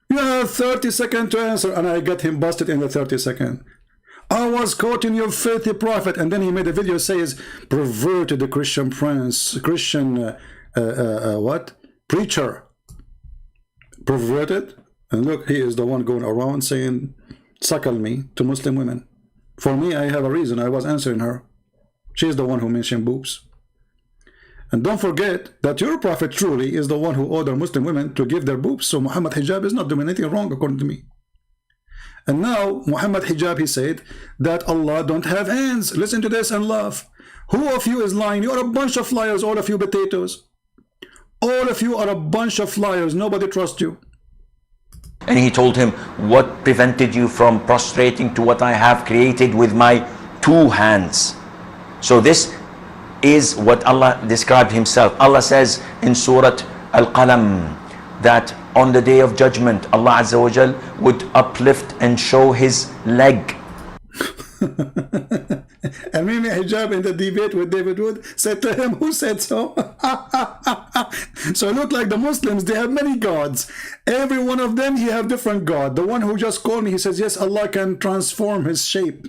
You have 30 seconds to answer, and I got him busted in the 30 seconds. I was quoting your filthy prophet, and then he made a video says perverted the Christian prince, Christian what? Preacher. Perverted. And look, he is the one going around saying suckle me to Muslim women. For me, I have a reason. I was answering her. She's the one who mentioned boobs. And don't forget that your prophet truly is the one who ordered Muslim women to give their boobs. So Muhammad hijab is not doing anything wrong according to me. And now Muhammad hijab, he said that Allah don't have hands. Listen to this and laugh. Who of you is lying? You are a bunch of liars, all of you potatoes. All of you are a bunch of liars. Nobody trusts you.
And he told him, what prevented you from prostrating to what I have created with my two hands? So this is what Allah described himself. Allah says in Surah Al-Qalam that on the day of judgment, Allah Azza wa Jal would uplift and show his leg.
And Mimi hijab in the debate with David Wood said to him, who said so? So it looked like the Muslims, they have many gods. Every one of them, he have different god. The one who just called me, he says, yes, Allah can transform his shape.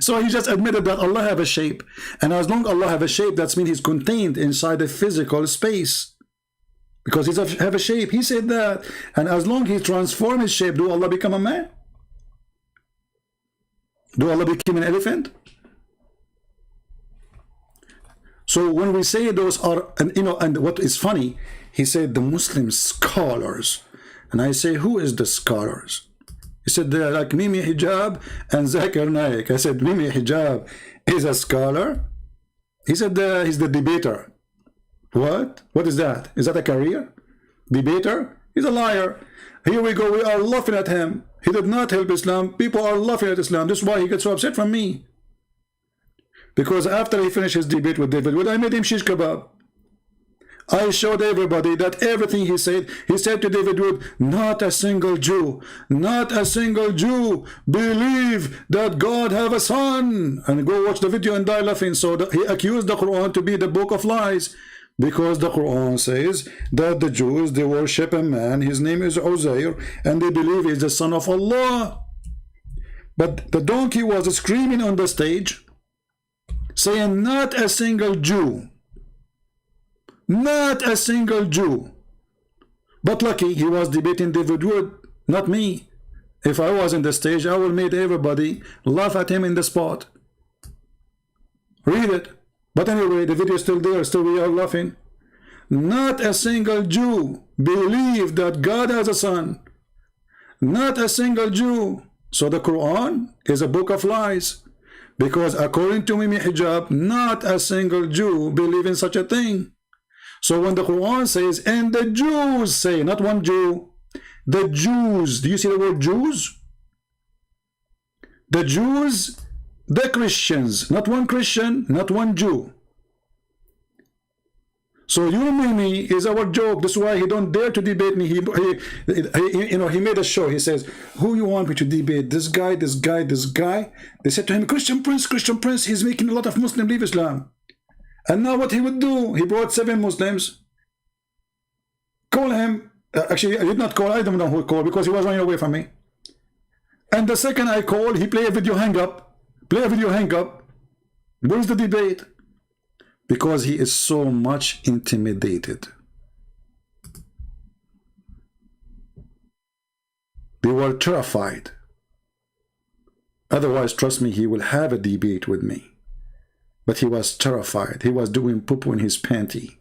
So he just admitted that Allah have a shape. And as long as Allah have a shape, that means he's contained inside a physical space. Because he have a shape. He said that. And as long as he transform his shape, do Allah become a man? Do Allah become an elephant? So when we say those are, and you know, and what is funny, he said the Muslim scholars. And I say, who is the scholars? He said they're like Mimi Hijab and Zakir Naik. I said, Mimi Hijab is a scholar? He said he's the debater. What? What is that? Is that a career? Debater? He's a liar. Here we go. We are laughing at him. He did not help Islam. People are laughing at Islam. This is why he gets so upset from me. Because after he finished his debate with David Wood, I made him shish kebab. I showed everybody that everything he said to David Wood, not a single Jew believe that God have a son. And go watch the video and die laughing. So he accused the Quran to be the book of lies. Because the Quran says that the Jews, they worship a man, his name is Uzair, and they believe he's the son of Allah. But the donkey was screaming on the stage, saying not a single Jew. Not a single Jew. But lucky he was debating David Wood, not me. If I was in the stage, I would make everybody laugh at him in the spot. Read it. But anyway, the video is still there, still we are laughing. Not a single Jew believe that God has a son. Not a single Jew. So the Quran is a book of lies. Because according to Mimi Hijab, not a single Jew believe in such a thing. So when the Quran says, and the Jews say, not one Jew, the Jews, do you see the word Jews? The Jews, the Christians, not one Christian, not one Jew. So you Mimi is our joke. That's why he don't dare to debate me. He made a show. He says, who you want me to debate? This guy, this guy, this guy. They said to him, Christian Prince, he's making a lot of Muslims leave Islam. And now what he would do, he brought 7 Muslims. Call him. Actually, I did not call. I don't know who called because he was running away from me. And the second I called, he played a video hang up. Play a video hang up. Where's the debate? Because he is so much intimidated. They were terrified. Otherwise, trust me, he will have a debate with me. But he was terrified. He was doing poo-poo in his panty.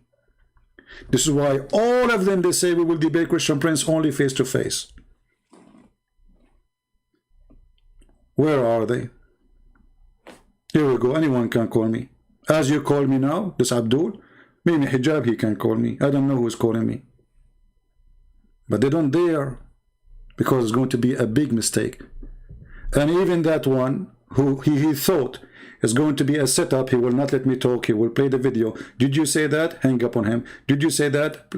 This is why all of them, they say, we will debate Christian Prince only face to face. Where are they? Here we go. Anyone can call me. As you call me now, this Abdul, Mimi Hijab, he can call me. I don't know who's calling me. But they don't dare, because it's going to be a big mistake. And even that one who he thought is going to be a setup, he will not let me talk, he will play the video. Did you say that? Hang up on him. Did you say that?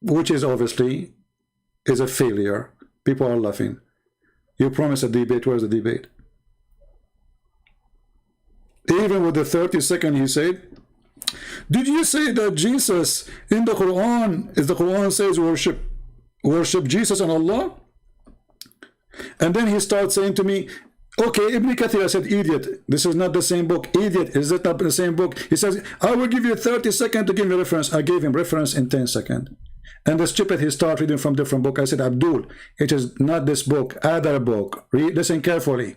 Which is obviously is a failure. People are laughing. You promised a debate. Where's the debate? Even with the 30-second, he said, did you say that Jesus in the Quran, is the Quran says worship Jesus and Allah? And then he starts saying to me, okay, Ibn Kathir, I said, idiot, this is not the same book. Idiot, is it not the same book? He says, I will give you 30 seconds to give me reference. I gave him reference in 10 seconds. And the stupid, he started reading from different book. I said, Abdul, it is not this book, other book. Listen carefully.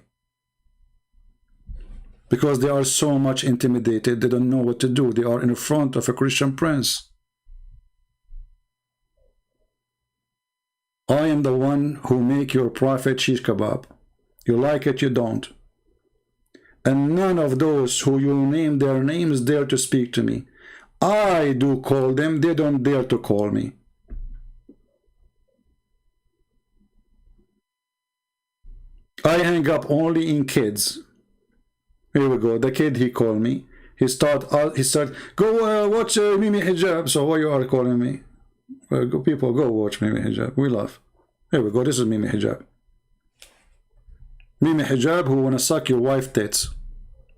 Because they are so much intimidated, they don't know what to do. They are in front of a Christian prince. I am the one who make your prophet shish kebab. You like it, you don't. And none of those who you name their names dare to speak to me. I do call them, they don't dare to call me. I hang up only in kids. Here we go. The kid, he called me. He said, go watch Mimi Hijab. So why you are calling me? People, go watch Mimi Hijab. We love. Here we go. This is Mimi Hijab. Mimi Hijab, who wanna suck your wife tits.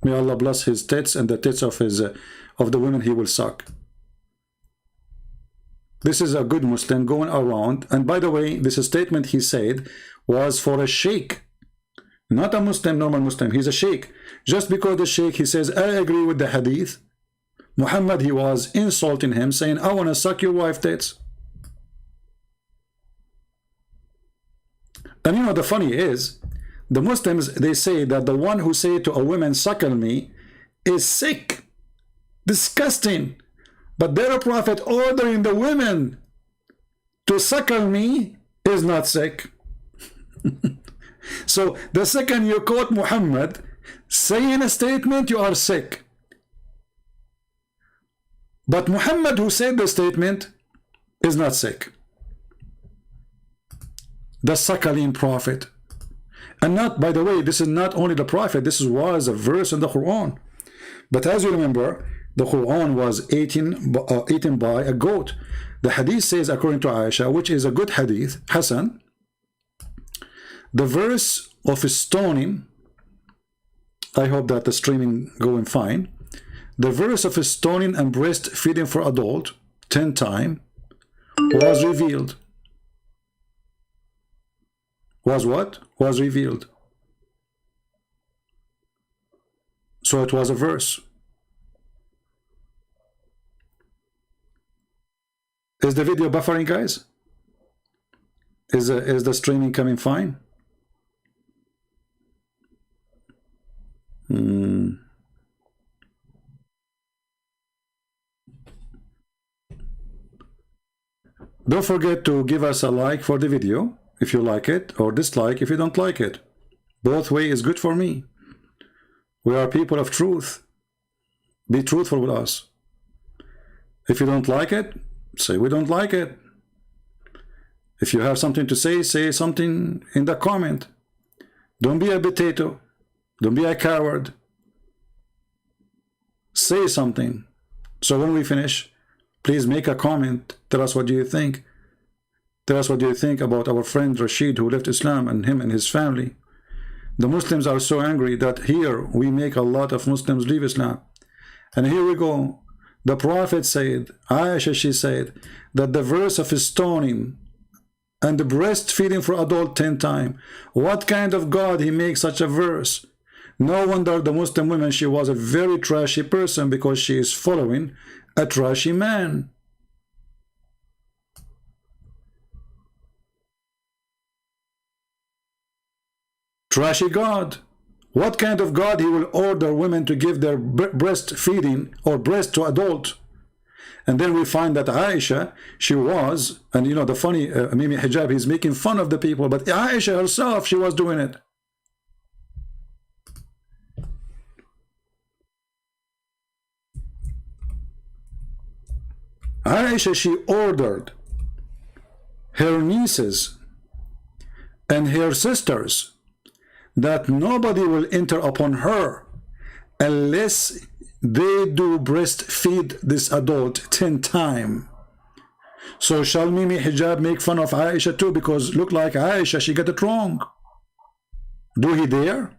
May Allah bless his tits and the tits of his of the women he will suck. This is a good Muslim going around. And by the way, this statement he said was for a sheikh. Not a Muslim, normal Muslim. He's a sheikh. Just because the sheikh, he says, I agree with the hadith. Muhammad, he was insulting him, saying, I want to suck your wife tits. And you know, the funny is, the Muslims, they say that the one who say to a woman, suckle me, is sick, disgusting. But their prophet ordering the women to suckle me is not sick. So the second you quote Muhammad saying a statement, you are sick. But Muhammad who said the statement is not sick. The suckling prophet. And not, by the way, this is not only the prophet, this was a verse in the Quran. But as you remember, the Quran was eaten by a goat. The hadith says, according to Aisha, which is a good hadith, Hassan, the verse of stoning, I hope that the streaming going fine, the verse of stoning and breastfeeding for adult 10 times was revealed. Was what? Was revealed. So it was a verse. Is the video buffering, guys? Is the streaming coming fine? Don't forget to give us a like for the video if you like it, or dislike if you don't like it. Both way is good for me. We are people of truth. Be truthful with us. If you don't like it, say we don't like it. If you have something to say, say something in the comment. Don't be a potato. Don't be a coward. Say something. So when we finish, please make a comment. Tell us what do you think. Tell us what do you think about our friend Rashid who left Islam, and him and his family. The Muslims are so angry that here we make a lot of Muslims leave Islam. And here we go. The Prophet said, Aisha, she said, that the verse of stoning and the breastfeeding for adult 10 times. What kind of God he makes such a verse? No wonder the Muslim woman, she was a very trashy person because she is following a trashy man. Trashy God. What kind of God he will order women to give their breastfeeding or breast to adult? And then we find that Aisha, she was, and you know the funny Mimi Hijab, he's making fun of the people, but Aisha herself, she was doing it. Aisha, she ordered her nieces and her sisters that nobody will enter upon her unless they do breastfeed this adult 10 times. So shall Mimi Hijab make fun of Aisha too, because look like Aisha, she got it wrong? Do he dare?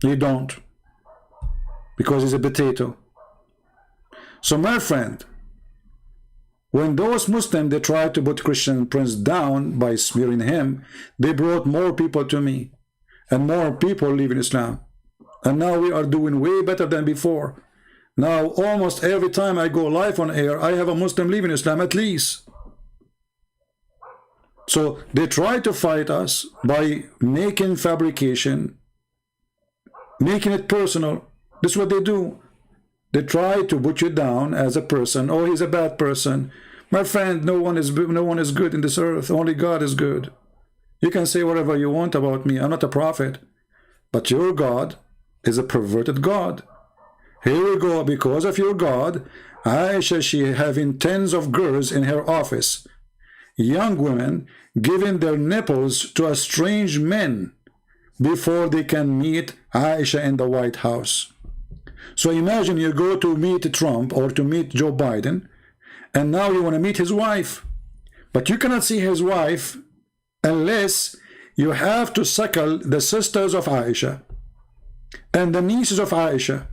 He don't, because he's a potato. So my friend, when those Muslims, they tried to put Christian Prince down by smearing him, they brought more people to me, and more people leave in Islam. And now we are doing way better than before. Now almost every time I go live on air, I have a Muslim leaving Islam at least. So they try to fight us by making fabrication, making it personal. This is what they do. They try to put you down as a person. Oh, he's a bad person. My friend, no one is good in this earth. Only God is good. You can say whatever you want about me. I'm not a prophet. But your God is a perverted God. Here we go. Because of your God, Aisha, she having tens of girls in her office. Young women giving their nipples to strange men before they can meet Aisha in the White House. So imagine you go to meet Trump or to meet Joe Biden, and now you want to meet his wife. But you cannot see his wife unless you have to suckle the sisters of Aisha and the nieces of Aisha.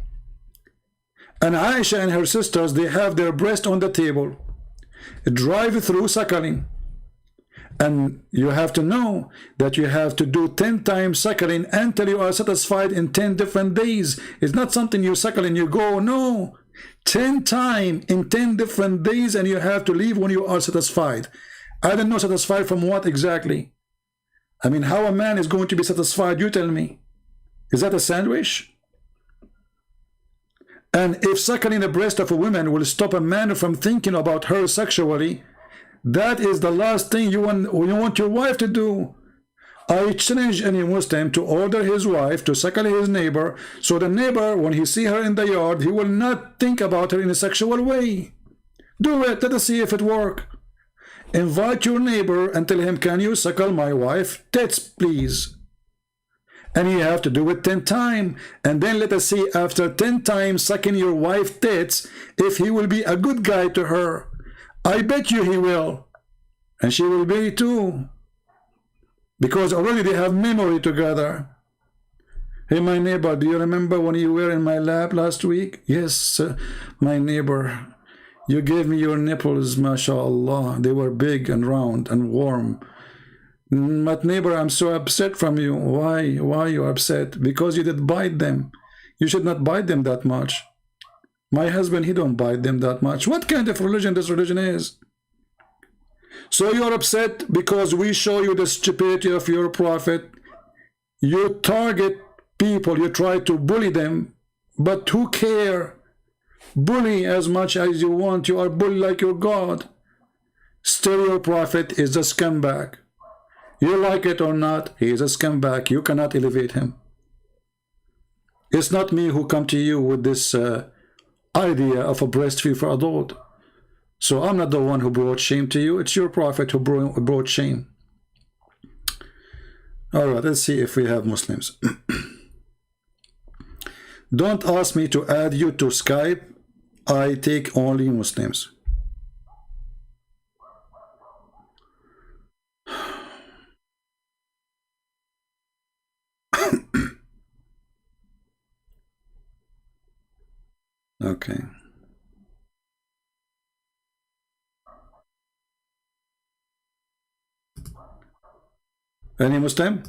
And Aisha and her sisters, they have their breast on the table, drive-through suckling. And you have to know that you have to do 10 times suckling until you are satisfied in 10 different days. It's not something you suckle and you go, no. 10 times in 10 different days, and you have to leave when you are satisfied. I don't know satisfied from what exactly. I mean, how a man is going to be satisfied, you tell me? Is that a sandwich? And if suckling the breast of a woman will stop a man from thinking about her sexually, that is the last thing you want your wife to do. I challenge any Muslim to order his wife to suckle his neighbor, so the neighbor, when he see her in the yard, he will not think about her in a sexual way. Do it. Let us see if it works. Invite your neighbor and tell him, can you suckle my wife tits, please? And you have to do it 10 times. And then let us see, after 10 times sucking your wife tits, if he will be a good guy to her. I bet you he will. And she will be too. Because already they have memory together. Hey, my neighbor, do you remember when you were in my lap last week? Yes, my neighbor. You gave me your nipples, mashallah. They were big and round and warm. But neighbor, I'm so upset from you. Why? Why you upset? Because you did bite them. You should not bite them that much. My husband, he don't bite them that much. What kind of religion this religion is? So you're upset because we show you the stupidity of your prophet. You target people, you try to bully them, but who care? Bully as much as you want. You are bully like your God. Still your prophet is a scumbag. You like it or not, he is a scumbag. You cannot elevate him. It's not me who come to you with this idea of a breastfeed for adult. So I'm not the one who brought shame to you. It's your prophet who brought shame. All right, let's see if we have Muslims. Don't ask me to add you to Skype. I take only Muslims. Okay. Any Muslim?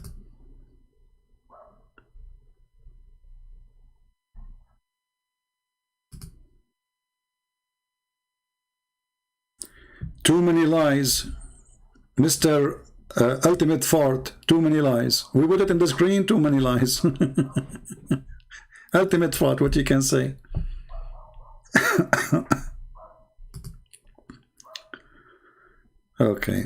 Too many lies. Mr. Ultimate Fart, too many lies. We put it in the screen, too many lies. Ultimate Fart, what you can say. Okay.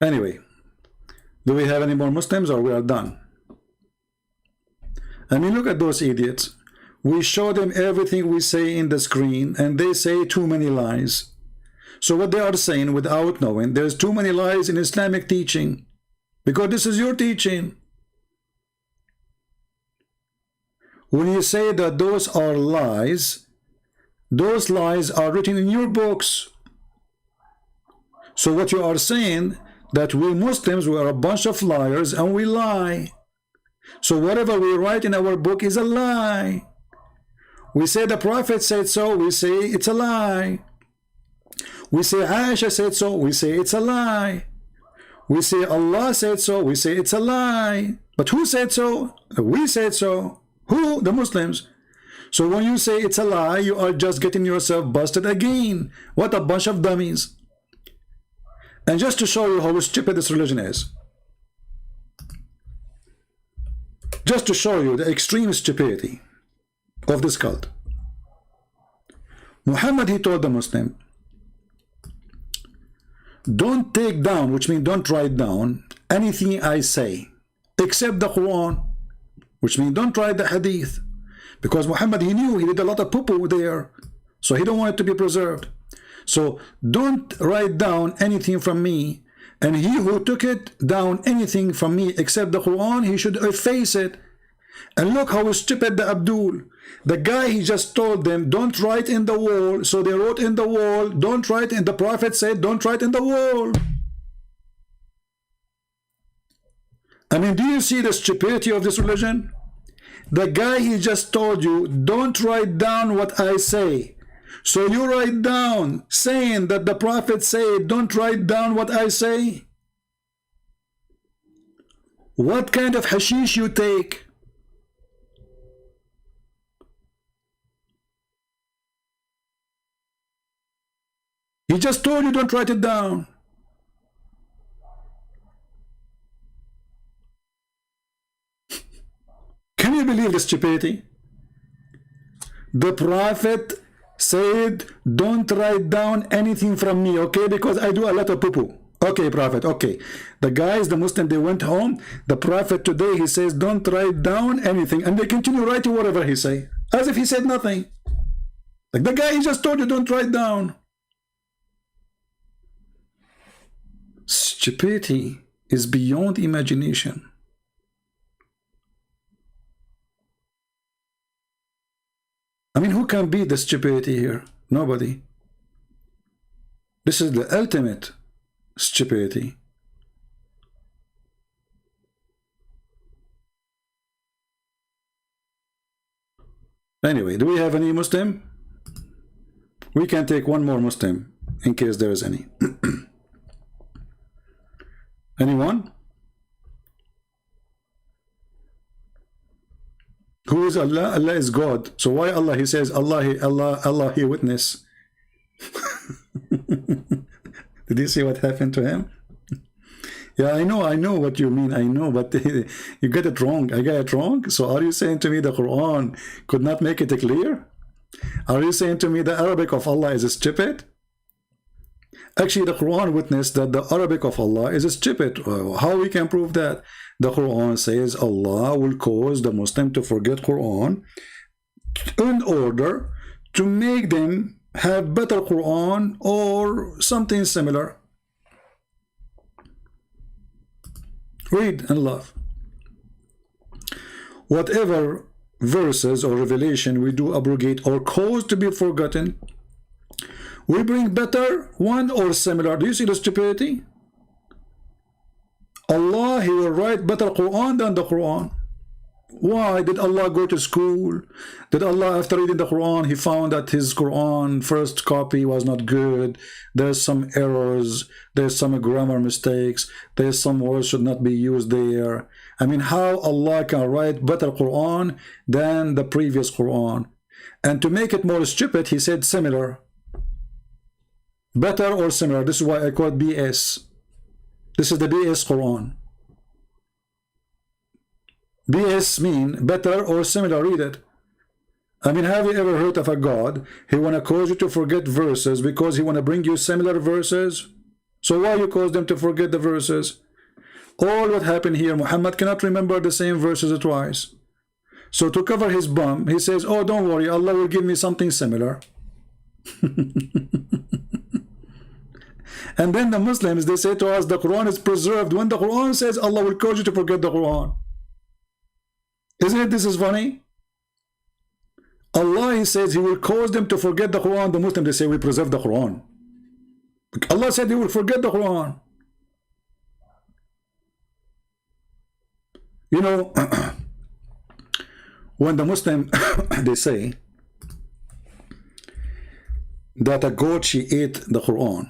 Anyway, do we have any more Muslims or we are done? I mean, look at those idiots. We show them everything we say in the screen and they say too many lies. So what they are saying without knowing, there's too many lies in Islamic teaching, because this is your teaching. When you say that those are lies are written in your books. So what you are saying, that we Muslims, we are a bunch of liars and we lie. So whatever we write in our book is a lie. We say the Prophet said so, we say it's a lie. We say Aisha said so, we say it's a lie. We say Allah said so, we say it's a lie. But who said so? We said so. Who? The Muslims. So when you say it's a lie, you are just getting yourself busted again. What a bunch of dummies. And just to show you how stupid this religion is, just to show you the extreme stupidity of this cult, Muhammad, he told the Muslim, don't take down, which means don't write down anything I say except the Quran, which means don't write the Hadith, because Muhammad, he knew he did a lot of poo-poo there, so he don't want it to be preserved. So don't write down anything from me, and he who took it down anything from me except the Quran, he should efface it. And look how stupid the Abdul, the guy, he just told them don't write in the wall, so they wrote in the wall. Don't write in, the Prophet said don't write in the wall. I mean, do you see the stupidity of this religion? The guy, he just told you don't write down what I say, so you write down saying that the Prophet said don't write down what I say. What kind of hashish you take? He just told you don't write it down. Can you believe the stupidity? The Prophet said, don't write down anything from me, okay? Because I do a lot of poo-poo. Okay, Prophet, okay. The guys, the Muslim, they went home. The Prophet today, he says, don't write down anything. And they continue writing whatever he say. As if he said nothing. Like the guy, he just told you, don't write down. Stupidity is beyond imagination. I mean, who can beat the stupidity here? Nobody. This is the ultimate stupidity. Anyway, do we have any Muslim? We can take one more Muslim in case there is any. Anyone? Who is Allah? Allah is God. So why Allah? He says Allah, He witness. Did you see what happened to him? Yeah, I know what you mean. I know, but you get it wrong. I got it wrong. So are you saying to me the Quran could not make it clear? Are you saying to me the Arabic of Allah is stupid? Actually, the Quran witnessed that the Arabic of Allah is stupid. How we can prove that? The Quran says Allah will cause the Muslim to forget Quran in order to make them have better Quran or something similar. Read and love. Whatever verses or revelation we do abrogate or cause to be forgotten, we bring better one or similar. Do you see the stupidity? Allah, He will write better Quran than the Quran. Why? Did Allah go to school? Did Allah, after reading the Quran, He found that his Quran first copy was not good? There's some errors, there's some grammar mistakes, there's some words should not be used there. I mean, how Allah can write better Quran than the previous Quran? And to make it more stupid, He said similar. Better or similar. This is why I call it BS. This is the BS Quran. BS mean better or similar. Read it. I mean, have you ever heard of a God? He want to cause you to forget verses because He want to bring you similar verses. So why you cause them to forget the verses? All what happened here, Muhammad cannot remember the same verses twice. So to cover his bum, he says, oh, don't worry, Allah will give me something similar. And then the Muslims, they say to us, the Quran is preserved. When the Quran says Allah will cause you to forget the Quran. Isn't it? This is funny. Allah, He says He will cause them to forget the Quran. The Muslims, they say we preserve the Quran. Allah said He will forget the Quran. You know, when the Muslim, they say that a goat, she ate the Quran.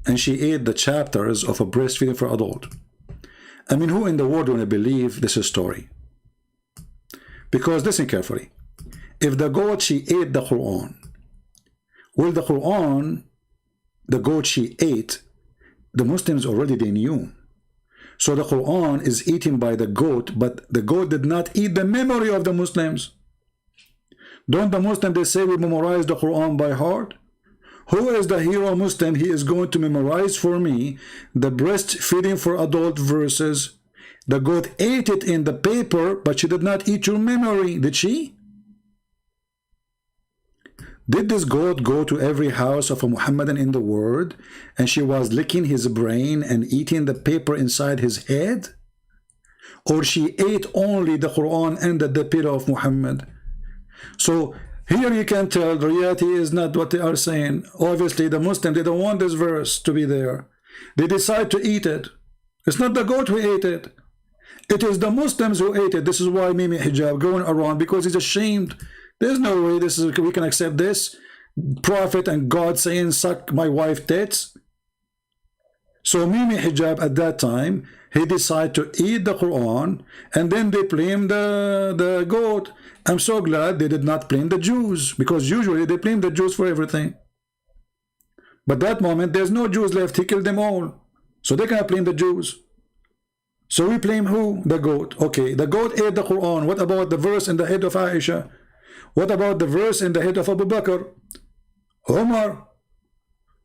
And she ate the chapters of a breastfeeding for adult. I mean, who in the world will believe this story? Because listen carefully. If the goat, she ate the Quran, well, the Quran, the goat she ate, the Muslims already they knew. So the Quran is eaten by the goat, but the goat did not eat the memory of the Muslims. Don't the Muslims, they say we memorize the Quran by heart? Who is the hero Muslim? He is going to memorize for me the breastfeeding for adult verses. The goat ate it in the paper, but she did not eat your memory, did she? Did this goat go to every house of a Muhammadan in the world and she was licking his brain and eating the paper inside his head? Or she ate only the Quran and the pillow of Muhammad? So here you can tell the reality is not what they are saying. Obviously, the Muslims, they don't want this verse to be there. They decide to eat it. It's not the goat who ate it. It is the Muslims who ate it. This is why Mimi Hijab going around, because he's ashamed. There's no way we can accept this. Prophet and God saying, suck my wife tits. So Mimi Hijab at that time, he decided to eat the Quran, and then they blame the goat. I'm so glad they did not blame the Jews, because usually they blame the Jews for everything. But that moment, there's no Jews left. He killed them all. So they cannot blame the Jews. So we blame who? The goat. Okay, the goat ate the Quran. What about the verse in the head of Aisha? What about the verse in the head of Abu Bakr? Omar?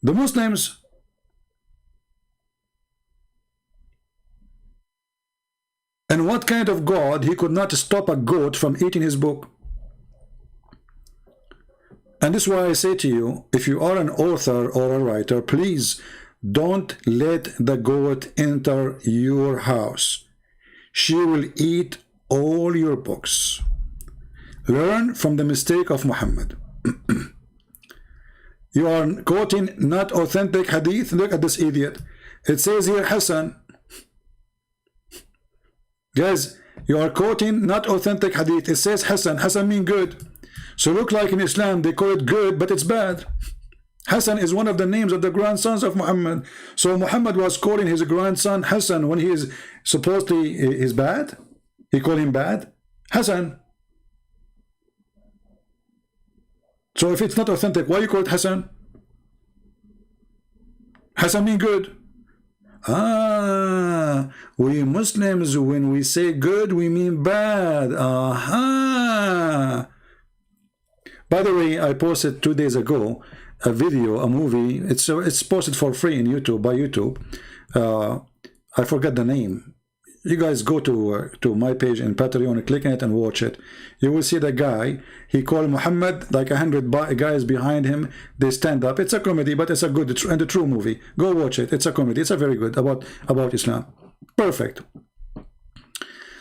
The Muslims? And what kind of God he could not stop a goat from eating his book? And this is why I say to you, if you are an author or a writer, please don't let the goat enter your house. She will eat all your books. Learn from the mistake of Muhammad. You are quoting not authentic hadith. Look at this idiot. It says here Hassan. Guys, you are quoting not authentic hadith. It says Hassan. Hassan means good. So look like in Islam they call it good, but it's bad. Hassan is one of the names of the grandsons of Muhammad. So Muhammad was calling his grandson Hassan when he is supposedly is bad. He called him bad. Hassan. So if it's not authentic, why you call it Hassan? Hassan means good. Ah, we Muslims, when we say good, we mean bad. Aha. By the way, I posted 2 days ago a video, a movie. It's posted for free in YouTube, by YouTube. I forget the name. You guys go to my page in Patreon, click on it and watch it. You will see the guy. He called Muhammad, like 100 guys behind him. They stand up. It's a comedy, but it's a good and a true movie. Go watch it. It's a comedy. It's a very good about Islam. Perfect.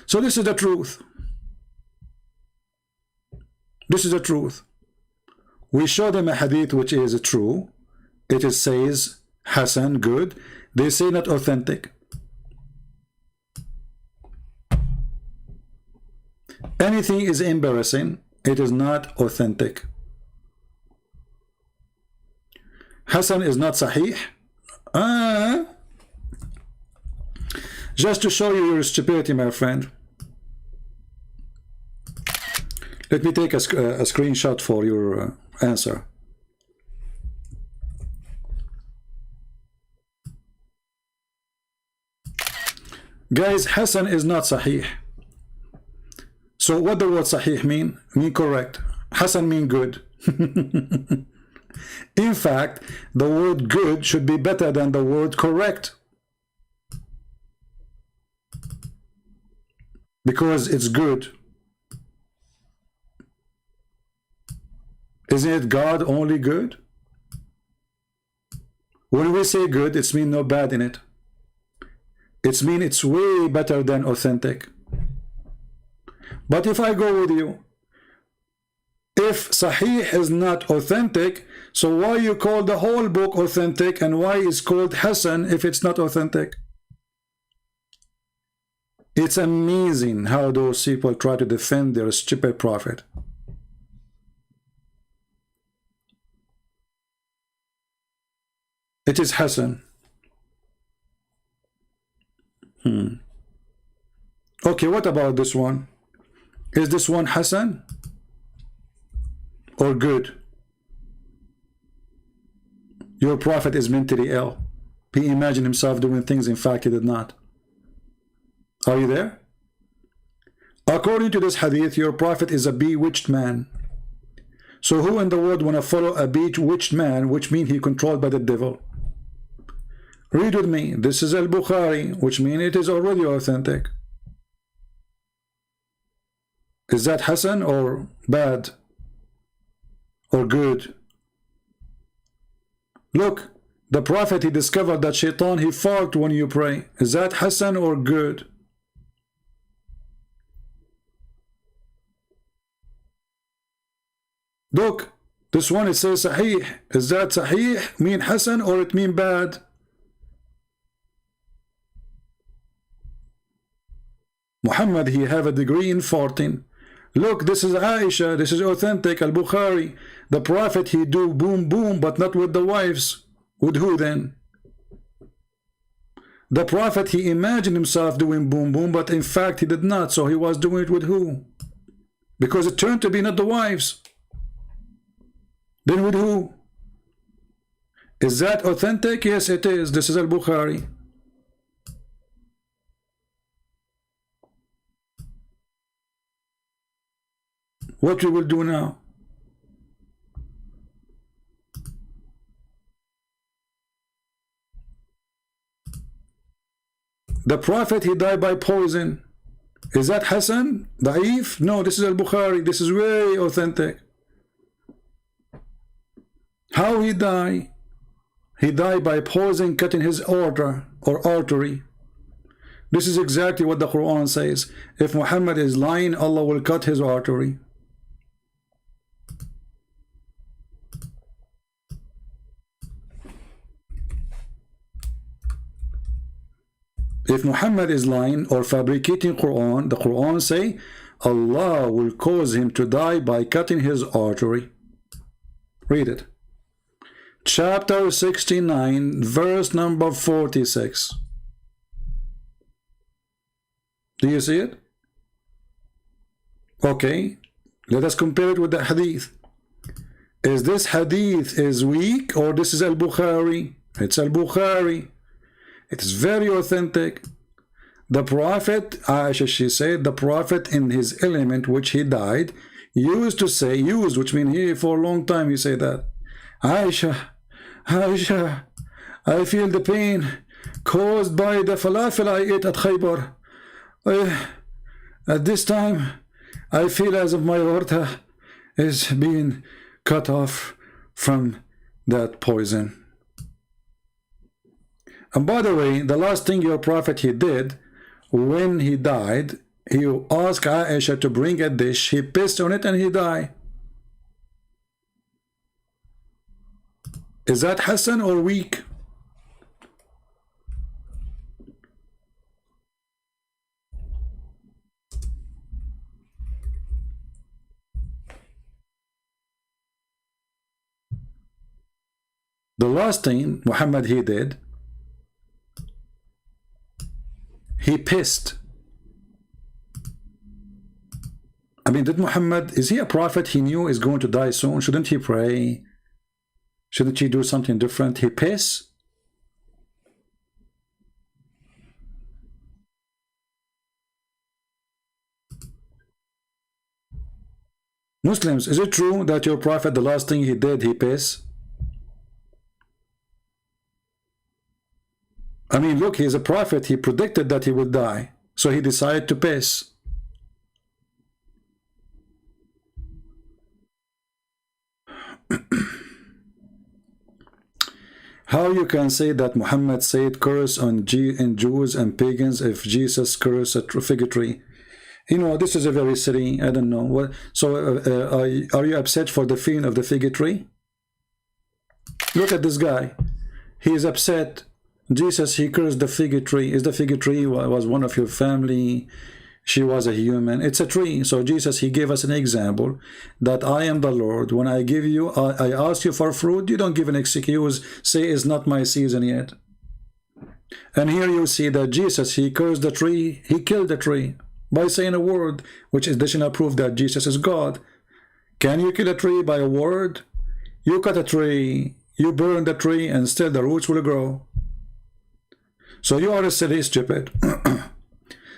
So this is the truth. This is the truth. We show them a hadith which is true. It says Hassan, good. They say not authentic. Anything is embarrassing. It is not authentic. Hassan is not sahih. Just to show you your stupidity, my friend. Let me take a screenshot for your answer. Guys, Hassan is not sahih. So what the word sahih mean? Mean correct. Hassan mean good. In fact, the word good should be better than the word correct. Because it's good. Isn't it God only good? When we say good, it's mean no bad in it. It's mean it's way better than authentic. But if I go with you, if Sahih is not authentic, so why you call the whole book authentic and why is called Hassan if it's not authentic? It's amazing how those people try to defend their stupid prophet. It is Hassan. Okay, what about this one? Is this one Hassan or good? Your prophet is mentally ill. He imagined himself doing things, in fact he did not. Are you there? According to this hadith, your prophet is a bewitched man. So who in the world want to follow a bewitched man, which means he controlled by the devil? Read with me. This is al-Bukhari, which means it is already authentic. Is that Hassan or bad or good? Look, the prophet, he discovered that shaitan, he farted when you pray. Is that Hassan or good? Look, this one it says Sahih. Is that Sahih mean Hassan or it mean bad? Muhammad, he have a degree in farting. Look, this is Aisha, this is authentic, al-Bukhari. The prophet, he do boom boom, but not with the wives. With who then? The prophet, he imagined himself doing boom boom, but in fact he did not. So he was doing it with who? Because it turned to be not the wives. Then with who? Is that authentic? Yes, it is. This is al-Bukhari. What we will do now? The Prophet, he died by poison. Is that Hassan? Da'if? No, this is al-Bukhari. This is very authentic. How he died? He died by poison cutting his aorta or artery. This is exactly what the Quran says. If Muhammad is lying, Allah will cut his artery. If Muhammad is lying or fabricating Quran, the Quran say Allah will cause him to die by cutting his artery. Read it. Chapter 69, verse number 46. Do you see it? Okay, let us compare it with the hadith. Is this hadith is weak or this is al-Bukhari? It's al-Bukhari. It is very authentic. The Prophet, Aisha, she said, the Prophet in his element which he died, used to say, which means he for a long time he said that, Aisha, Aisha, I feel the pain caused by the falafel I ate at Khaybar. At this time, I feel as if my aorta is being cut off from that poison. And by the way, the last thing your prophet he did when he died, he asked Aisha to bring a dish, he pissed on it and he died. Is that Hassan or weak? The last thing Muhammad he did, he pissed. I mean, did Muhammad, is he a prophet? He knew is going to die soon. Shouldn't he pray? Shouldn't he do something different? He pissed. Muslims, is it true that your prophet, the last thing he did, he pissed? I mean, look, he's a prophet. He predicted that he would die. So he decided to piss. How you can say that Muhammad said curse on Jews and pagans if Jesus cursed a fig tree? You know, this is a very silly, I don't know. What. So are you upset for the feeling of the fig tree? Look at this guy. He is upset. Jesus, he cursed the fig tree. Is the fig tree was one of your family? She was a human. It's a tree. So Jesus, he gave us an example that I am the Lord. When I give you, I ask you for fruit, you don't give an excuse, say it's not my season yet. And here you see that Jesus, he cursed the tree, he killed the tree by saying a word, which is additional proof that Jesus is God. Can you kill a tree by a word? You cut a tree, you burn the tree, and still the roots will grow. So you are a silly, stupid.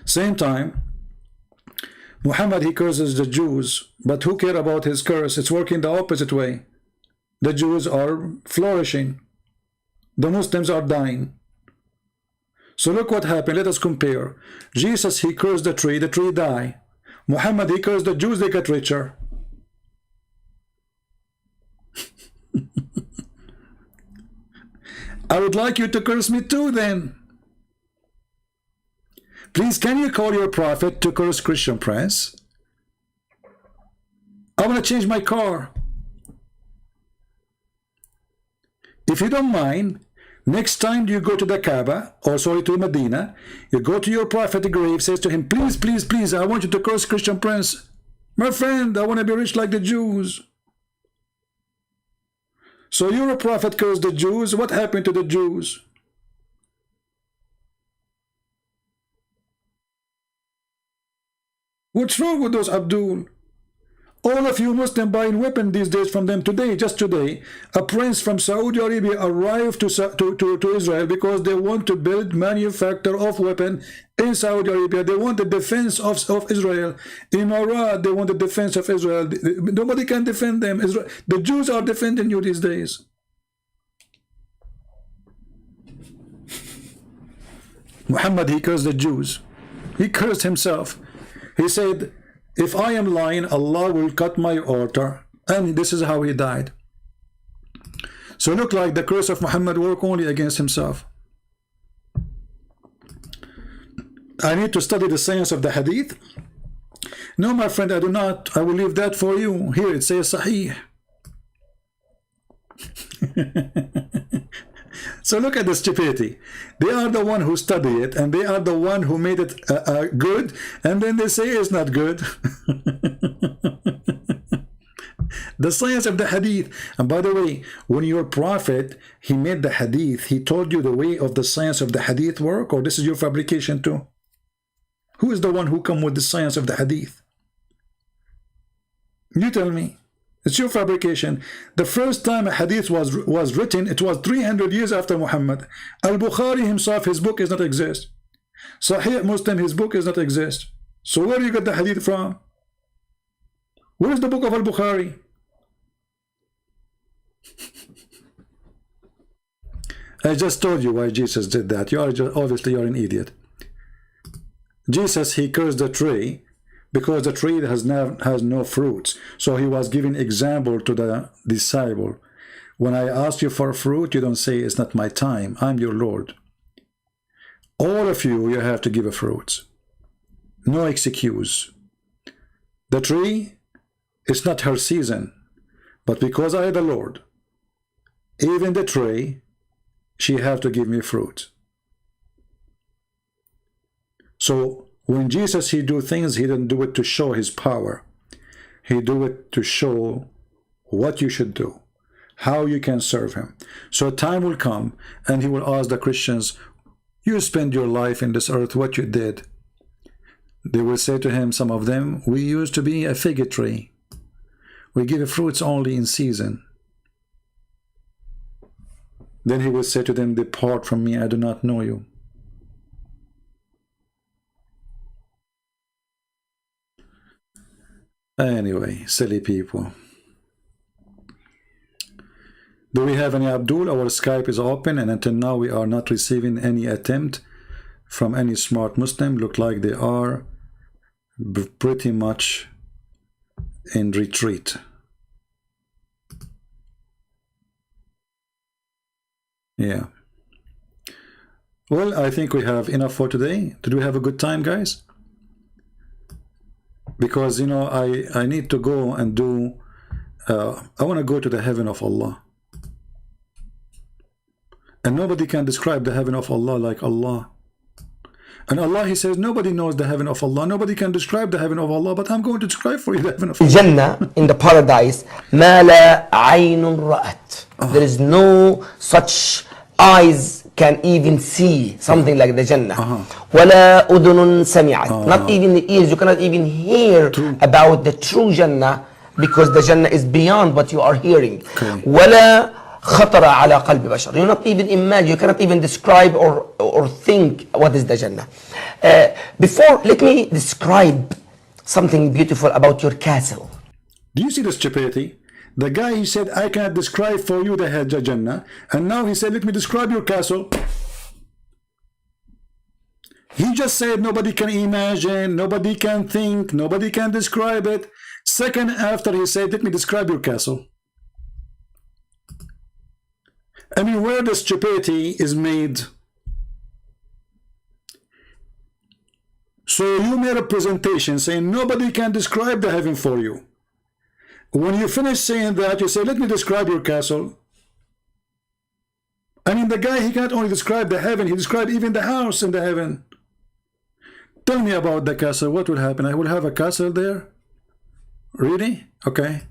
Same time, Muhammad, he curses the Jews, but who care about his curse? It's working the opposite way. The Jews are flourishing. The Muslims are dying. So look what happened. Let us compare. Jesus, he cursed the tree died. Muhammad, he cursed the Jews, they got richer. I would like you to curse me too then. Please, can you call your prophet to curse Christian Prince? I want to change my car. If you don't mind, next time you go to the Kaaba, or sorry, to Medina, you go to your prophet grave, says to him, please, please, please, I want you to curse Christian Prince. My friend, I want to be rich like the Jews. So you're a prophet cursed the Jews. What happened to the Jews? What's wrong with those Abdul? All of you Muslims buying weapons these days from them. Today, just today, a prince from Saudi Arabia arrived to Israel because they want to build manufacture of weapon in Saudi Arabia. They want the defense of Israel. In Iraq, they want the defense of Israel. Nobody can defend them. The Jews are defending you these days. Muhammad, he cursed the Jews. He cursed himself. He said, if I am lying, Allah will cut my altar. And this is how he died. So look like the curse of Muhammad worked only against himself. I need to study the science of the hadith. No, my friend, I do not. I will leave that for you. Here it says Sahih. So look at the stupidity. They are the one who study it, and they are the one who made it good, and then they say it's not good. The science of the hadith. And by the way, when your prophet, he made the hadith, he told you the way of the science of the hadith work, or this is your fabrication too? Who is the one who come with the science of the hadith? You tell me. It's your fabrication. The first time a hadith was written, it was 300 years after Muhammad. Al-Bukhari himself, his book does not exist. Sahih Muslim, his book does not exist. So where do you get the hadith from? Where is the book of Al-Bukhari? I just told you why Jesus did that. You are obviously you're an idiot. Jesus, he cursed the tree because the tree has no fruits. So he was giving example to the disciple. When I ask you for fruit, you don't say it's not my time. I'm your Lord. All of you, you have to give a fruit. No excuse. The tree, it's not her season. But because I am the Lord, even the tree, she have to give me fruit. So when Jesus, he do things, he didn't do it to show his power. He do it to show what you should do, how you can serve him. So time will come and he will ask the Christians, you spend your life in this earth, what you did. They will say to him, some of them, we used to be a fig tree. We give fruits only in season. Then he will say to them, depart from me, I do not know you. Anyway, silly people. Do we have any Abdul? Our Skype is open, and until now we are not receiving any attempt from any smart Muslim. Look like they are pretty much in retreat. Yeah. Well, I think we have enough for today. Did we have a good time, guys? Because, you know, I need to go and do, I want to go to the heaven of Allah. And nobody can describe the heaven of Allah like Allah. And Allah, he says, nobody knows the heaven of Allah. Nobody can describe the heaven of Allah, but I'm going to describe for you the heaven of Allah.
Jannah, in the paradise, ما لا عين رأت. There is no such eyes can even see something like the Jannah. ولا أذن سمعت. Not even the ears, you cannot even hear about the true Jannah, because the Jannah is beyond what you are hearing. ولا خطر على قلب بشر. You not even imagine, you cannot even describe or think what is the Jannah. Before, let me describe something beautiful about your castle.
Do you see the stupidity? The guy, he said, I cannot describe for you the Jannah, and now he said, let me describe your castle. He just said nobody can imagine, nobody can think, nobody can describe it. Second after he said, let me describe your castle. I mean, where the stupidity is made. So you made a presentation saying nobody can describe the heaven for you. When you finish saying that, you say, let me describe your castle. I mean, the guy, he can't only describe the heaven, he described even the house in the heaven. Tell me about the castle. What will happen? I will have a castle there? Really? Okay.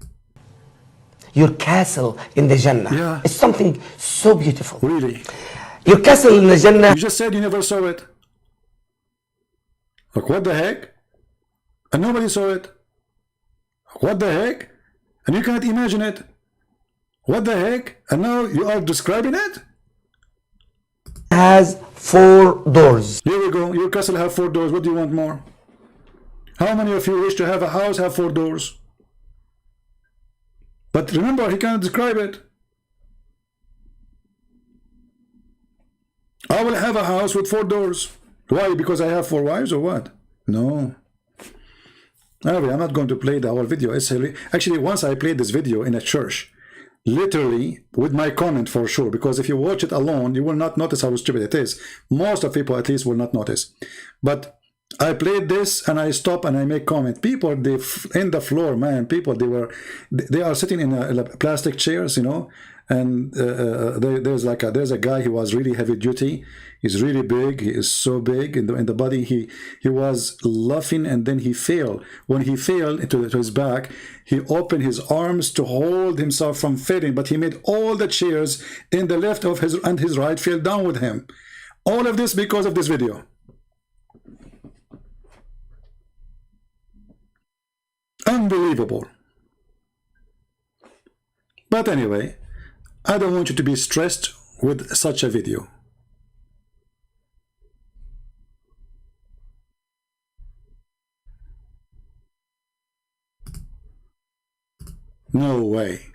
Your castle in the Jannah is something so beautiful.
Really?
Your castle in the Jannah.
You just said you never saw it. Like, what the heck? And nobody saw it. What the heck? And you can't imagine it. What the heck? And now you are describing it?
Has 4 doors.
Here we go. Your castle have 4 doors. What do you want more? How many of you wish to have a house have 4 doors? But remember, he can't describe it. I will have a house with 4 doors. Why? Because I have 4 wives or what? No. Anyway, I'm not going to play the whole video. Actually, once I played this video in a church, literally with my comment for sure, because if you watch it alone, you will not notice how stupid it is. Most of people at least will not notice. But I played this and I stop and I make comment. People, they in the floor, man. People, they are sitting in a plastic chairs, you know. And there's a guy. He was really heavy duty. He's really big. He is so big in the body. He was laughing and then he fell. When he fell into his back, he opened his arms to hold himself from falling. But he made all the chairs in the left of his and his right fell down with him. All of this because of this video. Unbelievable. But anyway, I don't want you to be stressed with such a video. No way.